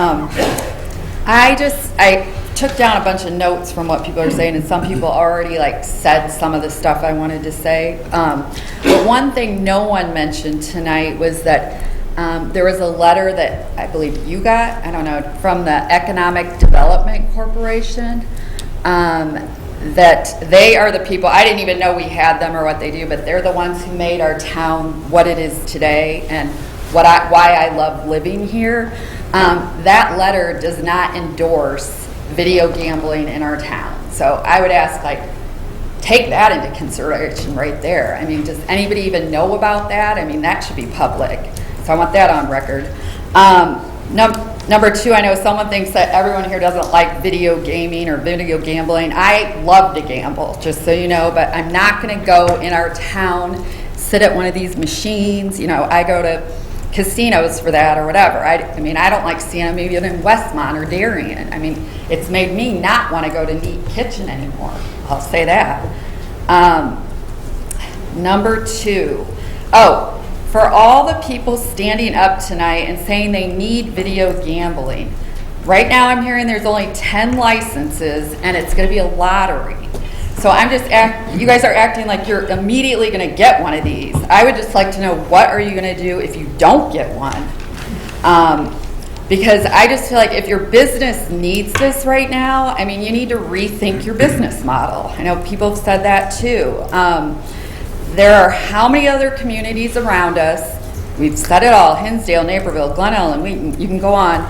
I took down a bunch of notes from what people are saying, and some people already said some of the stuff I wanted to say. But one thing no one mentioned tonight was that there was a letter that I believe you got, I don't know, from the Economic Development Corporation. That they are the people, I didn't even know we had them or what they do, but they're the ones who made our town what it is today and why I love living here. That letter does not endorse video gambling in our town. So I would ask, take that into consideration right there. I mean, does anybody even know about that? I mean, that should be public. So I want that on record. Number two, I know someone thinks that everyone here doesn't like video gaming or video gambling. I love to gamble, just so you know, but I'm not going to go in our town, sit at one of these machines. You know, I go to casinos for that or whatever. I mean, I don't like seeing them even in Westmont or Darien. I mean, it's made me not want to go to Neat Kitchen anymore. I'll say that. Number two, for all the people standing up tonight and saying they need video gambling, right now I'm hearing there's only 10 licenses and it's going to be a lottery. So you guys are acting like you're immediately going to get one of these. I would just like to know, what are you going to do if you don't get one? Because I just feel like if your business needs this right now, I mean, you need to rethink your business model. I know people have said that too. There are how many other communities around us? We've said it all: Hinsdale, Naperville, Glen Ellen, Wheaton, you can go on.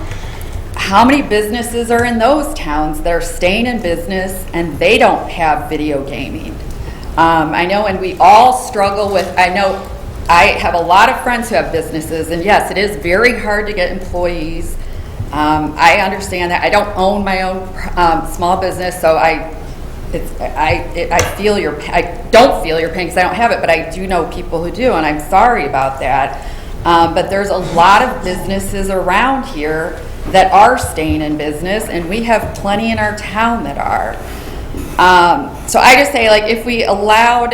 How many businesses are in those towns that are staying in business and they don't have video gaming? I know, and we all struggle with, I know I have a lot of friends who have businesses, and yes, it is very hard to get employees. I understand that. I don't own my own small business, so I feel I don't feel your pain because I don't have it, but I do know people who do, and I'm sorry about that. But there's a lot of businesses around here that are staying in business, and we have plenty in our town that are. So I just say, if we allowed,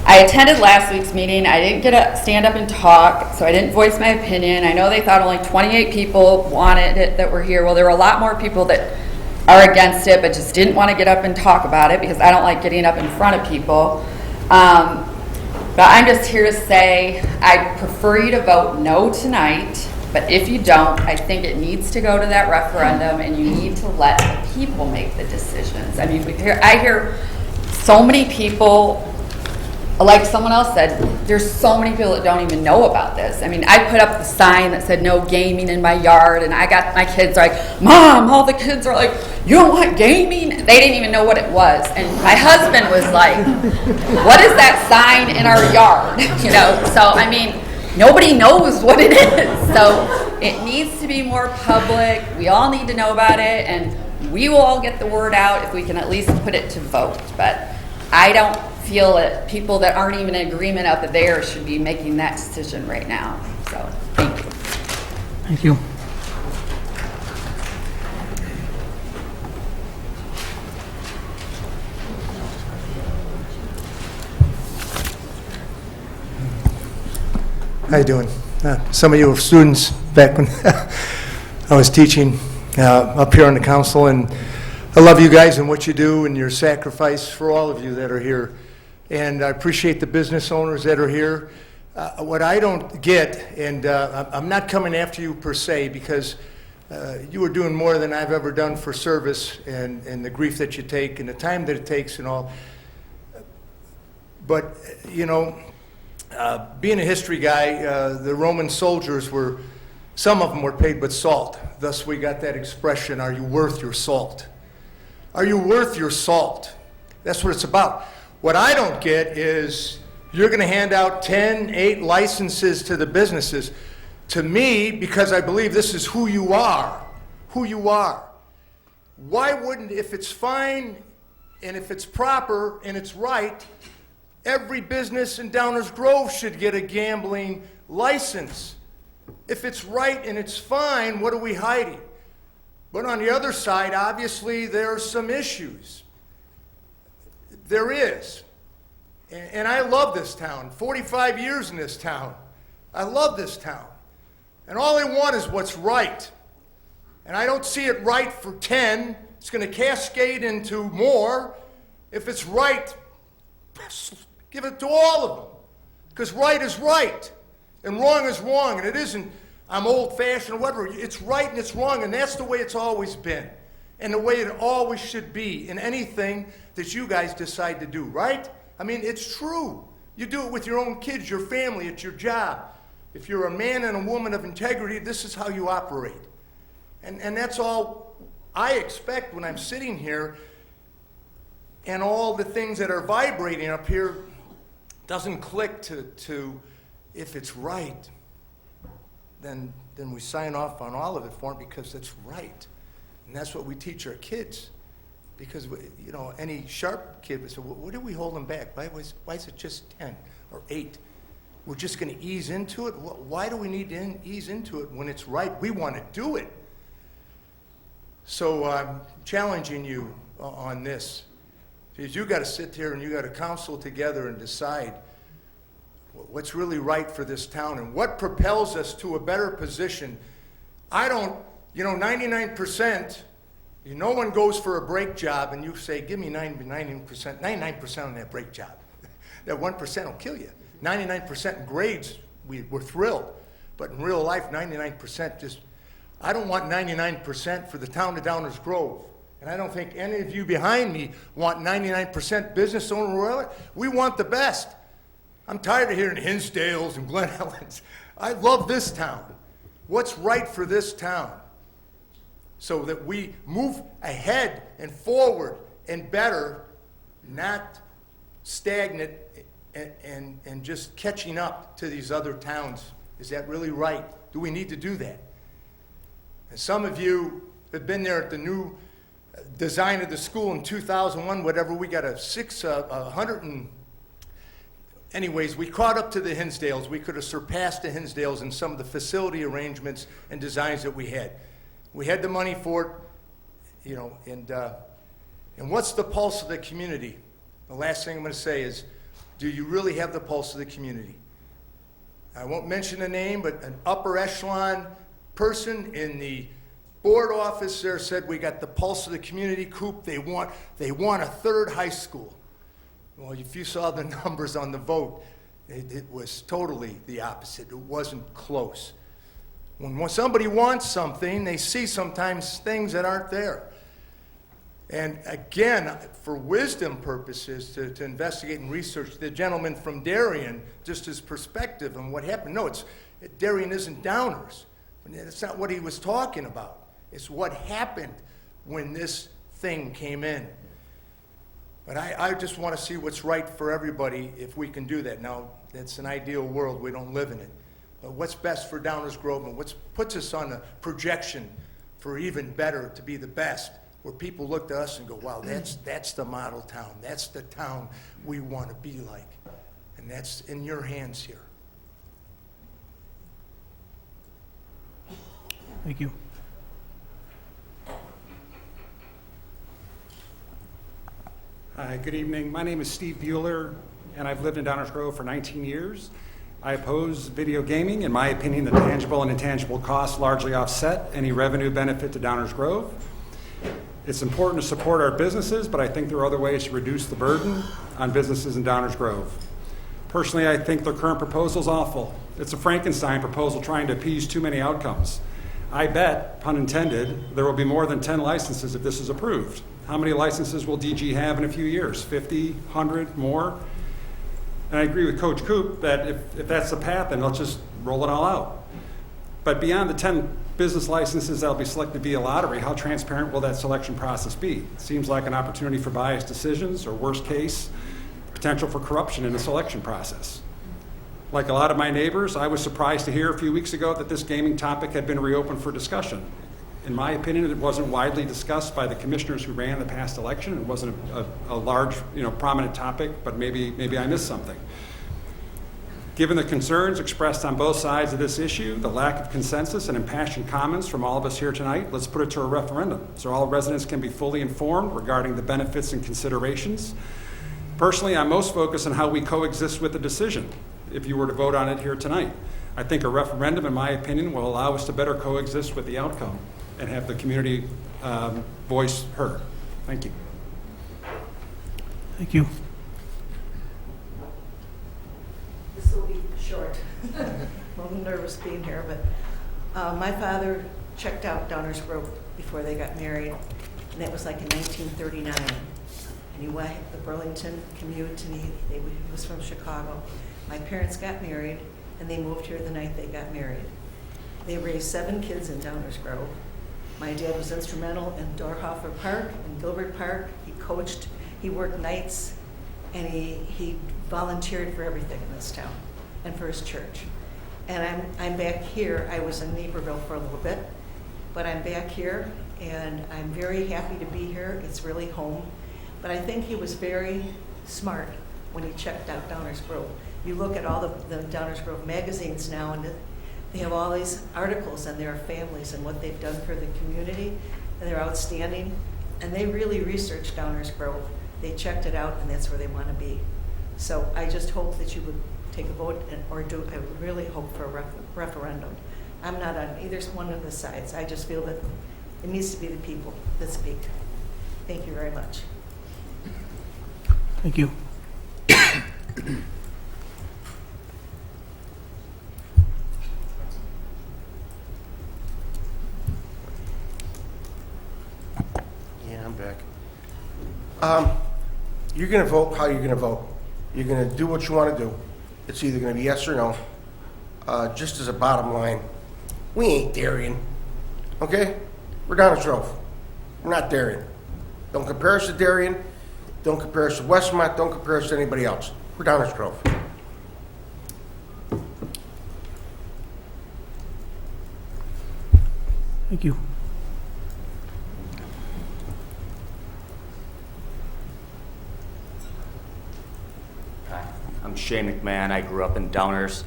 I attended last week's meeting. I didn't get to stand up and talk, so I didn't voice my opinion. I know they thought only 28 people wanted it that were here. Well, there were a lot more people that are against it, but just didn't want to get up and talk about it because I don't like getting up in front of people. But I'm just here to say I'd prefer you to vote no tonight, but if you don't, I think it needs to go to that referendum and you need to let the people make the decisions. I mean, I hear so many people, like someone else said, there's so many people that don't even know about this. I mean, I put up the sign that said no gaming in my yard, and I got my kids like, Mom, all the kids are like, you don't want gaming? They didn't even know what it was. And my husband was like, what is that sign in our yard? So I mean, nobody knows what it is. So it needs to be more public. We all need to know about it, and we will all get the word out if we can at least put it to vote. But I don't feel that people that aren't even in agreement out there should be making that decision right now. So, thank you. Thank you. How you doing? Some of you were students back when I was teaching up here on the council, and I love you guys and what you do and your sacrifice for all of you that are here. And I appreciate the business owners that are here. What I don't get, and I'm not coming after you per se, because you are doing more than I've ever done for service and the grief that you take and the time that it takes and all. But, being a history guy, the Roman soldiers some of them were paid with salt. Thus we got that expression, are you worth your salt? Are you worth your salt? That's what it's about. What I don't get is you're going to hand out 8 licenses to the businesses. To me, because I believe this is who you are. Why wouldn't, if it's fine and if it's proper and it's right, every business in Downers Grove should get a gambling license. If it's right and it's fine, what are we hiding? But on the other side, obviously, there are some issues. There is. And I love this town. 45 years in this town. I love this town. And all I want is what's right. And I don't see it right for 10. It's going to cascade into more. If it's right, give it to all of them. Because right is right. And wrong is wrong. And it isn't, I'm old-fashioned or whatever. It's right and it's wrong. And that's the way it's always been. And the way it always should be in anything that you guys decide to do, right? I mean, it's true. You do it with your own kids, your family, at your job. If you're a man and a woman of integrity, this is how you operate. And that's all I expect when I'm sitting here, and all the things that are vibrating up here doesn't click to if it's right, then we sign off on all of it for them because it's right. And that's what we teach our kids. Because, any sharp kid would say, what are we holding back? Why is it just 10 or 8? We're just going to ease into it? Why do we need to ease into it when it's right? We want to do it. So I'm challenging you on this. Because you got to sit here and you got to counsel together and decide what's really right for this town and what propels us to a better position. 99%, no one goes for a brake job and you say, give me 99% on that brake job. That 1% will kill you. 99% in grades, we're thrilled. But in real life, 99% just, I don't want 99% for the town of Downers Grove. And I don't think any of you behind me want 99% business owner. We want the best. I'm tired of hearing Hinsdales and Glen Helens. I love this town. What's right for this town? So that we move ahead and forward and better, not stagnant and just catching up to these other towns. Is that really right? Do we need to do that? And some of you have been there at the new design of the school in 2001, whatever. We got anyways, we caught up to the Hinsdales. We could have surpassed the Hinsdales in some of the facility arrangements and designs that we had. We had the money for it, and what's the pulse of the community? The last thing I'm going to say is, do you really have the pulse of the community? I won't mention a name, but an upper echelon person in the board office there said, we got the pulse of the community. Coop, they want a third high school. Well, if you saw the numbers on the vote, it was totally the opposite. It wasn't close. When somebody wants something, they see sometimes things that aren't there. And again, for wisdom purposes, to investigate and research, the gentleman from Darien, just his perspective on what happened. No, Darien isn't Downers. That's not what he was talking about. It's what happened when this thing came in. But I just want to see what's right for everybody if we can do that. Now, it's an ideal world. We don't live in it. But what's best for Downers Grove and what puts us on a projection for even better, to be the best, where people look to us and go, wow, that's the model town. That's the town we want to be like. And that's in your hands here. Thank you. Hi, good evening. My name is Steve Bueller, and I've lived in Downers Grove for 19 years. I oppose video gaming. In my opinion, the tangible and intangible costs largely offset any revenue benefit to Downers Grove. It's important to support our businesses, but I think there are other ways to reduce the burden on businesses in Downers Grove. Personally, I think the current proposal is awful. It's a Frankenstein proposal trying to appease too many outcomes. I bet, pun intended, there will be more than 10 licenses if this is approved. How many licenses will DG have in a few years? 50, 100, more? And I agree with Coach Coop that if that's the path, then let's just roll it all out. But beyond the 10 business licenses that will be selected via lottery, how transparent will that selection process be? It seems like an opportunity for biased decisions, or worst case, potential for corruption in the selection process. Like a lot of my neighbors, I was surprised to hear a few weeks ago that this gaming topic had been reopened for discussion. In my opinion, it wasn't widely discussed by the commissioners who ran the past election. It wasn't a large, prominent topic, but maybe I missed something. Given the concerns expressed on both sides of this issue, the lack of consensus and impassioned comments from all of us here tonight, let's put it to a referendum so all residents can be fully informed regarding the benefits and considerations. Personally, I'm most focused on how we coexist with the decision if you were to vote on it here tonight. I think a referendum, in my opinion, will allow us to better coexist with the outcome and have the community voice heard. Thank you. Thank you. This will be short. I'm a little nervous being here, but my father checked out Downers Grove before they got married, and that was like in 1939. And he went the Burlington commute, and he was from Chicago. My parents got married, and they moved here the night they got married. They raised 7 kids in Downers Grove. My dad was instrumental in Dorhofer Park and Gilbert Park. He coached, he worked nights, and he volunteered for everything in this town and for his church. And I'm back here. I was in Naperville for a little bit, but I'm back here, and I'm very happy to be here. It's really home. But I think he was very smart when he checked out Downers Grove. You look at all the Downers Grove magazines now, and they have all these articles on their families and what they've done for the community, and they're outstanding. And they really researched Downers Grove. They checked it out, and that's where they want to be. So I just hope that you would take a vote, I would really hope for a referendum. I'm not on either one of the sides. I just feel that it needs to be the people that speak. Thank you very much. Thank you. Yeah, I'm back. You're going to vote how you're going to vote. You're going to do what you want to do. It's either going to be yes or no. Just as a bottom line, we ain't Darien, okay? We're Downers Grove. We're not Darien. Don't compare us to Darien. Don't compare us to Westmont. Don't compare us to anybody else. We're Downers Grove. Thank you. Hi, I'm Shane McMahon. I grew up in Downers,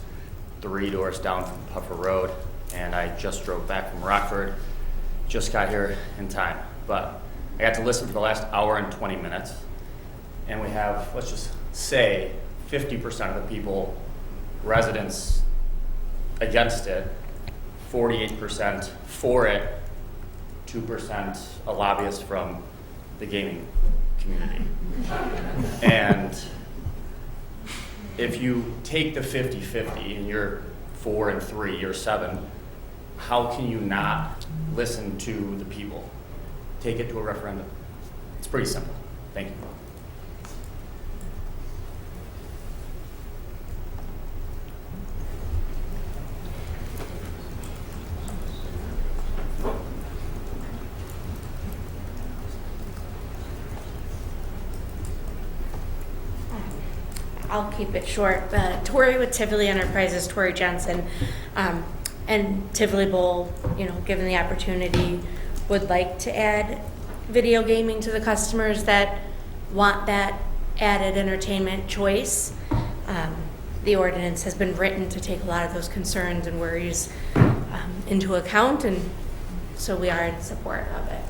3 doors down from Puffer Road, and I just drove back from Rockford. Just got here in time, but I got to listen for the last hour and 20 minutes, and we have, let's just say, 50% of the people, residents, against it, 48% for it, 2% a lobbyist from the gaming community. And if you take the 50-50 and you're 4 and 3, you're 7, how can you not listen to the people? Take it to a referendum. It's pretty simple. Thank you. I'll keep it short. Tori with Tivoli Enterprises, Tori Jensen, and Tivoli Bowl, given the opportunity, would like to add video gaming to the customers that want that added entertainment choice. The ordinance has been written to take a lot of those concerns and worries into account, and so we are in support of it.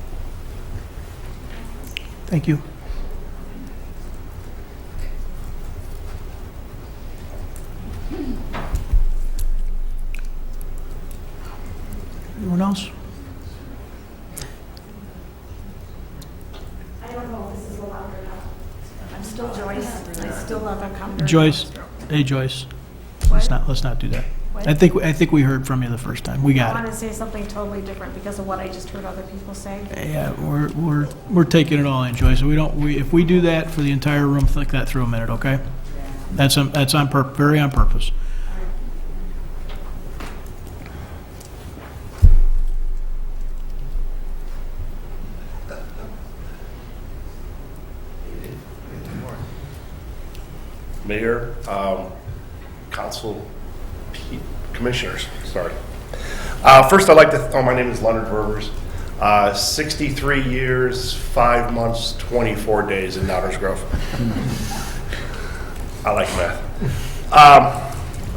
Thank you. Anyone else? I don't know if this is allowed or not. I'm still Joyce. I still love a counter. Joyce, hey Joyce, let's not do that. What? I think we heard from you the first time. We I got want it. to say something totally different because of what I just heard other people say. Yeah, we're taking it all in, Joyce. If we do that for the entire room, flick that through a minute, okay? That's very on purpose. Mayor, council, commissioners, sorry. First, I'd like to, my name is Leonard Verbers. 63 years, 5 months, 24 days in Downers Grove. I like math.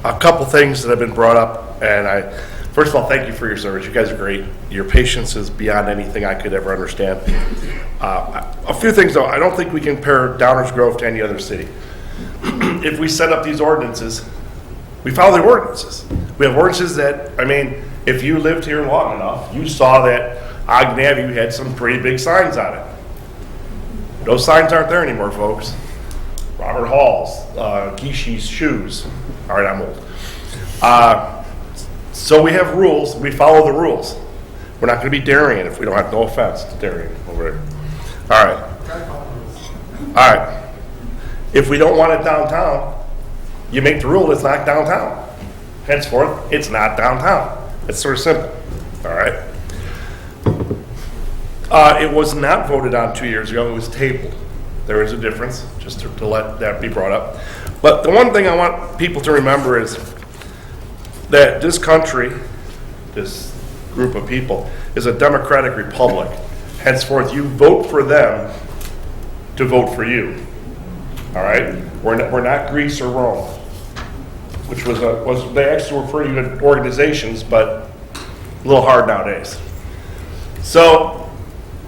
a couple things that have been brought up, and first of all, thank you for your service. You guys are great. Your patience is beyond anything I could ever understand. A few things though, I don't think we can compare Downers Grove to any other city. If we set up these ordinances, we follow the ordinances. We have ordinances that, I mean, if you lived here long enough, you saw that Ogden Avenue had some pretty big signs on it. Those signs aren't there anymore, folks. Robert Hall's, Gishi's Shoes. All right, I'm old. So we have rules. We follow the rules. We're not going to be Darien if we don't have no offense to Darien over there. All right. All right. If we don't want it downtown, you make the rule it's not downtown. Henceforth, it's not downtown. It's sort of simple. All right. It was not voted on 2 years ago. It was tabled. There is a difference, just to let that be brought up. But the one thing I want people to remember is that this country, this group of people, is a democratic republic. Henceforth, you vote for them to vote for you. All right? We're not Greece or Rome, which they actually were pretty good organizations, but a little hard nowadays. So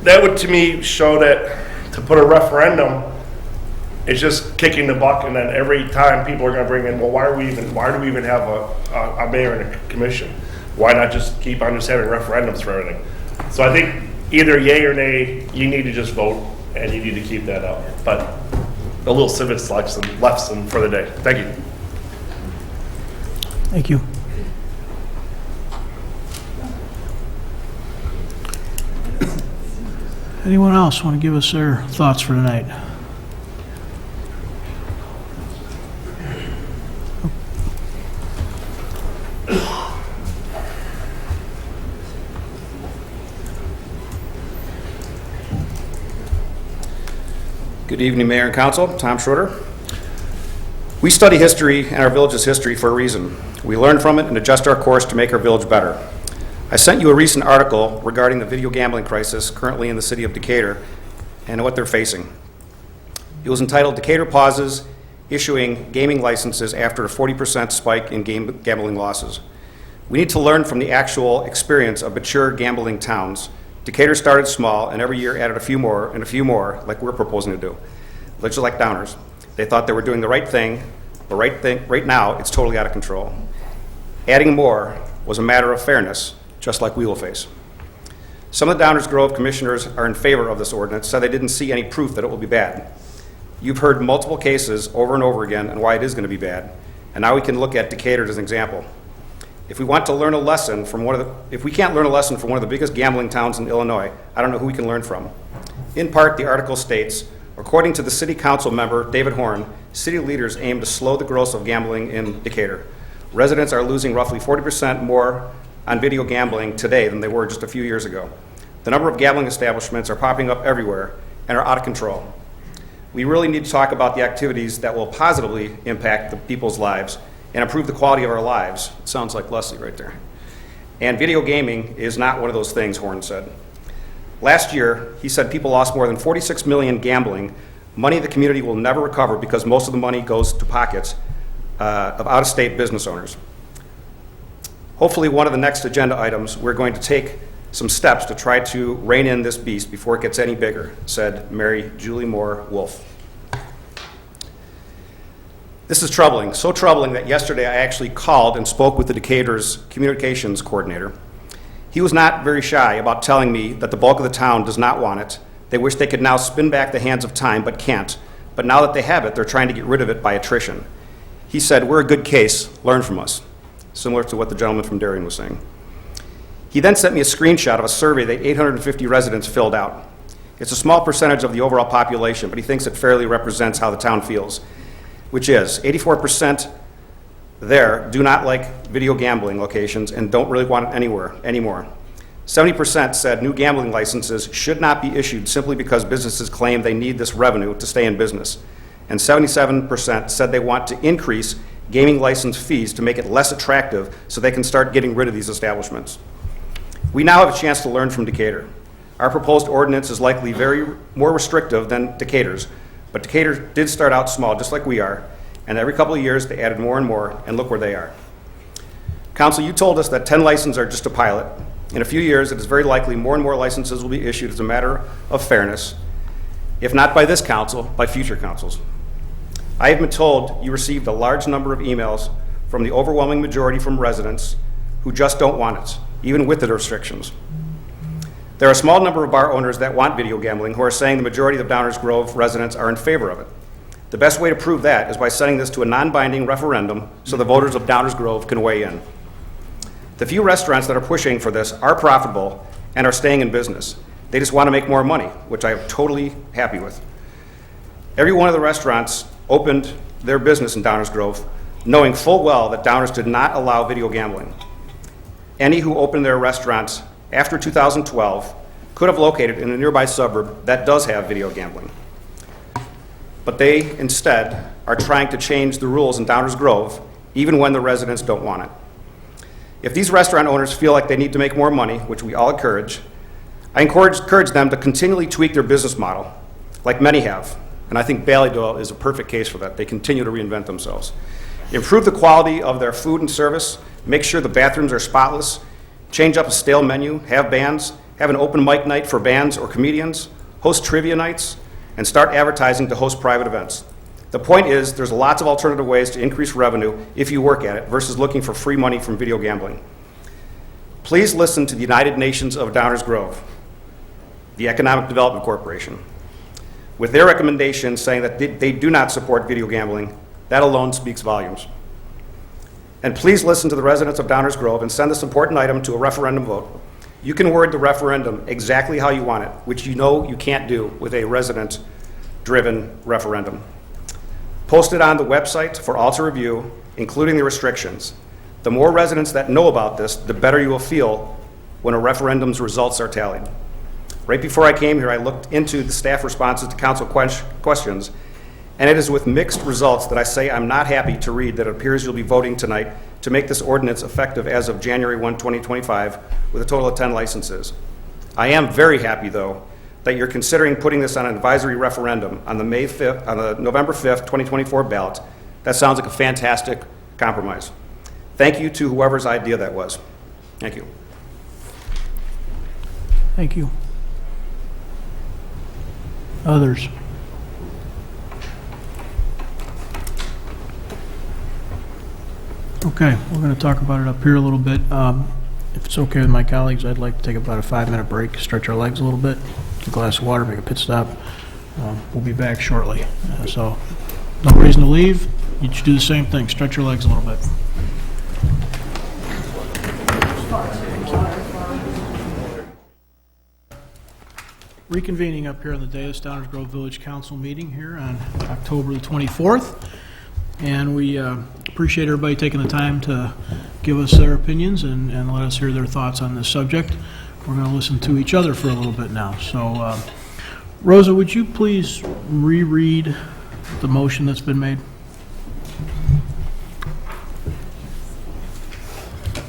that would, to me, show that to put a referendum is just kicking the bucket, and then every time people are going to bring in, well, why do we even have a mayor and a commission? Why not just keep on just having referendums for everything? So I think either yay or nay, you need to just vote, and you need to keep that up. But a little civics lesson for the day. Thank you. Thank you. Anyone else want to give us their thoughts for tonight? Good evening, Mayor and Council. Tom Schroeder. We study history and our village's history for a reason. We learn from it and adjust our course to make our village better. I sent you a recent article regarding the video gambling crisis currently in the city of Decatur and what they're facing. It was entitled Decatur Pauses Issuing Gaming Licenses After a 40% Spike in Gambling Losses. We need to learn from the actual experience of mature gambling towns. Decatur started small and every year added a few more and a few more, like we're proposing to do. Just like Downers. They thought they were doing the right thing, but right now it's totally out of control. Adding more was a matter of fairness, just like we will face. Some of the Downers Grove commissioners are in favor of this ordinance, said they didn't see any proof that it will be bad. You've heard multiple cases over and over again on why it is going to be bad, and now we can look at Decatur as an example. If we want to learn a lesson from if we can't learn a lesson from one of the biggest gambling towns in Illinois, I don't know who we can learn from. In part, the article states, according to the city council member, David Horn, city leaders aim to slow the growth of gambling in Decatur. Residents are losing roughly 40% more on video gambling today than they were just a few years ago. The number of gambling establishments are popping up everywhere and are out of control. We really need to talk about the activities that will positively impact the people's lives and improve the quality of our lives. It sounds like Leslie right there. And video gaming is not one of those things, Horn said. Last year, he said people lost more than $46 million gambling, money the community will never recover because most of the money goes to pockets of out-of-state business owners. Hopefully, one of the next agenda items, we're going to take some steps to try to rein in this beast before it gets any bigger, said Mary Julie Moore Wolf. This is troubling, so troubling that yesterday I actually called and spoke with the Decatur's communications coordinator. He was not very shy about telling me that the bulk of the town does not want it. They wish they could now spin back the hands of time, but can't. But now that they have it, they're trying to get rid of it by attrition. He said, we're a good case, learn from us, similar to what the gentleman from Darien was saying. He then sent me a screenshot of a survey that 850 residents filled out. It's a small percentage of the overall population, but he thinks it fairly represents how the town feels, which is 84% there do not like video gambling locations and don't really want it anymore. 70% said new gambling licenses should not be issued simply because businesses claim they need this revenue to stay in business. And 77% said they want to increase gaming license fees to make it less attractive so they can start getting rid of these establishments. We now have a chance to learn from Decatur. Our proposed ordinance is likely more restrictive than Decatur's, but Decatur did start out small, just like we are, And every couple of years, they added more and more, and look where they are. Council, you told us that 10 licenses are just a pilot. In a few years, it is very likely more and more licenses will be issued as a matter of fairness, if not by this council, by future councils. I have been told you received a large number of emails from the overwhelming majority from residents who just don't want it, even with the restrictions. There are a small number of bar owners that want video gambling who are saying the majority of Downers Grove residents are in favor of it. The best way to prove that is by sending this to a non-binding referendum so the voters of Downers Grove can weigh in. The few restaurants that are pushing for this are profitable and are staying in business. They just want to make more money, which I am totally happy with. Every one of the restaurants opened their business in Downers Grove knowing full well that Downers did not allow video gambling. Any who opened their restaurants after 2012 could have located in a nearby suburb that does have video gambling. But they instead are trying to change the rules in Downers Grove even when the residents don't want it. If these restaurant owners feel like they need to make more money, which we all encourage, I encourage them to continually tweak their business model, like many have. And I think Ballydoyle is a perfect case for that. They continue to reinvent themselves. Improve the quality of their food and service, make sure the bathrooms are spotless, change up a stale menu, have bands, have an open mic night for bands or comedians, host trivia nights, and start advertising to host private events. The point is, there's lots of alternative ways to increase revenue if you work at it versus looking for free money from video gambling. Please listen to the United Nations of Downers Grove, the Economic Development Corporation, with their recommendation saying that they do not support video gambling. That alone speaks volumes. And please listen to the residents of Downers Grove and send this important item to a referendum vote. You can word the referendum exactly how you want it, which you know you can't do with a resident-driven referendum. Post it on the website for all to review, including the restrictions. The more residents that know about this, the better you will feel when a referendum's results are tallied. Right before I came here, I looked into the staff responses to council questions, and it is with mixed results that I say I'm not happy to read that it appears you'll be voting tonight to make this ordinance effective as of January 1, 2025, with a total of 10 licenses. I am very happy, though, that you're considering putting this on an advisory referendum on the November 5th, 2024 ballot. That sounds like a fantastic compromise. Thank you to whoever's idea that was. Thank you. Thank you. Others? Okay, we're going to talk about it up here a little bit. If it's okay with my colleagues, I'd like to take about a 5-minute break, stretch our legs a little bit, get a glass of water, make a pit stop. We'll be back shortly. So no reason to leave. You should do the same thing, stretch your legs a little bit. Reconvening up here on the dais, Downers Grove Village Council meeting here on October the 24th. And we appreciate everybody taking the time to give us their opinions and let us hear their thoughts on this subject. We're going to listen to each other for a little bit now. So, Rosa, would you please reread the motion that's been made?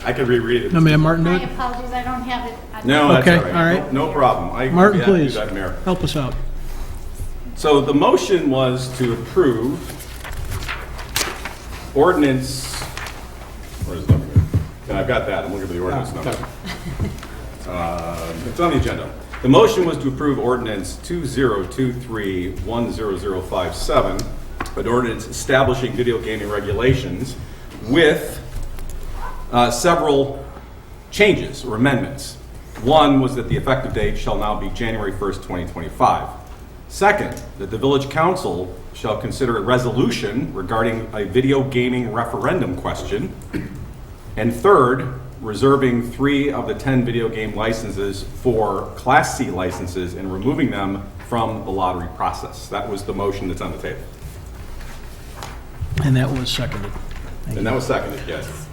I could reread it. No, ma'am, Martin, do My it. apologies, I don't have it. No, that's Okay, all right. all right. No problem. I Martin, yeah, do please, that, Mayor. help us out. So the motion was to approve ordinance, where is it? And I've got that. I'm looking for the ordinance number. It's on the agenda. The motion was to approve ordinance 2023-10057, an ordinance establishing video gaming regulations with several changes or amendments. One was that the effective date shall now be January 1st, 2025. Second, that the village council shall consider a resolution regarding a video gaming referendum question. And third, reserving 3 of the 10 video game licenses for Class C licenses and removing them from the lottery process. That was the motion that's on the table. And that was seconded. And that was seconded, yes.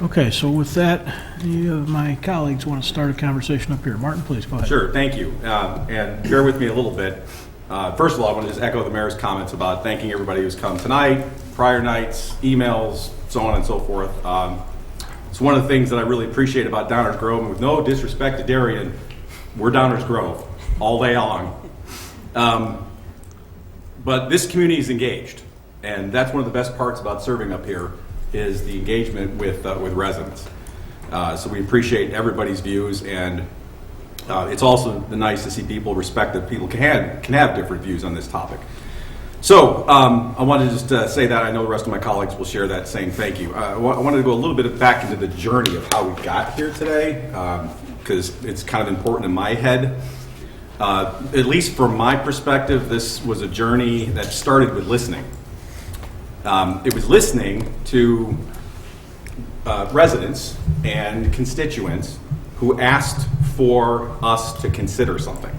Okay, so with that, my colleagues want to start a conversation up here. Martin, please, go ahead. Sure, thank you. And bear with me a little bit. First of all, I want to just echo the mayor's comments about thanking everybody who's come tonight, prior nights, emails, so on and so forth. It's one of the things that I really appreciate about Downers Grove, and with no disrespect to Darien, we're Downers Grove all day long. But this community is engaged. And that's one of the best parts about serving up here is the engagement with residents. So we appreciate everybody's views, and it's also nice to see people respect that people can have different views on this topic. So I wanted to just say that. I know the rest of my colleagues will share that same thank you. I wanted to go a little bit back into the journey of how we got here today, because it's kind of important in my head. At least from my perspective, this was a journey that started with listening. It was listening to residents and constituents who asked for us to consider something.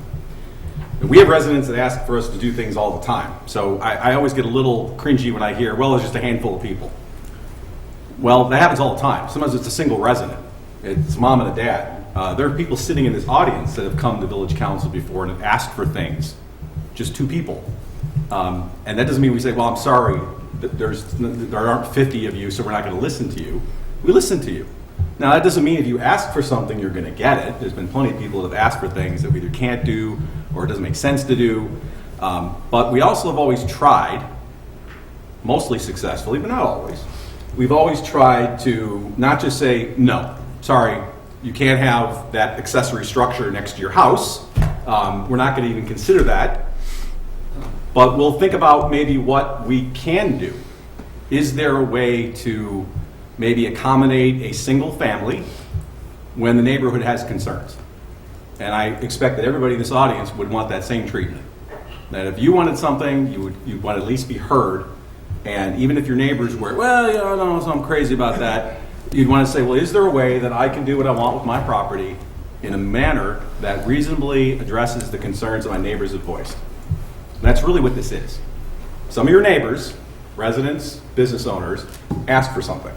And we have residents that ask for us to do things all the time. So I always get a little cringy when I hear, well, it's just a handful of people. Well, that happens all the time. Sometimes it's a single resident. It's mom and a dad. There are people sitting in this audience that have come to village council before and have asked for things. Just 2 people. And that doesn't mean we say, well, I'm sorry, there aren't 50 of you, so we're not going to listen to you. We listen to you. Now, that doesn't mean if you ask for something, you're going to get it. There's been plenty of people that have asked for things that we either can't do or it doesn't make sense to do. But we also have always tried, mostly successfully, but not always. We've always tried to not just say, no, sorry, you can't have that accessory structure next to your house. We're not going to even consider that. But we'll think about maybe what we can do. Is there a way to maybe accommodate a single family when the neighborhood has concerns? And I expect that everybody in this audience would want that same treatment. That if you wanted something, you'd want to at least be heard. And even if your neighbors were, well, I don't know, so I'm crazy about that, you'd want to say, well, is there a way that I can do what I want with my property in a manner that reasonably addresses the concerns that my neighbors have voiced? And that's really what this is. Some of your neighbors, residents, business owners, ask for something.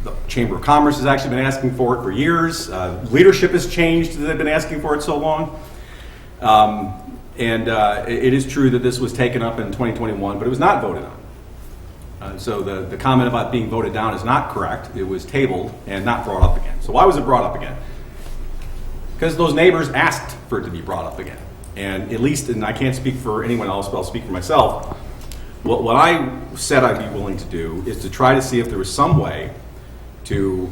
The Chamber of Commerce has actually been asking for it for years. Leadership has changed. They've been asking for it so long. It is true that this was taken up in 2021, but it was not voted on. So the comment about being voted down is not correct. It was tabled and not brought up again. So why was it brought up again? Because those neighbors asked for it to be brought up again. And at least, and I can't speak for anyone else, but I'll speak for myself, what I said I'd be willing to do is to try to see if there was some way to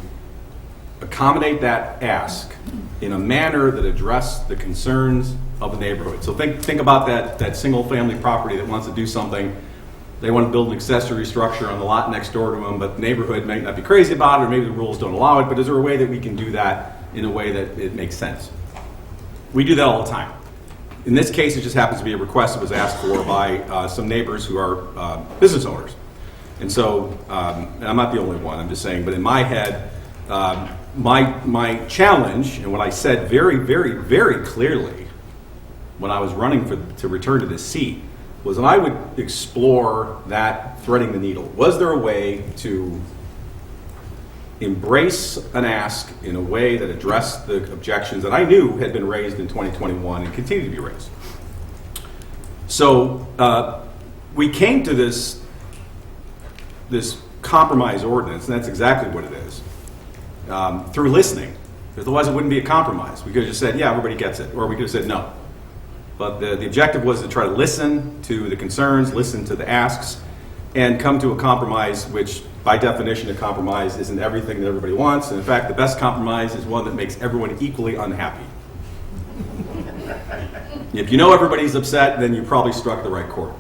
accommodate that ask in a manner that addressed the concerns of the neighborhood. So think about that single family property that wants to do something. They want to build an accessory structure on the lot next door to them, but the neighborhood might not be crazy about it, or maybe the rules don't allow it, but is there a way that we can do that in a way that it makes sense? We do that all the time. In this case, it just happens to be a request that was asked for by some neighbors who are business owners. And so, and I'm not the only one, I'm just saying, but in my head, my challenge, and what I said very, very, very clearly when I was running to return to this seat, was that I would explore that threading the needle. Was there a way to embrace an ask in a way that addressed the objections that I knew had been raised in 2021 and continue to be raised? So we came to this compromise ordinance, and that's exactly what it is, through listening. Otherwise it wouldn't be a compromise. We could have just said, yeah, everybody gets it, or we could have said no. But the objective was to try to listen to the concerns, listen to the asks, and come to a compromise, which by definition a compromise isn't everything that everybody wants. And in fact, the best compromise is one that makes everyone equally unhappy. If you know everybody's upset, then you probably struck the right chord.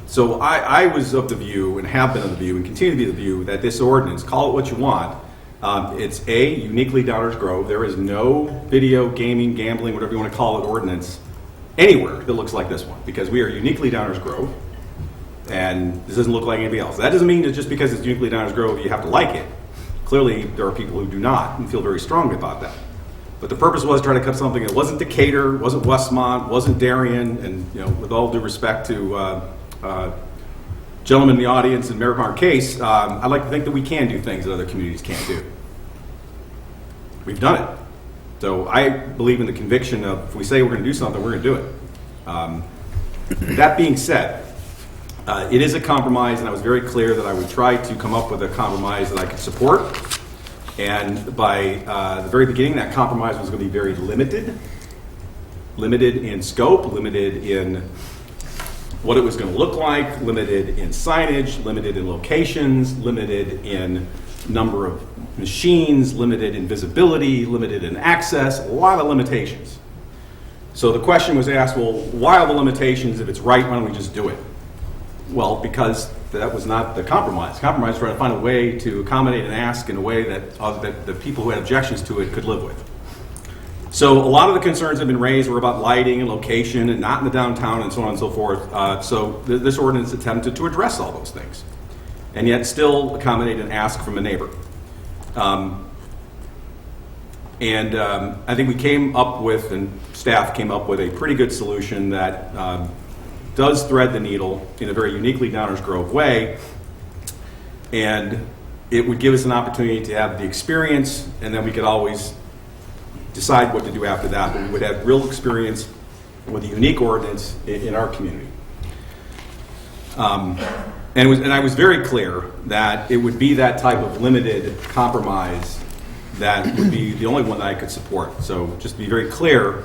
So I was of the view, and have been of the view, and continue to be of the view, that this ordinance, call it what you want, it's uniquely Downers Grove. There is no video, gaming, gambling, whatever you want to call it, ordinance anywhere that looks like this one, because we are uniquely Downers Grove, and this doesn't look like anybody else. That doesn't mean that just because it's uniquely Downers Grove, you have to like it. Clearly, there are people who do not and feel very strongly about that. But the purpose was to try to cut something that wasn't Decatur, wasn't Westmont, wasn't Darien, and with all due respect to gentlemen in the audience in Merritt Case, I'd like to think that we can do things that other communities can't do. We've done it. So I believe in the conviction of if we say we're going to do something, we're going to do it. That being said, it is a compromise, and I was very clear that I would try to come up with a compromise that I could support. And by the very beginning, that compromise was going to be very limited in scope, limited in what it was going to look like, limited in signage, limited in locations, limited in number of machines, limited in visibility, limited in access, a lot of limitations. So the question was asked, well, why are the limitations? If it's right, why don't we just do it? Well, because that was not the compromise. Compromise was trying to find a way to accommodate an ask in a way that the people who had objections to it could live with. So a lot of the concerns that have been raised were about lighting and location and not in the downtown and so on and so forth. So this ordinance attempted to address all those things and yet still accommodate an ask from a neighbor. I think we came up with, and staff came up with, a pretty good solution that does thread the needle in a very uniquely Downers Grove way, and it would give us an opportunity to have the experience, and then we could always decide what to do after that, but we would have real experience with a unique ordinance in our community. And I was very clear that it would be that type of limited compromise that would be the only one that I could support. So just to be very clear,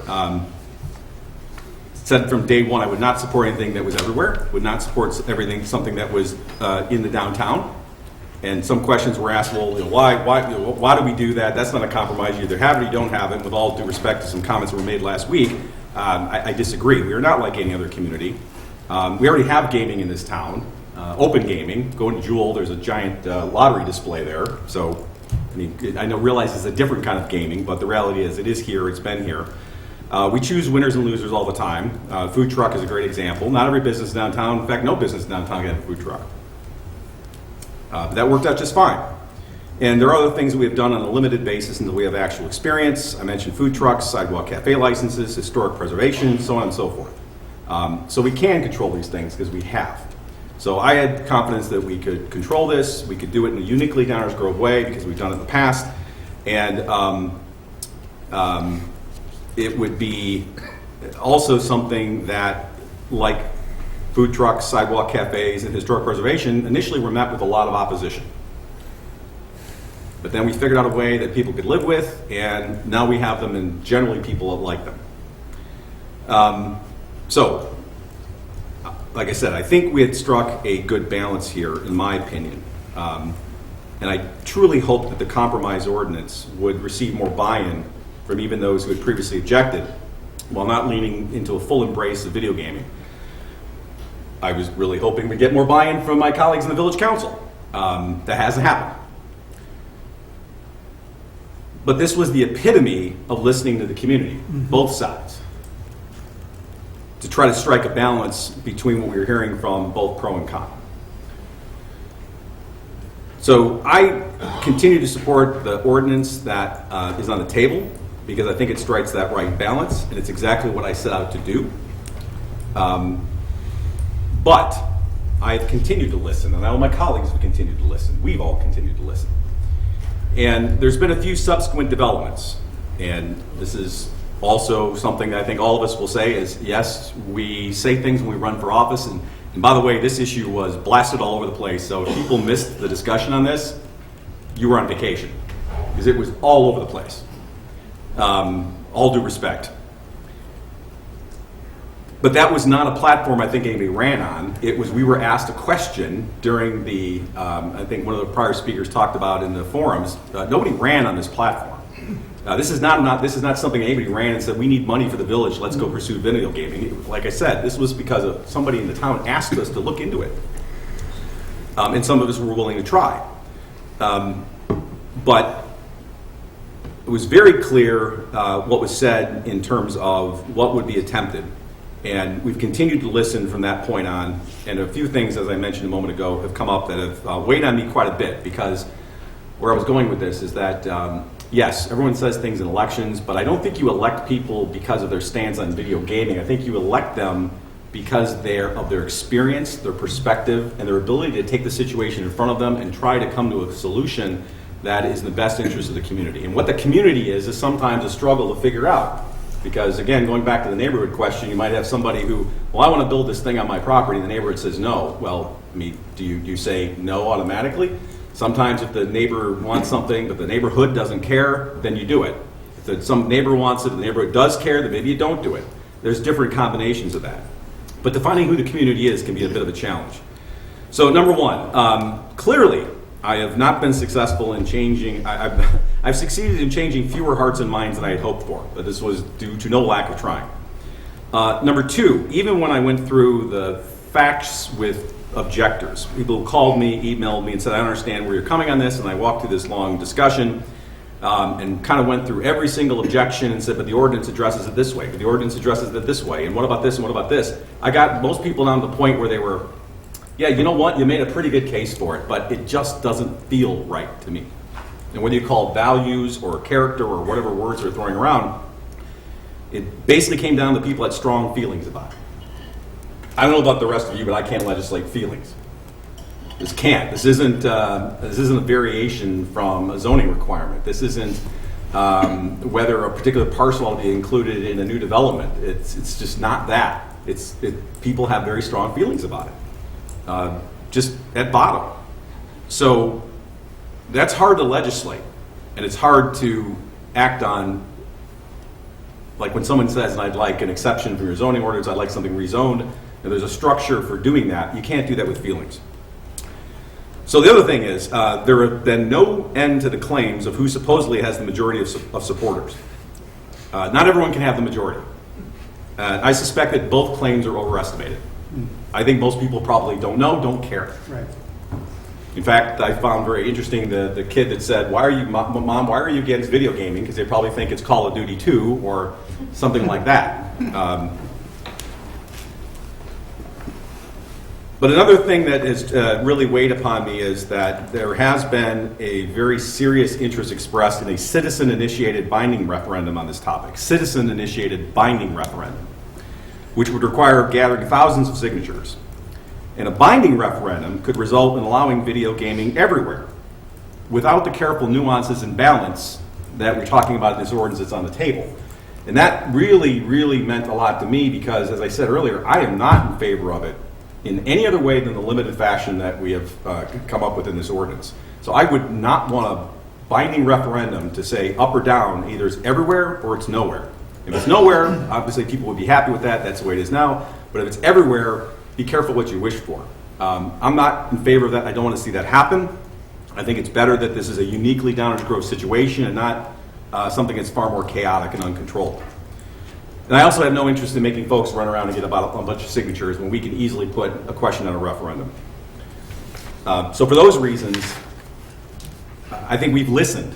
said from day one, I would not support anything that was everywhere, would not support something that was in the downtown. And some questions were asked, well, why do we do that? That's not a compromise. You either have it or you don't have it. With all due respect to some comments that were made last week, I disagree. We are not like any other community. We already have gaming in this town, open gaming. Go into Jewel, there's a giant lottery display there. So, I mean, realize it's a different kind of gaming, but the reality is it is here, it's been here. We choose winners and losers all the time. Food truck is a great example. Not every business downtown, in fact, no business downtown can have a food truck. That worked out just fine. And there are other things that we have done on a limited basis until we have actual experience. I mentioned food trucks, sidewalk cafe licenses, historic preservation, so on and so forth. So we can control these things because we have. So I had confidence that we could control this. We could do it in a uniquely Downers Grove way because we've done it in the past. And it would be also something that, like food trucks, sidewalk cafes, and historic preservation, initially were met with a lot of opposition. But then we figured out a way that people could live with, and now we have them, and generally people like them. So, like I said, I think we had struck a good balance here, in my opinion. And I truly hope that the compromise ordinance would receive more buy-in from even those who had previously objected, while not leaning into a full embrace of video gaming. I was really hoping we'd get more buy-in from my colleagues in the village council. That hasn't happened. But this was the epitome of listening to the community, both sides, to try to strike a balance between what we were hearing from both pro and con. So I continue to support the ordinance that is on the table because I think it strikes that right balance, and it's exactly what I set out to do. But I've continued to listen, and all my colleagues have continued to listen. We've all continued to listen. And there's been a few subsequent developments, and this is also something that I think all of us will say is, yes, we say things when we run for office, and by the way, this issue was blasted all over the place, so if people missed the discussion on this, you were on vacation, because it was all over the place. All due respect. But that was not a platform I think anybody ran on. It was, we were asked a question during the, I think one of the prior speakers talked about in the forums, nobody ran on this platform. This is not something anybody ran and said, we need money for the village, let's go pursue video gaming. Like I said, this was because of somebody in the town asked us to look into it. And some of us were willing to try. But it was very clear what was said in terms of what would be attempted. And we've continued to listen from that point on, and a few things, as I mentioned a moment ago, have come up that have weighed on me quite a bit, because where I was going with this is that, yes, everyone says things in elections, but I don't think you elect people because of their stance on video gaming. I think you elect them because of their experience, their perspective, and their ability to take the situation in front of them and try to come to a solution that is in the best interest of the community. And what the community is sometimes a struggle to figure out. Because again, going back to the neighborhood question, you might have somebody who, well, I want to build this thing on my property, and the neighborhood says no. Well, I mean, do you say no automatically? Sometimes if the neighbor wants something, but the neighborhood doesn't care, then you do it. If some neighbor wants it, the neighborhood does care, then maybe you don't do it. There's different combinations of that. But defining who the community is can be a bit of a challenge. So number one, clearly I have not been successful in changing, I've succeeded in changing fewer hearts and minds than I had hoped for, but this was due to no lack of trying. Number two, even when I went through the facts with objectors, people called me, emailed me, and said, I don't understand where you're coming on this, and I walked through this long discussion and kind of went through every single objection and said, but the ordinance addresses it this way, but the ordinance addresses it this way, and what about this, and what about this? I got most people down to the point where they were, yeah, you know what, you made a pretty good case for it, but it just doesn't feel right to me. And whether you call it values or character or whatever words they're throwing around, it basically came down to people had strong feelings about it. I don't know about the rest of you, but I can't legislate feelings. This can't. This isn't a variation from a zoning requirement. This isn't whether a particular parcel will be included in a new development. It's just not that. People have very strong feelings about it, just at bottom. So that's hard to legislate, and it's hard to act on. Like when someone says, I'd like an exception from your zoning ordinance, I'd like something rezoned, and there's a structure for doing that, you can't do that with feelings. So the other thing is, there have been no end to the claims of who supposedly has the majority of supporters. Not everyone can have the majority. I suspect that both claims are overestimated. I think most people probably don't know, don't care. Right. In fact, I found very interesting the kid that said, why are you, Mom, why are you against video gaming? Because they probably think it's Call of Duty 2 or something like that. But another thing that has really weighed upon me is that there has been a very serious interest expressed in a citizen-initiated binding referendum on this topic. Citizen-initiated binding referendum, which would require gathering thousands of signatures. And a binding referendum could result in allowing video gaming everywhere without the careful nuances and balance that we're talking about in this ordinance that's on the table. And that really, really meant a lot to me because, as I said earlier, I am not in favor of it in any other way than the limited fashion that we have come up with in this ordinance. So I would not want a binding referendum to say up or down, either it's everywhere or it's nowhere. If it's nowhere, obviously people would be happy with that, that's the way it is now. But if it's everywhere, be careful what you wish for. I'm not in favor of that. I don't want to see that happen. I think it's better that this is a uniquely Downers Grove situation and not something that's far more chaotic and uncontrolled. And I also have no interest in making folks run around and get about a bunch of signatures when we can easily put a question on a referendum. So for those reasons, I think we've listened.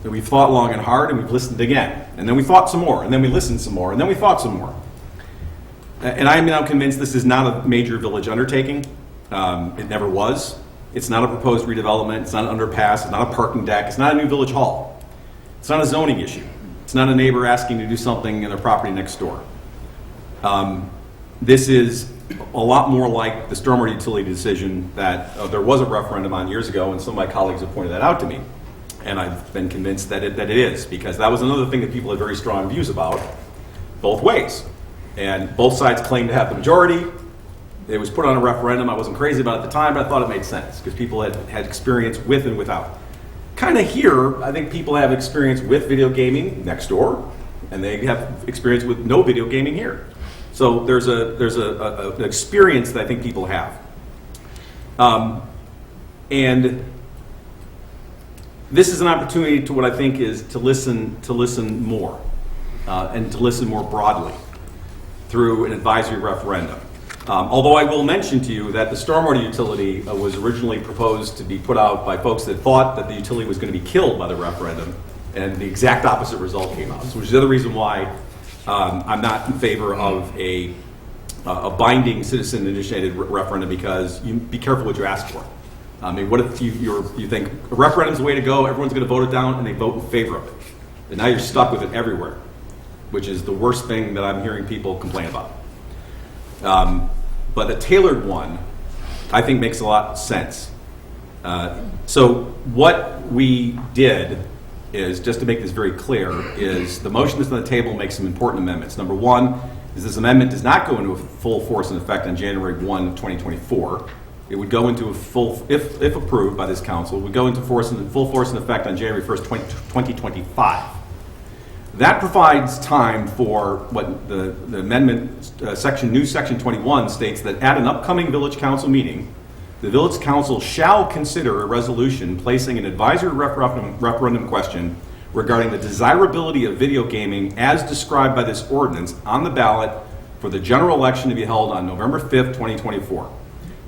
And we've thought long and hard, and we've listened again. And then we thought some more, and then we listened some more, and then we thought some more. And I am now convinced this is not a major village undertaking. It never was. It's not a proposed redevelopment. It's not an underpass. It's not a parking deck. It's not a new village hall. It's not a zoning issue. It's not a neighbor asking to do something in their property next door. This is a lot more like the stormwater utility decision that there was a referendum on years ago, and some of my colleagues have pointed that out to me. And I've been convinced that it is, because that was another thing that people had very strong views about, both ways. And both sides claimed to have the majority. It was put on a referendum. I wasn't crazy about it at the time, but I thought it made sense because people had experience with and without. Kind of here, I think people have experience with video gaming next door, and they have experience with no video gaming here. So there's an experience that I think people have. And this is an opportunity to what I think is to listen more and to listen more broadly through an advisory referendum. Although I will mention to you that the stormwater utility was originally proposed to be put out by folks that thought that the utility was going to be killed by the referendum, and the exact opposite result came out. So which is the other reason why I'm not in favor of a binding citizen-initiated referendum, because you be careful what you ask for. I mean, what if you think a referendum's the way to go, everyone's going to vote it down, and they vote in favor of it. And now you're stuck with it everywhere, which is the worst thing that I'm hearing people complain about. But a tailored one, I think, makes a lot of sense. So what we did is, just to make this very clear, is the motion that's on the table makes some important amendments. Number one is this amendment does not go into full force and effect on January 1, 2024. It would go into a full, if approved by this council, would go into full force and effect on January 1st, 2025. That provides time for what the amendment, new section 21 states that at an upcoming village council meeting, the village council shall consider a resolution placing an advisory referendum question regarding the desirability of video gaming as described by this ordinance on the ballot for the general election to be held on November 5th, 2024.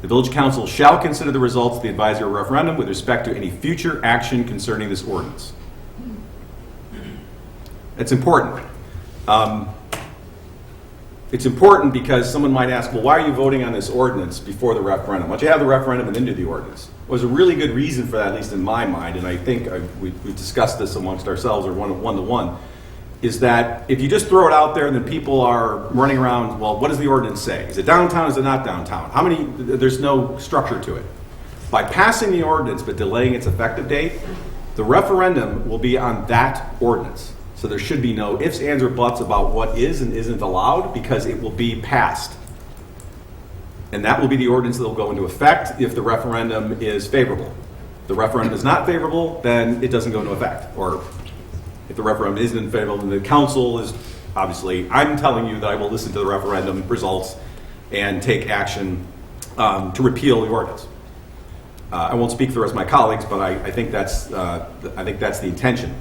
The village council shall consider the results of the advisory referendum with respect to any future action concerning this ordinance. It's important. It's important because someone might ask, well, why are you voting on this ordinance before the referendum? Why don't you have the referendum and then do the ordinance? Well, there's a really good reason for that, at least in my mind, and I think we've discussed this amongst ourselves or one-to-one, is that if you just throw it out there and then people are running around, well, what does the ordinance say? Is it downtown, is it not downtown? There's no structure to it. By passing the ordinance but delaying its effective date, the referendum will be on that ordinance. So there should be no ifs, ands, or buts about what is and isn't allowed because it will be passed. And that will be the ordinance that will go into effect if the referendum is favorable. If the referendum is not favorable, then it doesn't go into effect. Or if the referendum isn't favorable, then the council is, obviously, I'm telling you that I will listen to the referendum results and take action to repeal the ordinance. I won't speak for the rest of my colleagues, but I think that's the intention.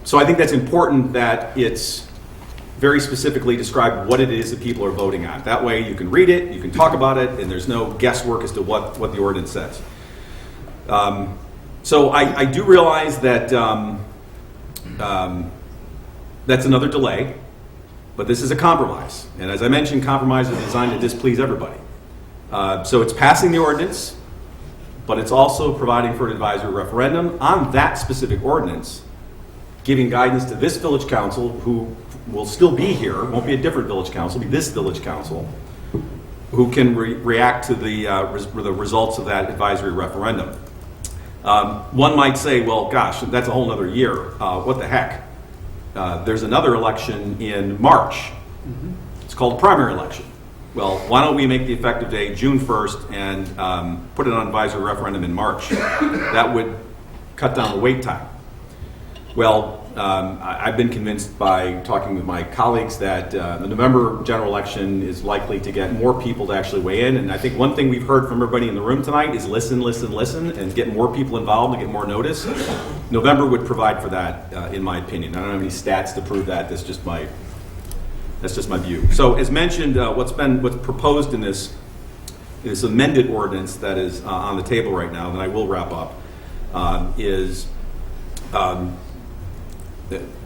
So I think that's important that it's very specifically described what it is that people are voting on. That way you can read it, you can talk about it, and there's no guesswork as to what the ordinance says. So I do realize that that's another delay, but this is a compromise. And as I mentioned, compromise is designed to displease everybody. So it's passing the ordinance, but it's also providing for an advisory referendum on that specific ordinance, giving guidance to this village council, who will still be here, won't be a different village council, be this village council, who can react to the results of that advisory referendum. One might say, well, gosh, that's a whole other year. What the heck? There's another election in March. It's called a primary election. Well, why don't we make the effective date June 1st and put it on advisory referendum in March? That would cut down the wait time. Well, I've been convinced by talking with my colleagues that the November general election is likely to get more people to actually weigh in. And I think one thing we've heard from everybody in the room tonight is listen, listen, listen, and get more people involved and get more notice. November would provide for that, in my opinion. I don't have any stats to prove that. That's just my view. So, as mentioned, what's proposed in this amended ordinance that is on the table right now, and I will wrap up, is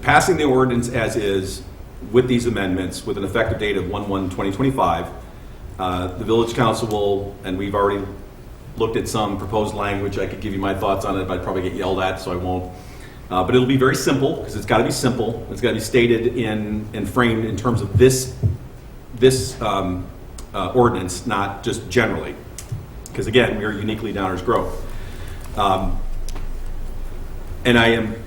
passing the ordinance as is with these amendments with an effective date of 1/1/2025. The village council will, and we've already looked at some proposed language. I could give you my thoughts on it, but I'd probably get yelled at, so I won't. But it'll be very simple, because it's got to be simple. It's got to be stated and framed in terms of this ordinance, not just generally. Because again, we are uniquely Downers Grove. And I am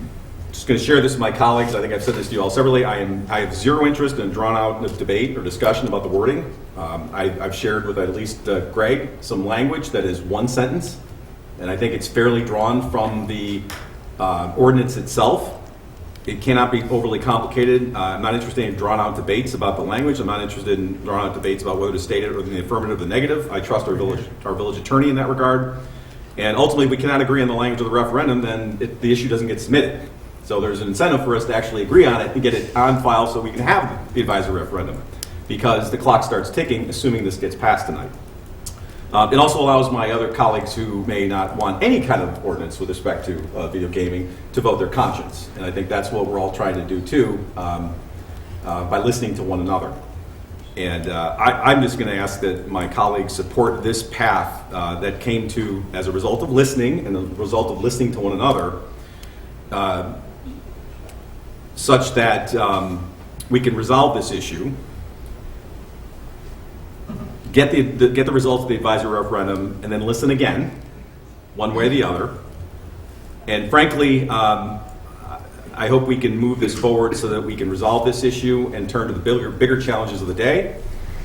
just going to share this with my colleagues. I think I've said this to you all separately. I have zero interest in drawn out debate or discussion about the wording. I've shared with at least Greg some language that is one sentence, and I think it's fairly drawn from the ordinance itself. It cannot be overly complicated. I'm not interested in drawn out debates about the language. I'm not interested in drawn out debates about whether to state it or in the affirmative or the negative. I trust our village attorney in that regard. And ultimately, if we cannot agree on the language of the referendum, then the issue doesn't get submitted. So there's an incentive for us to actually agree on it and get it on file so we can have the advisory referendum, because the clock starts ticking, assuming this gets passed tonight. It also allows my other colleagues who may not want any kind of ordinance with respect to video gaming to vote their conscience. And I think that's what we're all trying to do too, by listening to one another. And I'm just going to ask that my colleagues support this path that came to as a result of listening and the result of listening to one another, such that we can resolve this issue, get the results of the advisory referendum, and then listen again, one way or the other. And frankly, I hope we can move this forward so that we can resolve this issue and turn to the bigger challenges of the day.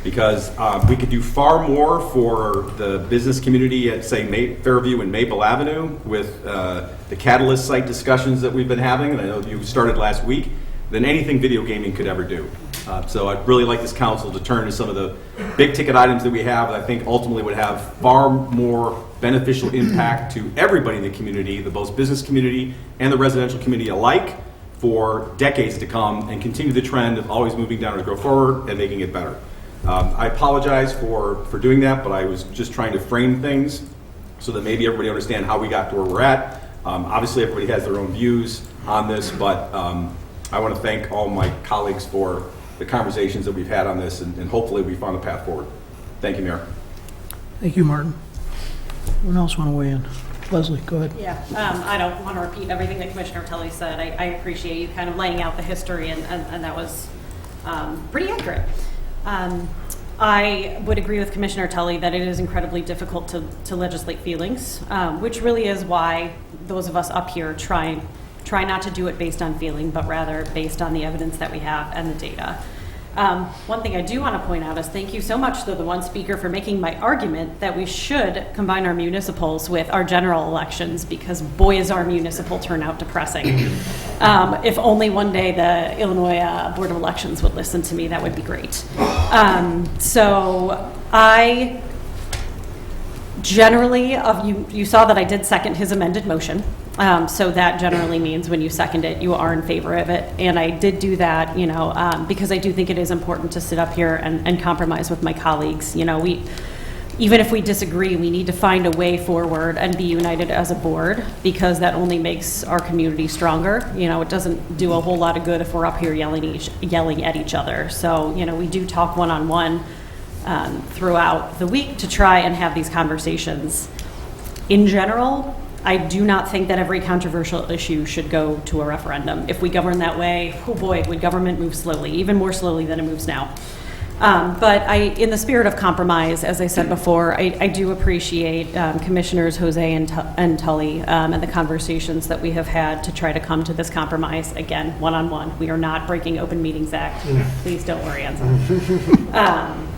because we could do far more for the business community at, say, Fairview and Maple Avenue with the Catalyst site discussions that we've been having, and I know you started last week, than anything video gaming could ever do. So I'd really like this council to turn to some of the big ticket items that we have that I think ultimately would have far more beneficial impact to everybody in the community, the both business community and the residential community alike, for decades to come, and continue the trend of always moving down to go forward and making it better. I apologize for doing that, but I was just trying to frame things so that maybe everybody understand how we got to where we're at. Obviously, everybody has their own views on this, but I want to thank all my colleagues for the conversations that we've had on this, and hopefully we found a path forward. Thank you, Mayor. Thank you, Martin. Anyone else want to weigh in? Leslie, go ahead. Yeah, I don't want to repeat everything that Commissioner Tully said. I appreciate you kind of laying out the history, and that was pretty accurate. I would agree with Commissioner Tully that it is incredibly difficult to legislate feelings, which really is why those of us up here try not to do it based on feeling, but rather based on the evidence that we have and the data. One thing I do want to point out is thank you so much to the one speaker for making my argument that we should combine our municipals with our general elections, because boy is our municipal turnout depressing. If only one day the Illinois Board of Elections would listen to me, that would be great. So I generally, you saw that I did second his amended motion. So that generally means when you second it, you are in favor of it. And I did do that, because I do think it is important to sit up here and compromise with my colleagues. Even if we disagree, we need to find a way forward and be united as a board, because that only makes our community stronger. It doesn't do a whole lot of good if we're up here yelling at each other. So, we do talk one-on-one throughout the week to try and have these conversations. In general, I do not think that every controversial issue should go to a referendum. If we govern that way, oh boy, would government move slowly, even more slowly than it moves now. But in the spirit of compromise, as I said before, I do appreciate Commissioners Jose and Tully and the conversations that we have had to try to come to this compromise. Again, one-on-one. We are not breaking Open Meetings Act. Please don't worry, Enzo.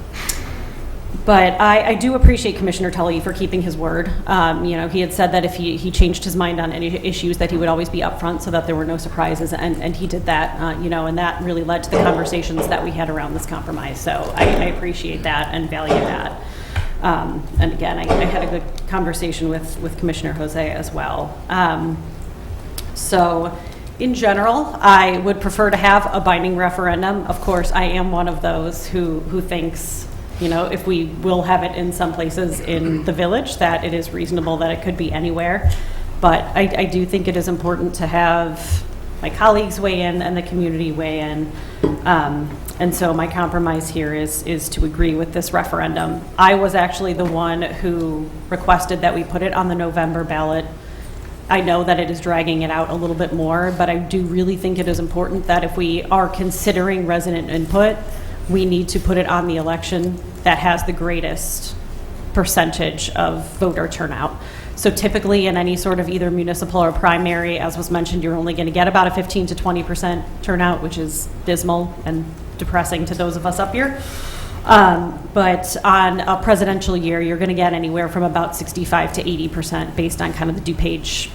But I do appreciate Commissioner Tully for keeping his word. He had said that if he changed his mind on any issues, that he would always be upfront so that there were no surprises, and he did that, and that really led to the conversations that we had around this compromise. So I appreciate that and value that. And again, I had a good conversation with Commissioner Jose as well. So in general, I would prefer to have a binding referendum. Of course, I am one of those who thinks, if we will have it in some places in the village, that it is reasonable that it could be anywhere. But I do think it is important to have my colleagues weigh in and the community weigh in. And so my compromise here is to agree with this referendum. I was actually the one who requested that we put it on the November ballot. I know that it is dragging it out a little bit more, but I do really think it is important that if we are considering resident input, we need to put it on the election that has the greatest percentage of voter turnout. So typically in any sort of either municipal or primary, as was mentioned, you're only going to get about a 15 to 20% turnout, which is dismal and depressing to those of us up here. But on a presidential year, you're going to get anywhere from about 65 to 80% based on kind of the DuPage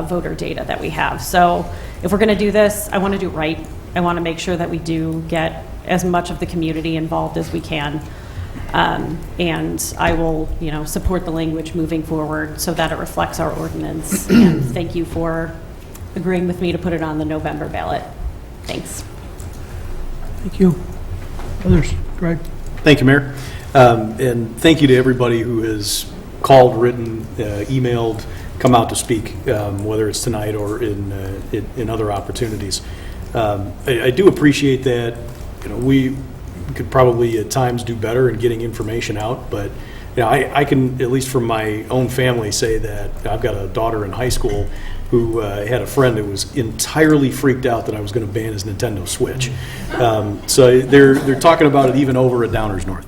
voter data that we have. So if we're going to do this, I want to do it right. I want to make sure that we do get as much of the community involved as we can. And I will, support the language moving forward so that it reflects our ordinance. And thank you for agreeing with me to put it on the November ballot. Thanks. Thank you. Others? Go ahead. Thank you, Mayor. And thank you to everybody who has called, written, emailed, come out to speak, whether it's tonight or in other opportunities. I do appreciate that. We could probably at times do better in getting information out, but I can, at least from my own family, say that I've got a daughter in high school who had a friend that was entirely freaked out that I was going to ban his Nintendo Switch. So they're talking about it even over at Downers North.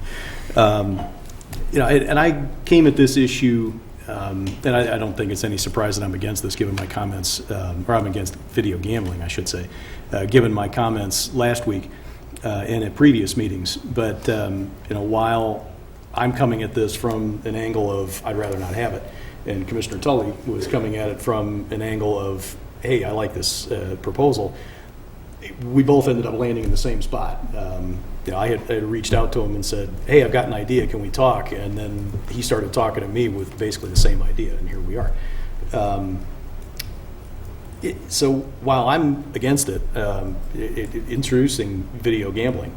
And I came at this issue, and I don't think it's any surprise that I'm against this, given my comments, or I'm against video gambling, I should say, given my comments last week. and at previous meetings. But, while I'm coming at this from an angle of I'd rather not have it, and Commissioner Tully was coming at it from an angle of, hey, I like this proposal, we both ended up landing in the same spot. I had reached out to him and said, hey, I've got an idea, can we talk? And then he started talking to me with basically the same idea, and here we are. So while I'm against it, introducing video gambling,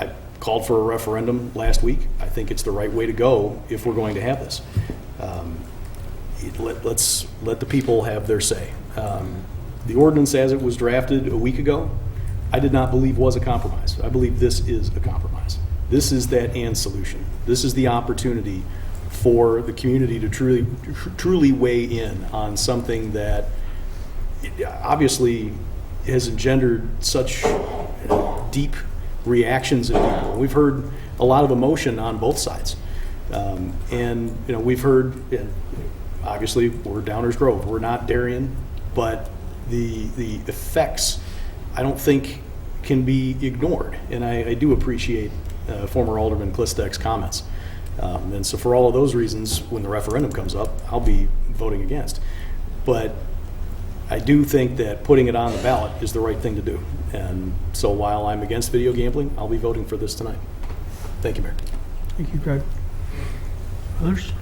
I called for a referendum last week. I think it's the right way to go if we're going to have this. Let's let the people have their say. The ordinance as it was drafted a week ago, I did not believe was a compromise. I believe this is a compromise. This is that and solution. This is the opportunity for the community to truly weigh in on something that obviously has engendered such deep reactions in people. We've heard a lot of emotion on both sides. And we've heard, obviously, we're Downers Grove. We're not Darien, but the effects, I don't think, can be ignored. And I do appreciate former Alderman Klistek's comments. And so for all of those reasons, when the referendum comes up, I'll be voting against. But I do think that putting it on the ballot is the right thing to do. And so while I'm against video gambling, I'll be voting for this tonight. Thank you, Mayor. Thank you, Greg. Others?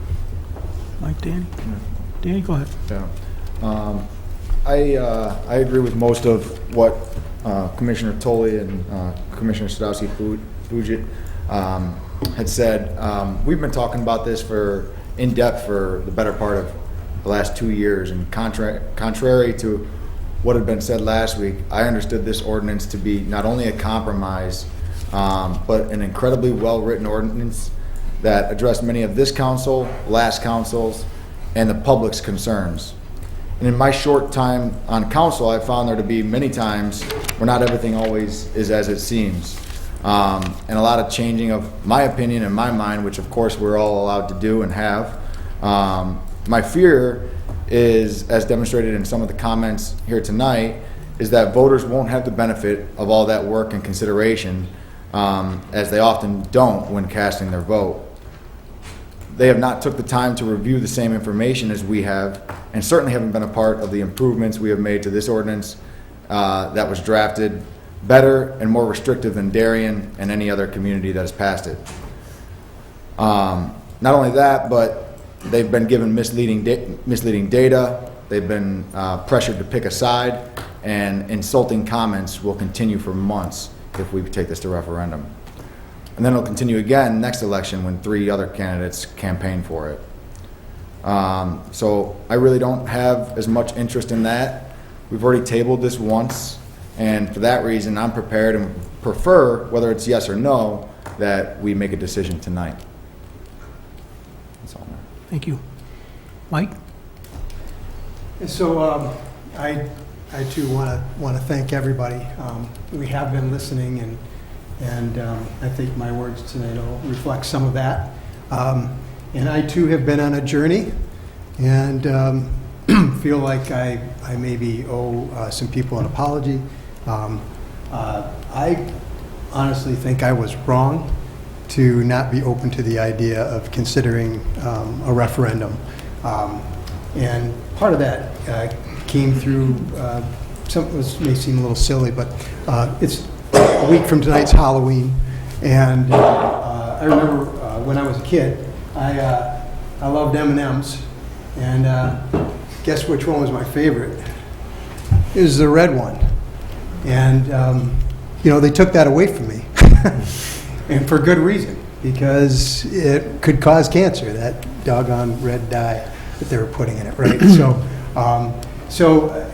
Mike, Danny? Danny, go ahead. Yeah. I agree with most of what Commissioner Tully and Commissioner Sadowski-Fugit had said. We've been talking about this in depth for the better part of the last 2 years, and contrary to what had been said last week, I understood this ordinance to be not only a compromise, but an incredibly well-written ordinance that addressed many of this council, last councils, and the public's concerns. And in my short time on council, I found there to be many times where not everything always is as it seems. And a lot of changing of my opinion and my mind, which of course we're all allowed to do and have. My fear is, as demonstrated in some of the comments here tonight, is that voters won't have the benefit of all that work and consideration, as they often don't when casting their vote. They have not took the time to review the same information as we have, and certainly haven't been a part of the improvements we have made to this ordinance that was drafted better and more restrictive than Darien and any other community that has passed it. Not only that, but they've been given misleading data, they've been pressured to pick a side, and insulting comments will continue for months if we take this to referendum. And then it'll continue again next election when 3 other candidates campaign for it. So I really don't have as much interest in that. We've already tabled this once, and for that reason, I'm prepared and prefer, whether it's yes or no, that we make a decision tonight. That's all. Thank you. Mike? So I too want to thank everybody. We have been listening, and I think my words tonight will reflect some of that. And I too have been on a journey, and feel like I maybe owe some people an apology. I honestly think I was wrong to not be open to the idea of considering a referendum. And part of that came through, this may seem a little silly, but it's a week from tonight's Halloween, and I remember when I was a kid, I loved M&Ms, and guess which one was my favorite? It was the red one. And they took that away from me, and for good reason, because it could cause cancer, that doggone red dye that they were putting in it, right? So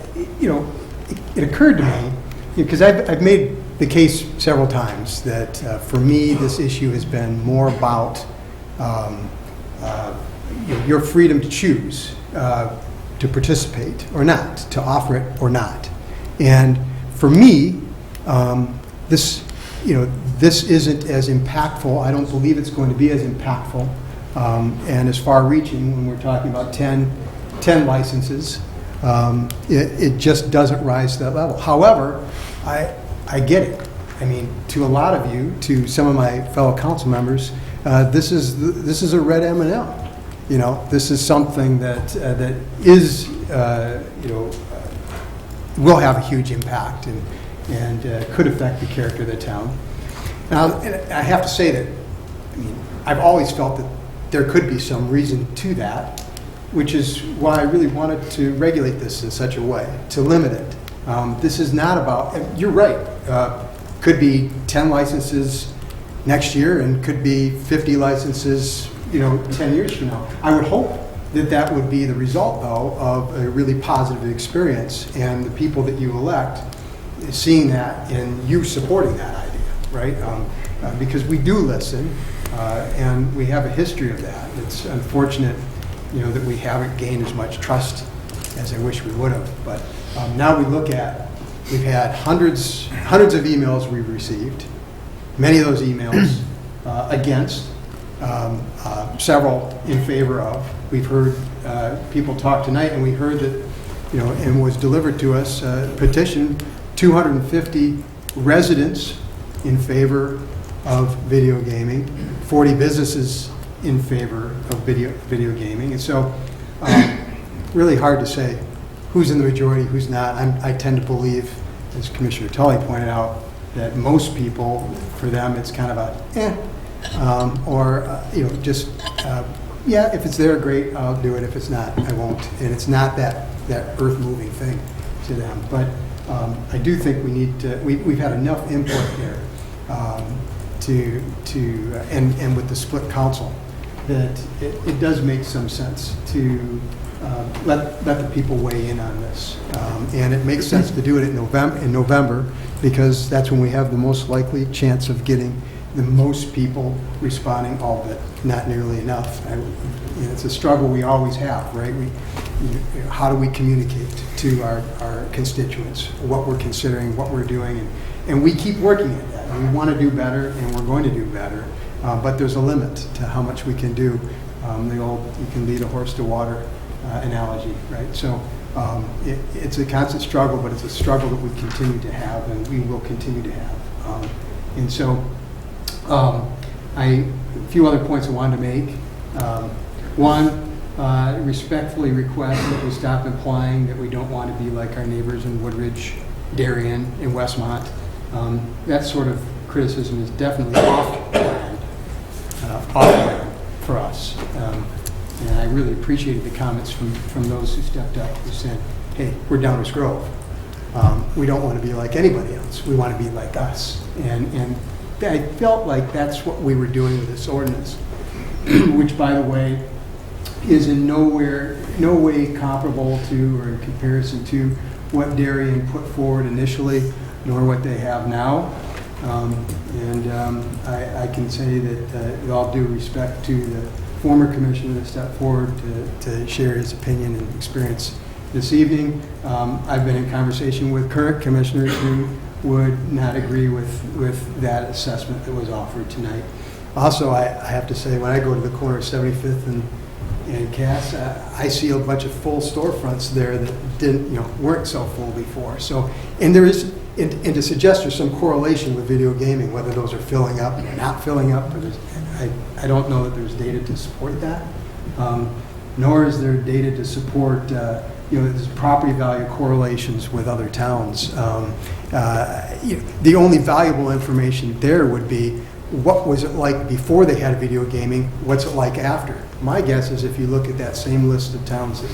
it occurred to me, because I've made the case several times that for me this issue has been more about your freedom to choose to participate or not, to offer it or not. And for me, this isn't as impactful. I don't believe it's going to be as impactful and as far-reaching when we're talking about 10 licenses. It just doesn't rise to that level. However, I get it. I mean, to a lot of you, to some of my fellow council members, this is a red M&M. You know, this is something that is, will have a huge impact and could affect the character of the town. Now, I have to say that, I mean, I've always felt that there could be some reason to that, which is why I really wanted to regulate this in such a way, to limit it. This is not about, you're right, could be 10 licenses next year and could be 50 licenses, 10 years from now. I would hope that that would be the result, though, of a really positive experience and the people that you elect seeing that and you supporting that idea, right? Because we do listen and we have a history of that. It's unfortunate, that we haven't gained as much trust as I wish we would have. But now we've had hundreds of emails we've received, many of those emails against, several in favor of. We've heard people talk tonight, and we heard that, and was delivered to us a petition, 250 residents in favor of video gaming, 40 businesses in favor of video gaming. And so really hard to say who's in the majority, who's not. I tend to believe, as Commissioner Tully pointed out, that most people, for them, it's kind of a yeah, if it's there, great, I'll do it. If it's not, I won't. And it's not that earth-moving thing to them. But I do think we need to, we've had enough input here and with the split council, that it does make some sense to let the people weigh in on this. And it makes sense to do it in November, because that's when we have the most likely chance of getting the most people responding, all but not nearly enough. It's a struggle we always have, right? How do we communicate to our constituents what we're considering, what we're doing, and we keep working at that. And we want to do better, and we're going to do better, but there's a limit to how much we can do. The old, you can lead a horse to water analogy, right? So it's a constant struggle, but it's a struggle that we continue to have, and we will continue to have. And so a few other points I wanted to make. One, respectfully request that we stop implying that we don't want to be like our neighbors in Woodridge, Darien, and Westmont. That sort of criticism is definitely off-brand for us. And I really appreciated the comments from those who stepped up, who said, hey, we're Downers Grove. We don't want to be like anybody else. We want to be like us. And I felt like that's what we were doing with this ordinance, which, by the way, is in no way comparable to or in comparison to what Darien put forward initially, nor what they have now. I can say that with all due respect to the former commissioner that stepped forward to share his opinion and experience this evening, I've been in conversation with current commissioners who would not agree with that assessment that was offered tonight. Also, I have to say, when I go to the corner of 75th and Cass, I see a bunch of full storefronts there that weren't so full before. So, and there is, and to suggest there's some correlation with video gaming, whether those are filling up or not filling up, I don't know that there's data to support that. Nor is there data to support there's property value correlations with other towns. The only valuable information there would be, what was it like before they had video gaming? What's it like after? My guess is if you look at that same list of towns that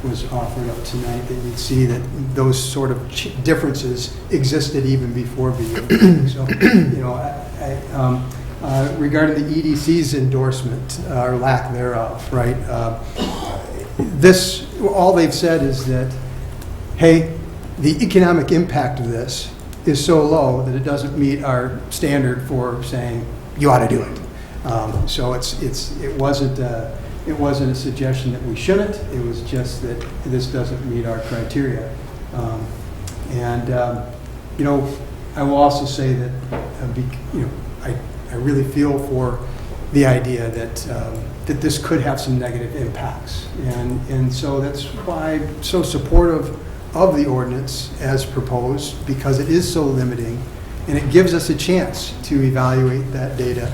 was offered up tonight, that you'd see that those sort of differences existed even before video gaming. So, regarding the EDC's endorsement or lack thereof, right? All they've said is that, hey, the economic impact of this is so low that it doesn't meet our standard for saying you ought to do it. So it wasn't a suggestion that we shouldn't. It was just that this doesn't meet our criteria. I will also say that I really feel for the idea that this could have some negative impacts, and so that's why I'm so supportive of the ordinance as proposed, because it is so limiting And it gives us a chance to evaluate that data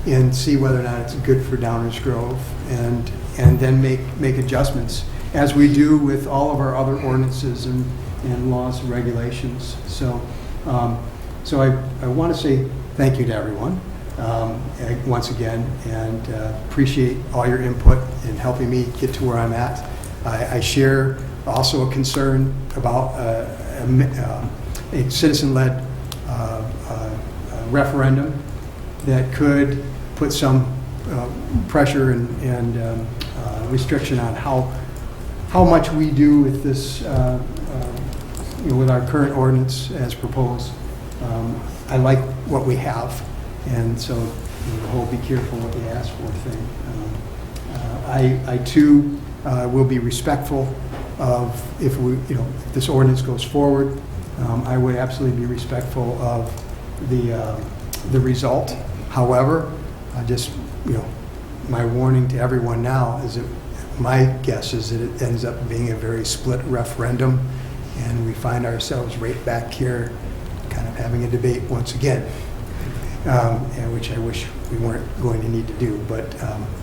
and see whether or not it's good for Downers Grove, and then make adjustments, as we do with all of our other ordinances and laws and regulations. So I want to say thank you to everyone once again, and appreciate all your input in helping me get to where I'm at. I share also a concern about a citizen-led referendum that could put some pressure and restriction on how much we do with this, with our current ordinance as proposed. I like what we have, and so the whole "be careful what you ask for" thing. I too will be respectful of if this ordinance goes forward. I would absolutely be respectful of the result. However, my warning to everyone now is that my guess is that it ends up being a very split referendum, and we find ourselves right back here kind of having a debate once again, which I wish we weren't going to need to do. But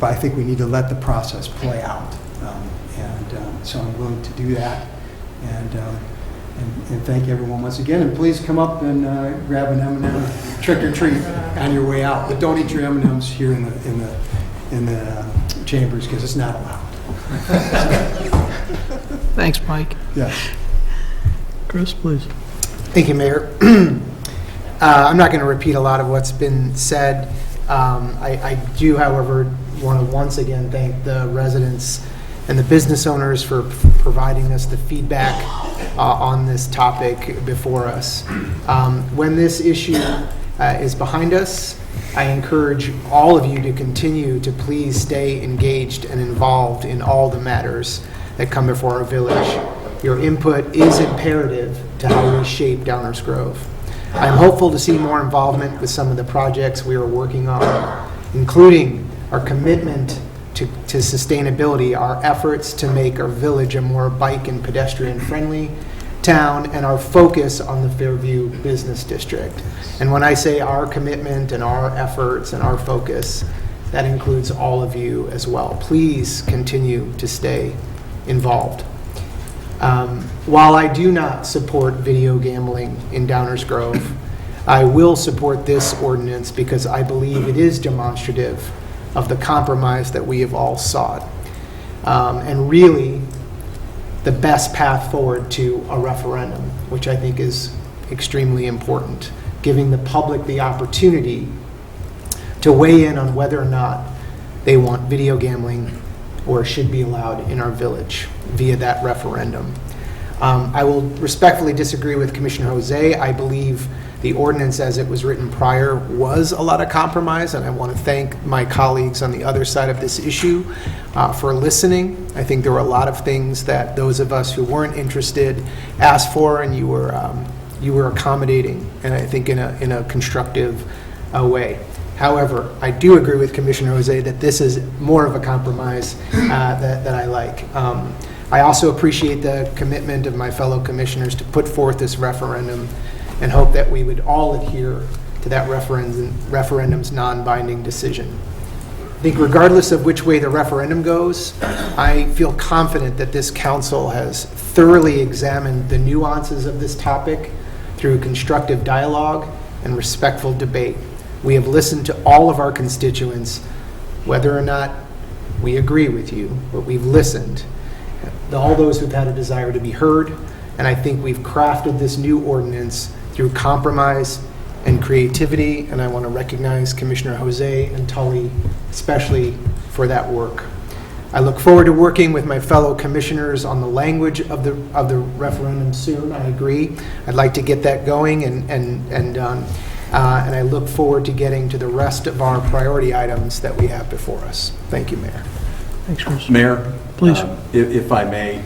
I think we need to let the process play out, so I'm willing to do that. And thank everyone once again. And please come up and grab an M&M trick or treat on your way out. But don't eat your M&Ms here in the chambers, because it's not allowed. Thanks, Mike. Yes. Chris, please. Thank you, Mayor. I'm not going to repeat a lot of what's been said. I do, however, want to once again thank the residents and the business owners for providing us the feedback on this topic before us. When this issue is behind us, I encourage all of you to continue to please stay engaged and involved in all the matters that come before our village. Your input is imperative to how we shape Downers Grove. I'm hopeful to see more involvement with some of the projects we are working on, including our commitment to sustainability, our efforts to make our village a more bike and pedestrian friendly town, and our focus on the Fairview Business District. And when I say our commitment and our efforts and our focus, that includes all of you as well. Please continue to stay involved. While I do not support video gambling in Downers Grove, I will support this ordinance because I believe it is demonstrative of the compromise that we have all sought, and really the best path forward to a referendum, which I think is extremely important, giving the public the opportunity to weigh in on whether or not they want video gambling or should be allowed in our village via that referendum. I will respectfully disagree with Commissioner Jose. I believe the ordinance as it was written prior was a lot of compromise, and I want to thank my colleagues on the other side of this issue for listening. I think there were a lot of things that those of us who weren't interested asked for, and you were accommodating, and I think in a constructive way. However, I do agree with Commissioner Jose that this is more of a compromise that I like. I also appreciate the commitment of my fellow commissioners to put forth this referendum, and hope that we would all adhere to that referendum's non-binding decision. I think regardless of which way the referendum goes, I feel confident that this council has thoroughly examined the nuances of this topic through constructive dialogue and respectful debate. We have listened to all of our constituents, whether or not we agree with you, but we've listened. All those who've had a desire to be heard, and I think we've crafted this new ordinance through compromise and creativity, and I want to recognize Commissioner Jose and Tully especially for that work. I look forward to working with my fellow commissioners on the language of the referendum soon. I agree. I'd like to get that going, and I look forward to getting to the rest of our priority items that we have before us. Thank you, Mayor. Thanks, Chris. Mayor, please. If I may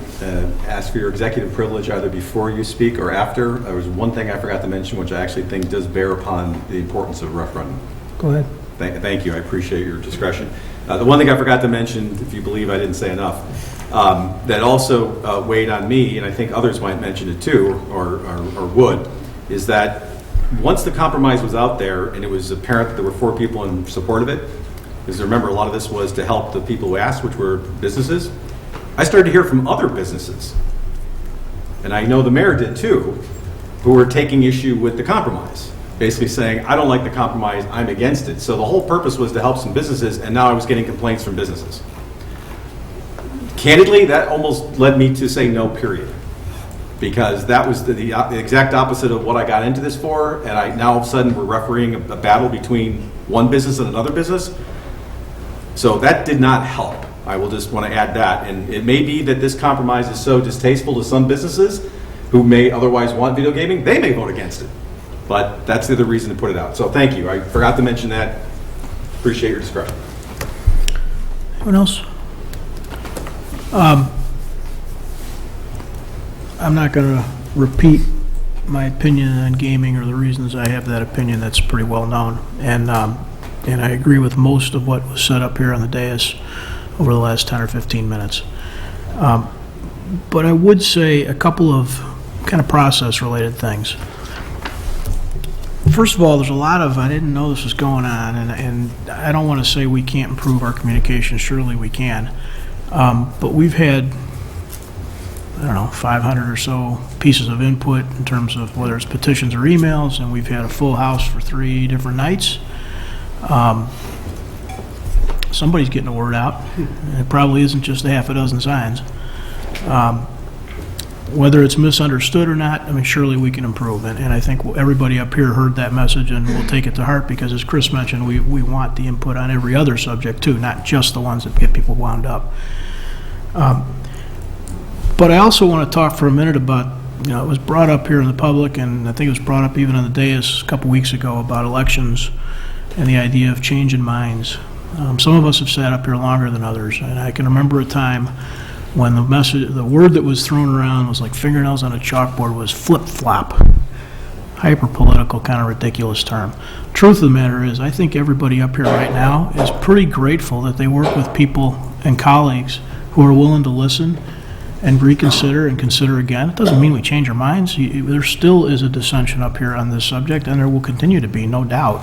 ask for your executive privilege either before you speak or after. There was one thing I forgot to mention, which I actually think does bear upon the importance of referendum. Go ahead. Thank you. I appreciate your discretion. The one thing I forgot to mention, if you believe I didn't say enough, that also weighed on me, and I think others might mention it too, or would, is that once the compromise was out there and it was apparent that there were 4 people in support of it, because remember, a lot of this was to help the people who asked, which were businesses, I started to hear from other businesses, and I know the mayor did too, who were taking issue with the compromise, basically saying, I don't like the compromise, I'm against it. So the whole purpose was to help some businesses, and now I was getting complaints from businesses. Candidly, that almost led me to say no, period. Because that was the exact opposite of what I got into this for, and now all of a sudden we're refereeing a battle between one business and another business. So that did not help. I will just want to add that. And it may be that this compromise is so distasteful to some businesses who may otherwise want video gaming, they may vote against it. But that's the other reason to put it out. So thank you. I forgot to mention that. Appreciate your discretion. Anyone else? I'm not going to repeat my opinion on gaming or the reasons I have that opinion. That's pretty well known. And I agree with most of what was said up here on the dais over the last 10 or 15 minutes. But I would say a couple of kind of process-related things. First of all, there's a lot of, I didn't know this was going on, and I don't want to say we can't improve our communication. Surely we can. But we've had, I don't know, 500 or so pieces of input in terms of whether it's petitions or emails, and we've had a full house for 3 different nights. Somebody's getting the word out. And it probably isn't just a half a dozen signs. Whether it's misunderstood or not, I mean, surely we can improve. And I think everybody up here heard that message and will take it to heart because, as Chris mentioned, we want the input on every other subject too, not just the ones that get people wound up. But I also want to talk for a minute about, it was brought up here in the public, and I think it was brought up even on the dais a couple weeks ago about elections and the idea of changing minds. Some of us have sat up here longer than others, and I can remember a time when the word that was thrown around was like fingernails on a chalkboard, was flip-flop. Hyper-political, kind of ridiculous term. Truth of the matter is, I think everybody up here right now is pretty grateful that they work with people and colleagues who are willing to listen and reconsider and consider again. It doesn't mean we change our minds. There still is a dissension up here on this subject, and there will continue to be, no doubt.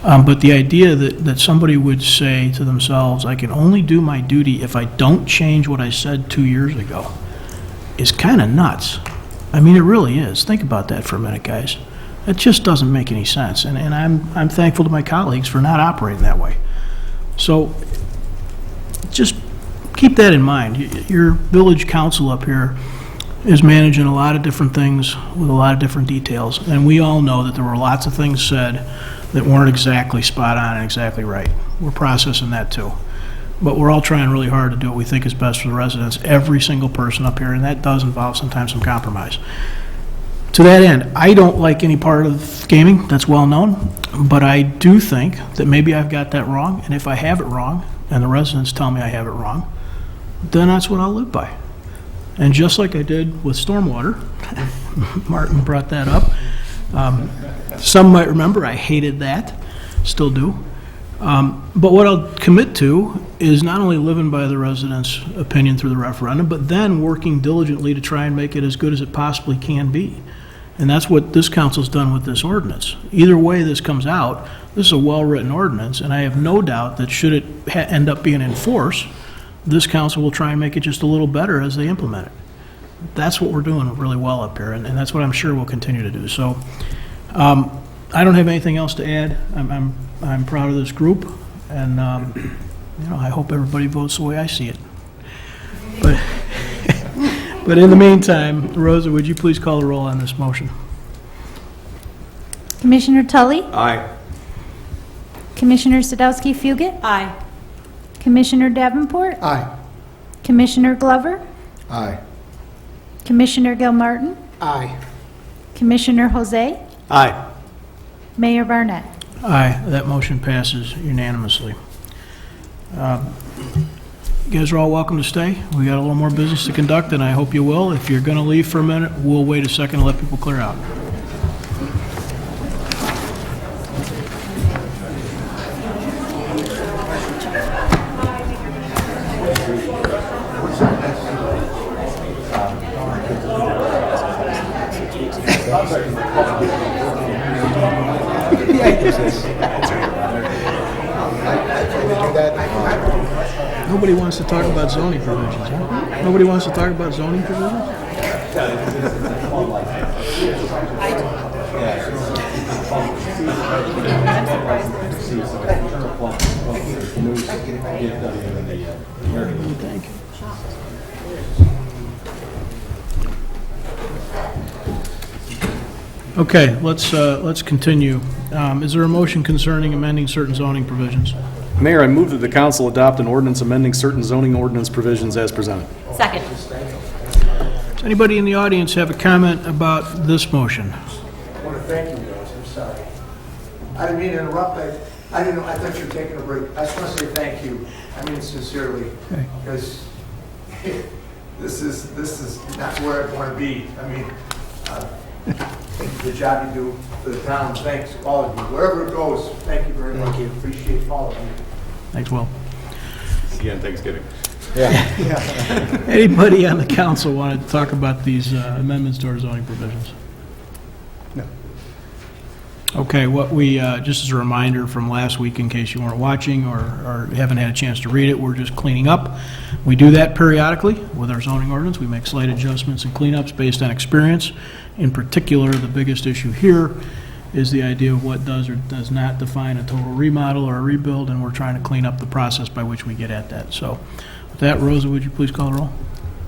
But the idea that somebody would say to themselves, I can only do my duty if I don't change what I said 2 years ago, is kind of nuts. I mean, it really is. Think about that for a minute, guys. It just doesn't make any sense. And I'm thankful to my colleagues for not operating that way. So just keep that in mind. Your village council up here is managing a lot of different things with a lot of different details. And we all know that there were lots of things said that weren't exactly spot on and exactly right. We're processing that too. But we're all trying really hard to do what we think is best for the residents, every single person up here, and that does involve sometimes some compromise. To that end, I don't like any part of gaming, that's well known, but I do think that maybe I've got that wrong, and if I have it wrong, and the residents tell me I have it wrong, then that's what I'll live by. And just like I did with stormwater, Martin brought that up, some might remember I hated that, still do. But what I'll commit to is not only living by the residents' opinion through the referendum, but then working diligently to try and make it as good as it possibly can be. And that's what this council's done with this ordinance. Either way this comes out, this is a well-written ordinance, and I have no doubt that should it end up being enforced, this council will try and make it just a little better as they implement it. That's what we're doing really well up here, and that's what I'm sure we'll continue to do. So I don't have anything else to add. I'm proud of this group, and I hope everybody votes the way I see it. But in the meantime, Rosa, would you please call the roll on this motion? Commissioner Tully? Aye. Commissioner Sadowski-Fugit? Aye. Commissioner Davenport? Aye. Commissioner Glover? Aye. Commissioner Gilmartin? Aye. Commissioner Jose? Aye. Mayor Barnett? Aye, that motion passes unanimously. You guys are all welcome to stay. We got a little more business to conduct, and I hope you will. If you're going to leave for a minute, we'll wait a second and let people clear out. Nobody wants to talk about zoning provisions, huh? Nobody wants to talk about zoning provisions? Thank you. Okay, let's continue. Is there a motion concerning amending certain zoning provisions? Mayor, I move that the council adopt an ordinance amending certain zoning ordinance provisions as presented. Second. Does anybody in the audience have a comment about this motion? I want to thank you guys, I'm sorry. I didn't mean to interrupt, I didn't know, I thought you were taking a break. I just want to say thank you, I mean sincerely, because this is not where I want to be. I mean, the job you do for the town, thanks, all of you. Wherever it goes, thank you very much. Thank you. Appreciate all of you. Thanks, Will. See you on Thanksgiving. Anybody on the council wanted to talk about these amendments to our zoning provisions? No. Okay, what we, just as a reminder from last week, in case you weren't watching or haven't had a chance to read it, we're just cleaning up. We do that periodically with our zoning ordinance. We make slight adjustments and cleanups based on experience. In particular, the biggest issue here is the idea of what does or does not define a total remodel or a rebuild, and we're trying to clean up the process by which we get at that. So with that, Rosa, would you please call the roll?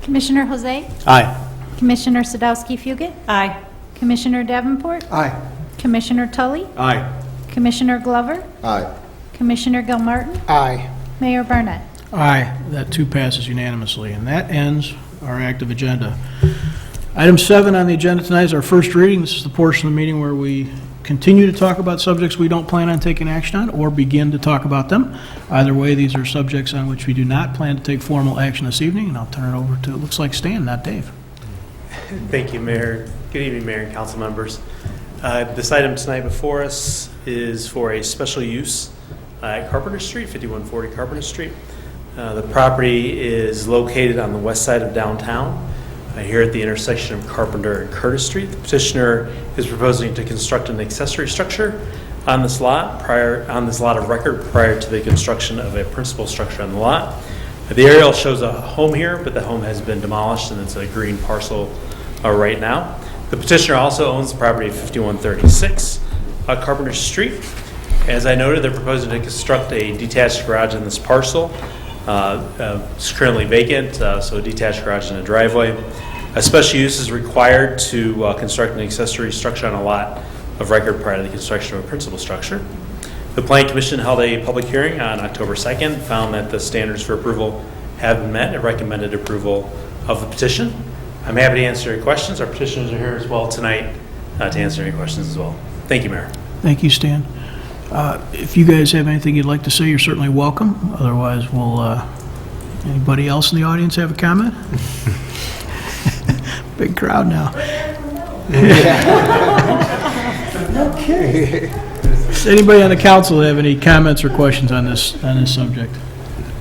Commissioner Jose? Aye. Commissioner Sadowski-Fugit? Aye. Commissioner Davenport? Aye. Commissioner Tully? Aye. Commissioner Glover? Aye. Commissioner Gilmartin? Aye. Mayor Barnett? Aye. That too passes unanimously, and that ends our active agenda. Item 7 on the agenda tonight is our first reading. This is the portion of the meeting where we continue to talk about subjects we don't plan on taking action on or begin to talk about them. Either way, these are subjects on which we do not plan to take formal action this evening, and I'll turn it over to, it looks like Stan, not Dave. Thank you, Mayor. Good evening, Mayor and council members. This item tonight before us is for a special use at Carpenter Street, 5140 Carpenter Street. The property is located on the west side of downtown, here at the intersection of Carpenter and Curtis Street. The petitioner is proposing to construct an accessory structure on this lot of record prior to the construction of a principal structure on the lot. The aerial shows a home here, but the home has been demolished and it's a green parcel right now. The petitioner also owns the property of 5136 Carpenter Street. As I noted, they're proposing to construct a detached garage in this parcel. It's currently vacant, so a detached garage and a driveway. A special use is required to construct an accessory structure on a lot of record prior to the construction of a principal structure. The Planning Commission held a public hearing on October 2nd, found that the standards for approval have been met, and recommended approval of the petition. I'm happy to answer your questions. Our petitioners are here as well tonight to answer any questions as well. Thank you, Mayor. Thank you, Stan. If you guys have anything you'd like to say, you're certainly welcome. Otherwise, we'll, anybody else in the audience have a comment? Big crowd now. Okay. Does anybody on the council have any comments or questions on this subject?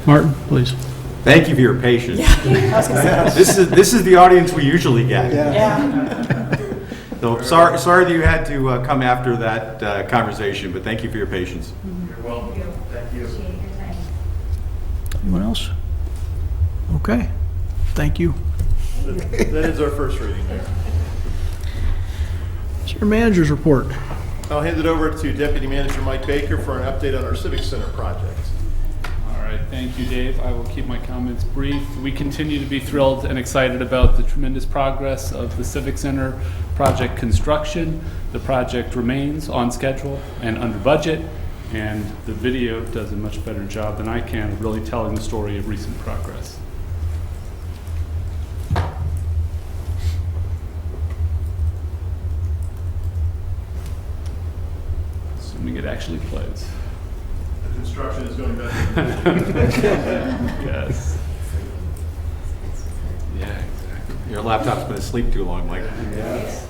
Martin, please. Thank you for your patience. This is the audience we usually get. So sorry that you had to come after that conversation, but thank you for your patience. You're welcome. Thank you. Anyone else? Okay. Thank you. That is our first reading, Mayor. It's your manager's report. I'll hand it over to Deputy Manager Mike Baker for an update on our Civic Center project. All right, thank you, Dave. I will keep my comments brief. We continue to be thrilled and excited about the tremendous progress of the Civic Center project construction. The project remains on schedule and under budget, and the video does a much better job than I can of really telling the story of recent progress. Assuming it actually plays. The construction is going better than Yes. Yeah, exactly. Your laptop's been asleep too long, Mike. Yes.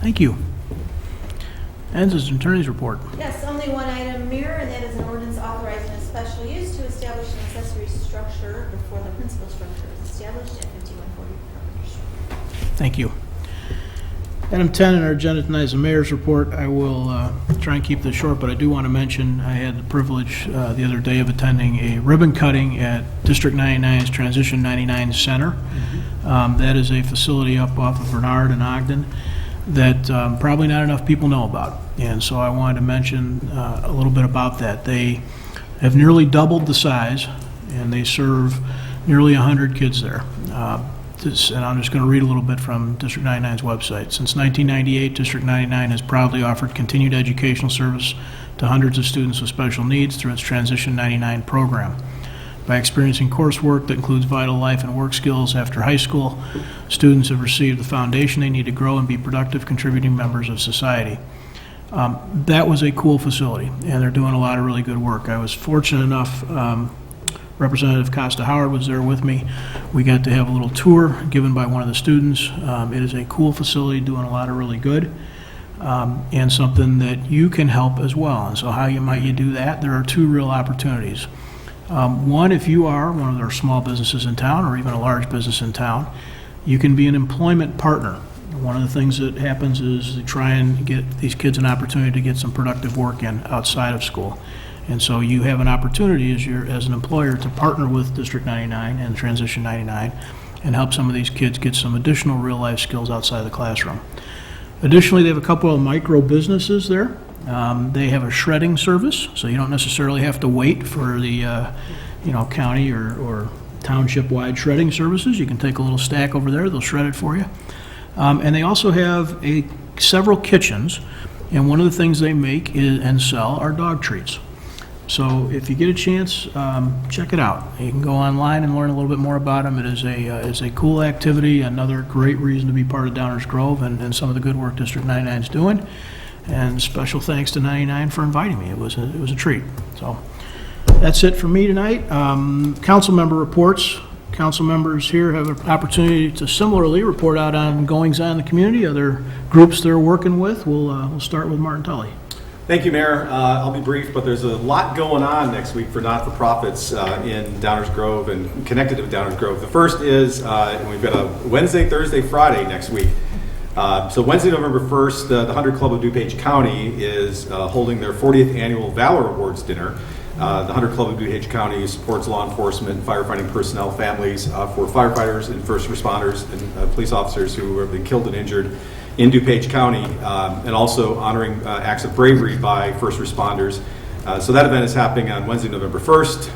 Thank you. And this is Attorney's report. Yes, only one item, Mayor, and that is an ordinance authorizing a special use to establish an accessory structure before the principal structure is established at 5140 Carpenter Street. Thank you. Item 10 on our agenda tonight is the mayor's report. I will try and keep this short, but I do want to mention I had the privilege the other day of attending a ribbon cutting at District 99's Transition 99 Center. That is a facility up off of Bernard and Ogden that probably not enough people know about. And so I wanted to mention a little bit about that. They have nearly doubled the size, and they serve nearly 100 kids there. And I'm just going to read a little bit from District 99's website. Since 1998, District 99 has proudly offered continued educational service to hundreds of students with special needs through its Transition 99 program. By experiencing coursework that includes vital life and work skills after high school, students have received the foundation they need to grow and be productive, contributing members of society. That was a cool facility, and they're doing a lot of really good work. I was fortunate enough, Representative Costa Howard was there with me. We got to have a little tour given by one of the students. It is a cool facility doing a lot of really good, and something that you can help as well. And so how might you do that? There are two real opportunities. One, if you are one of their small businesses in town or even a large business in town, you can be an employment partner. One of the things that happens is they try and get these kids an opportunity to get some productive work in outside of school. And so you have an opportunity as an employer to partner with District 99 and Transition 99 and help some of these kids get some additional real-life skills outside the classroom. Additionally, they have a couple of micro businesses there. They have a shredding service, so you don't necessarily have to wait for the county or township-wide shredding services. You can take a little stack over there, they'll shred it for you. And they also have several kitchens, and one of the things they make and sell are dog treats. So if you get a chance, check it out. You can go online and learn a little bit more about them. It is a cool activity, another great reason to be part of Downers Grove and some of the good work District 99 is doing. And special thanks to 99 for inviting me. It was a treat. So that's it for me tonight. Council member reports. Council members here have an opportunity to similarly report out on goings-on in the community, other groups they're working with. We'll start with Martin Tully. Thank you, Mayor. I'll be brief, but there's a lot going on next week for not-for-profits in Downers Grove and connected to Downers Grove. The first is we've got a Wednesday, Thursday, Friday next week. So Wednesday, November 1st, the 100 Club of DuPage County is holding their 40th annual Valor Awards dinner. The 100 Club of DuPage County supports law enforcement and firefighting personnel families for firefighters and first responders and police officers who have been killed and injured in DuPage County, and also honoring acts of bravery by first responders. So that event is happening on Wednesday, November 1st,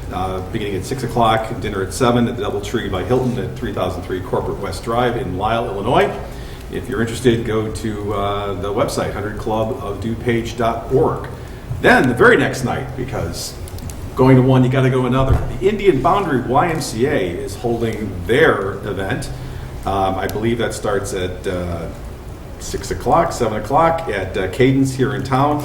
beginning at 6 o'clock, dinner at 7 at the Doubletree by Hilton at 3003 Corporate West Drive in Lisle, Illinois. If you're interested, go to the website, 100clubofdupage.org. Then the very next night, because going to one, you got to go another, the Indian Boundary YMCA is holding their event. I believe that starts at 6 o'clock, 7 o'clock at Cadence here in town.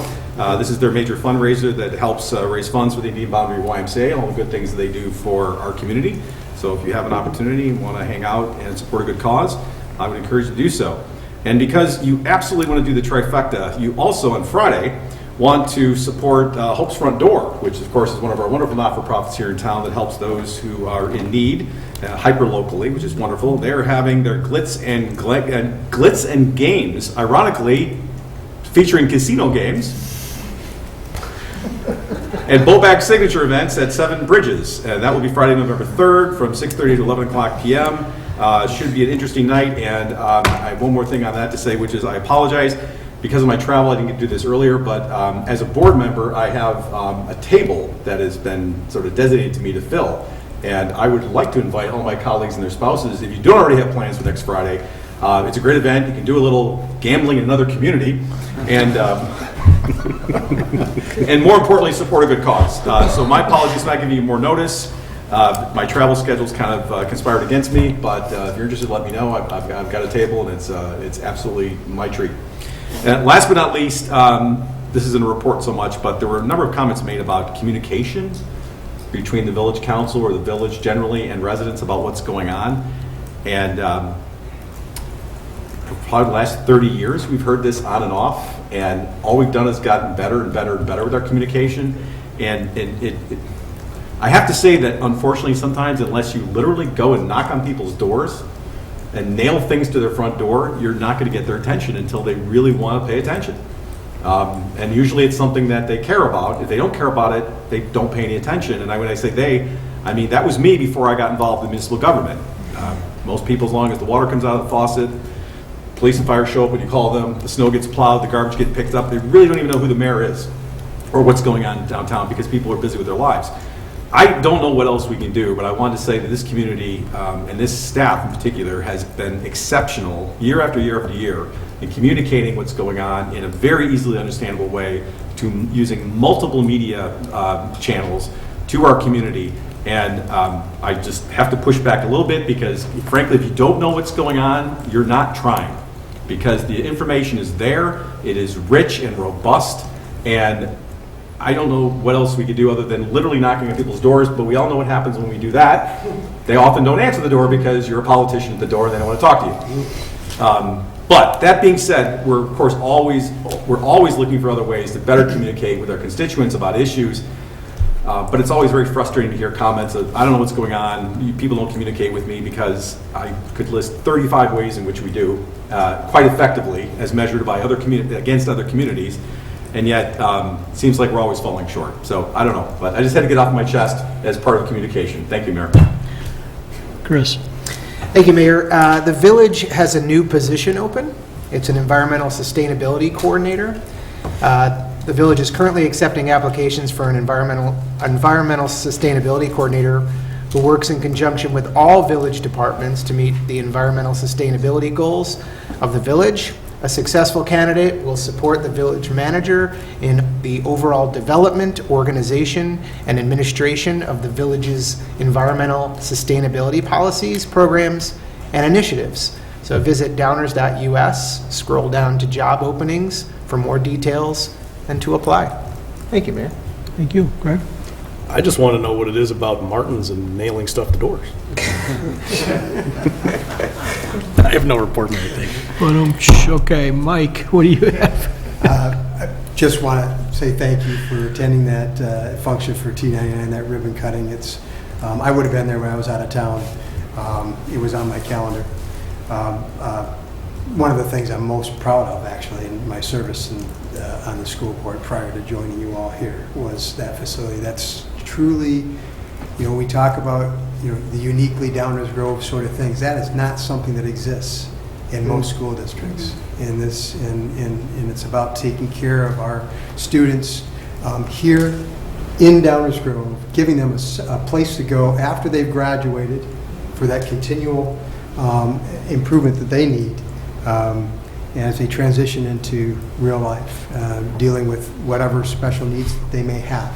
This is their major fundraiser that helps raise funds for the Indian Boundary YMCA and all the good things that they do for our community. So if you have an opportunity and want to hang out and support a good cause, I would encourage you to do so. And because you absolutely want to do the trifecta, you also on Friday want to support Hope's Front Door, which of course is one of our wonderful not-for-profits here in town that helps those who are in need, hyper-locally, which is wonderful. They're having their Glitz and Games, ironically featuring casino games, and Bobak signature events at 7 Bridges. And that will be Friday, November 3rd from 6:30 to 11 o'clock p.m. Should be an interesting night. And I have one more thing on that to say, which is I apologize. Because of my travel, I didn't get to do this earlier, but as a board member, I have a table that has been sort of designated to me to fill. And I would like to invite all my colleagues and their spouses, if you don't already have plans for next Friday, it's a great event. You can do a little gambling in another community, and and more importantly, support a good cause. So my apologies for not giving you more notice. My travel schedule's kind of conspired against me, but if you're interested, let me know. I've got a table, and it's absolutely my treat. And last but not least, this isn't a report so much, but there were a number of comments made about communication between the village council or the village generally and residents about what's going on. And probably the last 30 years, we've heard this on and off, and all we've done is gotten better and better and better with our communication. And I have to say that unfortunately sometimes, unless you literally go and knock on people's doors and nail things to their front door, you're not going to get their attention until they really want to pay attention. And usually it's something that they care about. If they don't care about it, they don't pay any attention. And when I say they, I mean that was me before I got involved in municipal government. Most people, as long as the water comes out of the faucet, police and fire show up when you call them, the snow gets plowed, the garbage gets picked up, they really don't even know who the mayor is or what's going on downtown because people are busy with their lives. I don't know what else we can do, but I wanted to say that this community and this staff in particular has been exceptional year after year after year in communicating what's going on in a very easily understandable way, to using multiple media channels to our community. And I just have to push back a little bit because, frankly, if you don't know what's going on, you're not trying. Because the information is there, it is rich and robust, and I don't know what else we could do other than literally knocking on people's doors, but we all know what happens when we do that. They often don't answer the door because you're a politician at the door and they don't want to talk to you. But that being said, we're of course always looking for other ways to better communicate with our constituents about issues. But it's always very frustrating to hear comments of, I don't know what's going on, people don't communicate with me, because I could list 35 ways in which we do quite effectively as measured by against other communities, and yet it seems like we're always falling short. So I don't know, but I just had to get off my chest as part of communication. Thank you, Mayor. Chris. Thank you, Mayor. The village has a new position open. It's an environmental sustainability coordinator. The village is currently accepting applications for an environmental sustainability coordinator who works in conjunction with all village departments to meet the environmental sustainability goals of the village. A successful candidate will support the village manager in the overall development, organization, and administration of the village's environmental sustainability policies, programs, and initiatives. So visit downers.us, scroll down to job openings for more details and to apply. Thank you, Mayor. Thank you. Greg? I just want to know what it is about Martins and nailing stuff to doors. I have no report, Mayor. Thank you. Okay, Mike, what do you have? I just want to say thank you for attending that function for T99, that ribbon cutting. I would have been there when I was out of town. It was on my calendar. One of the things I'm most proud of, actually, in my service on the school board prior to joining you all here, was that facility. That's truly, we talk about, the uniquely Downers Grove sort of things. That is not something that exists in most school districts. And it's about taking care of our students here in Downers Grove, giving them a place to go after they've graduated for that continual improvement that they need. As they transition into real life, dealing with whatever special needs they may have.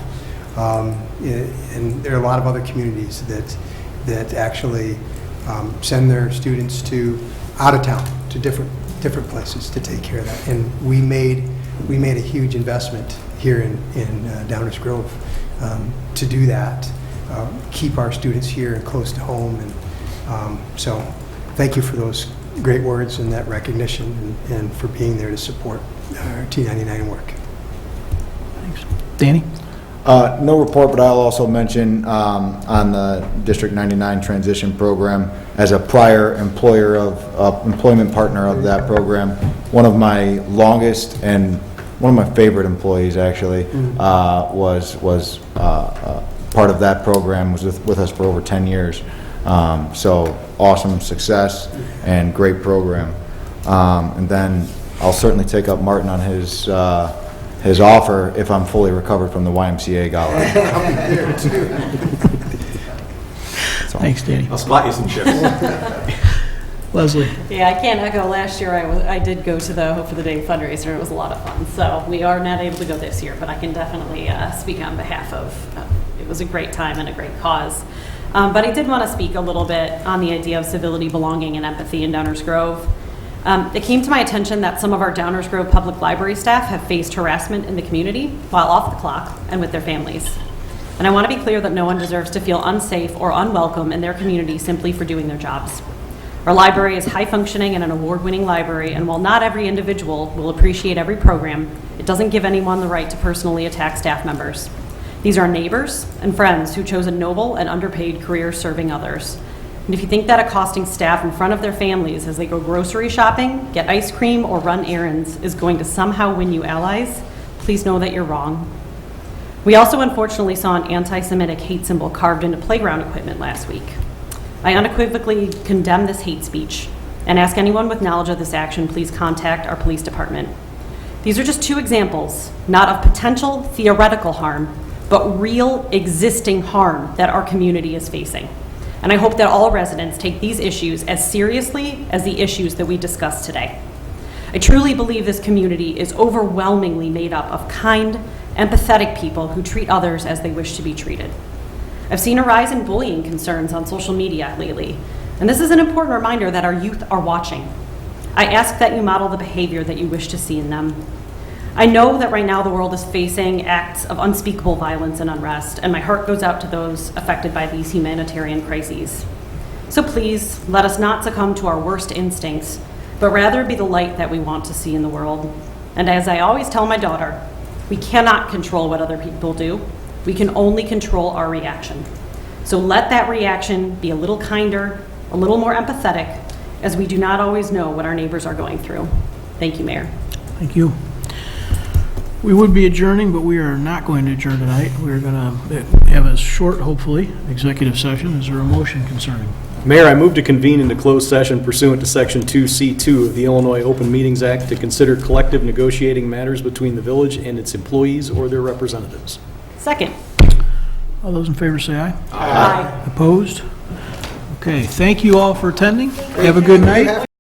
And there are a lot of other communities that actually send their students to out of town, to different places to take care of that. And we made a huge investment here in Downers Grove to do that, keep our students here and close to home. And so thank you for those great words and that recognition, and for being there to support our T99 work. Thanks. Danny? No report, but I'll also mention on the District 99 transition program, as a prior employment partner of that program, one of my longest and one of my favorite employees actually was part of that program, was with us for over 10 years. So awesome success and great program. And then I'll certainly take up Martin on his offer if I'm fully recovered from the YMCA gala. Thanks, Danny. I'll spot you some chips. Leslie? Yeah, I can't echo. Last year I did go to the Hope for the Day fundraiser. It was a lot of fun. So we are not able to go this year, but I can definitely speak on behalf of, it was a great time and a great cause. But I did want to speak a little bit on the idea of civility, belonging, and empathy in Downers Grove. It came to my attention that some of our Downers Grove Public Library staff have faced harassment in the community while off the clock and with their families. And I want to be clear that no one deserves to feel unsafe or unwelcome in their community simply for doing their jobs. Our library is high-functioning and an award-winning library, and while not every individual will appreciate every program, it doesn't give anyone the right to personally attack staff members. These are neighbors and friends who chose a noble and underpaid career serving others. And if you think that accosting staff in front of their families as they go grocery shopping, get ice cream, or run errands is going to somehow win you allies, please know that you're wrong. We also unfortunately saw an anti-Semitic hate symbol carved into playground equipment last week. I unequivocally condemn this hate speech and ask anyone with knowledge of this action please contact our police department. These are just two examples, not of potential theoretical harm, but real existing harm that our community is facing. And I hope that all residents take these issues as seriously as the issues that we discussed today. I truly believe this community is overwhelmingly made up of kind, empathetic people who treat others as they wish to be treated. I've seen a rise in bullying concerns on social media lately, and this is an important reminder that our youth are watching. I ask that you model the behavior that you wish to see in them. I know that right now the world is facing acts of unspeakable violence and unrest, and my heart goes out to those affected by these humanitarian crises. So please, let us not succumb to our worst instincts, but rather be the light that we want to see in the world. And as I always tell my daughter, we cannot control what other people do. We can only control our reaction. So let that reaction be a little kinder, a little more empathetic, as we do not always know what our neighbors are going through. Thank you, Mayor. Thank you. We would be adjourning, but we are not going to adjourn tonight. We're going to have a short, hopefully, executive session. Is there a motion concerning? Mayor, I move to convene into closed session pursuant to Section 2C2 of the Illinois Open Meetings Act to consider collective negotiating matters between the village and its employees or their representatives. Second. All those in favor say aye. Aye. Opposed? Okay, thank you all for attending. Have a good night.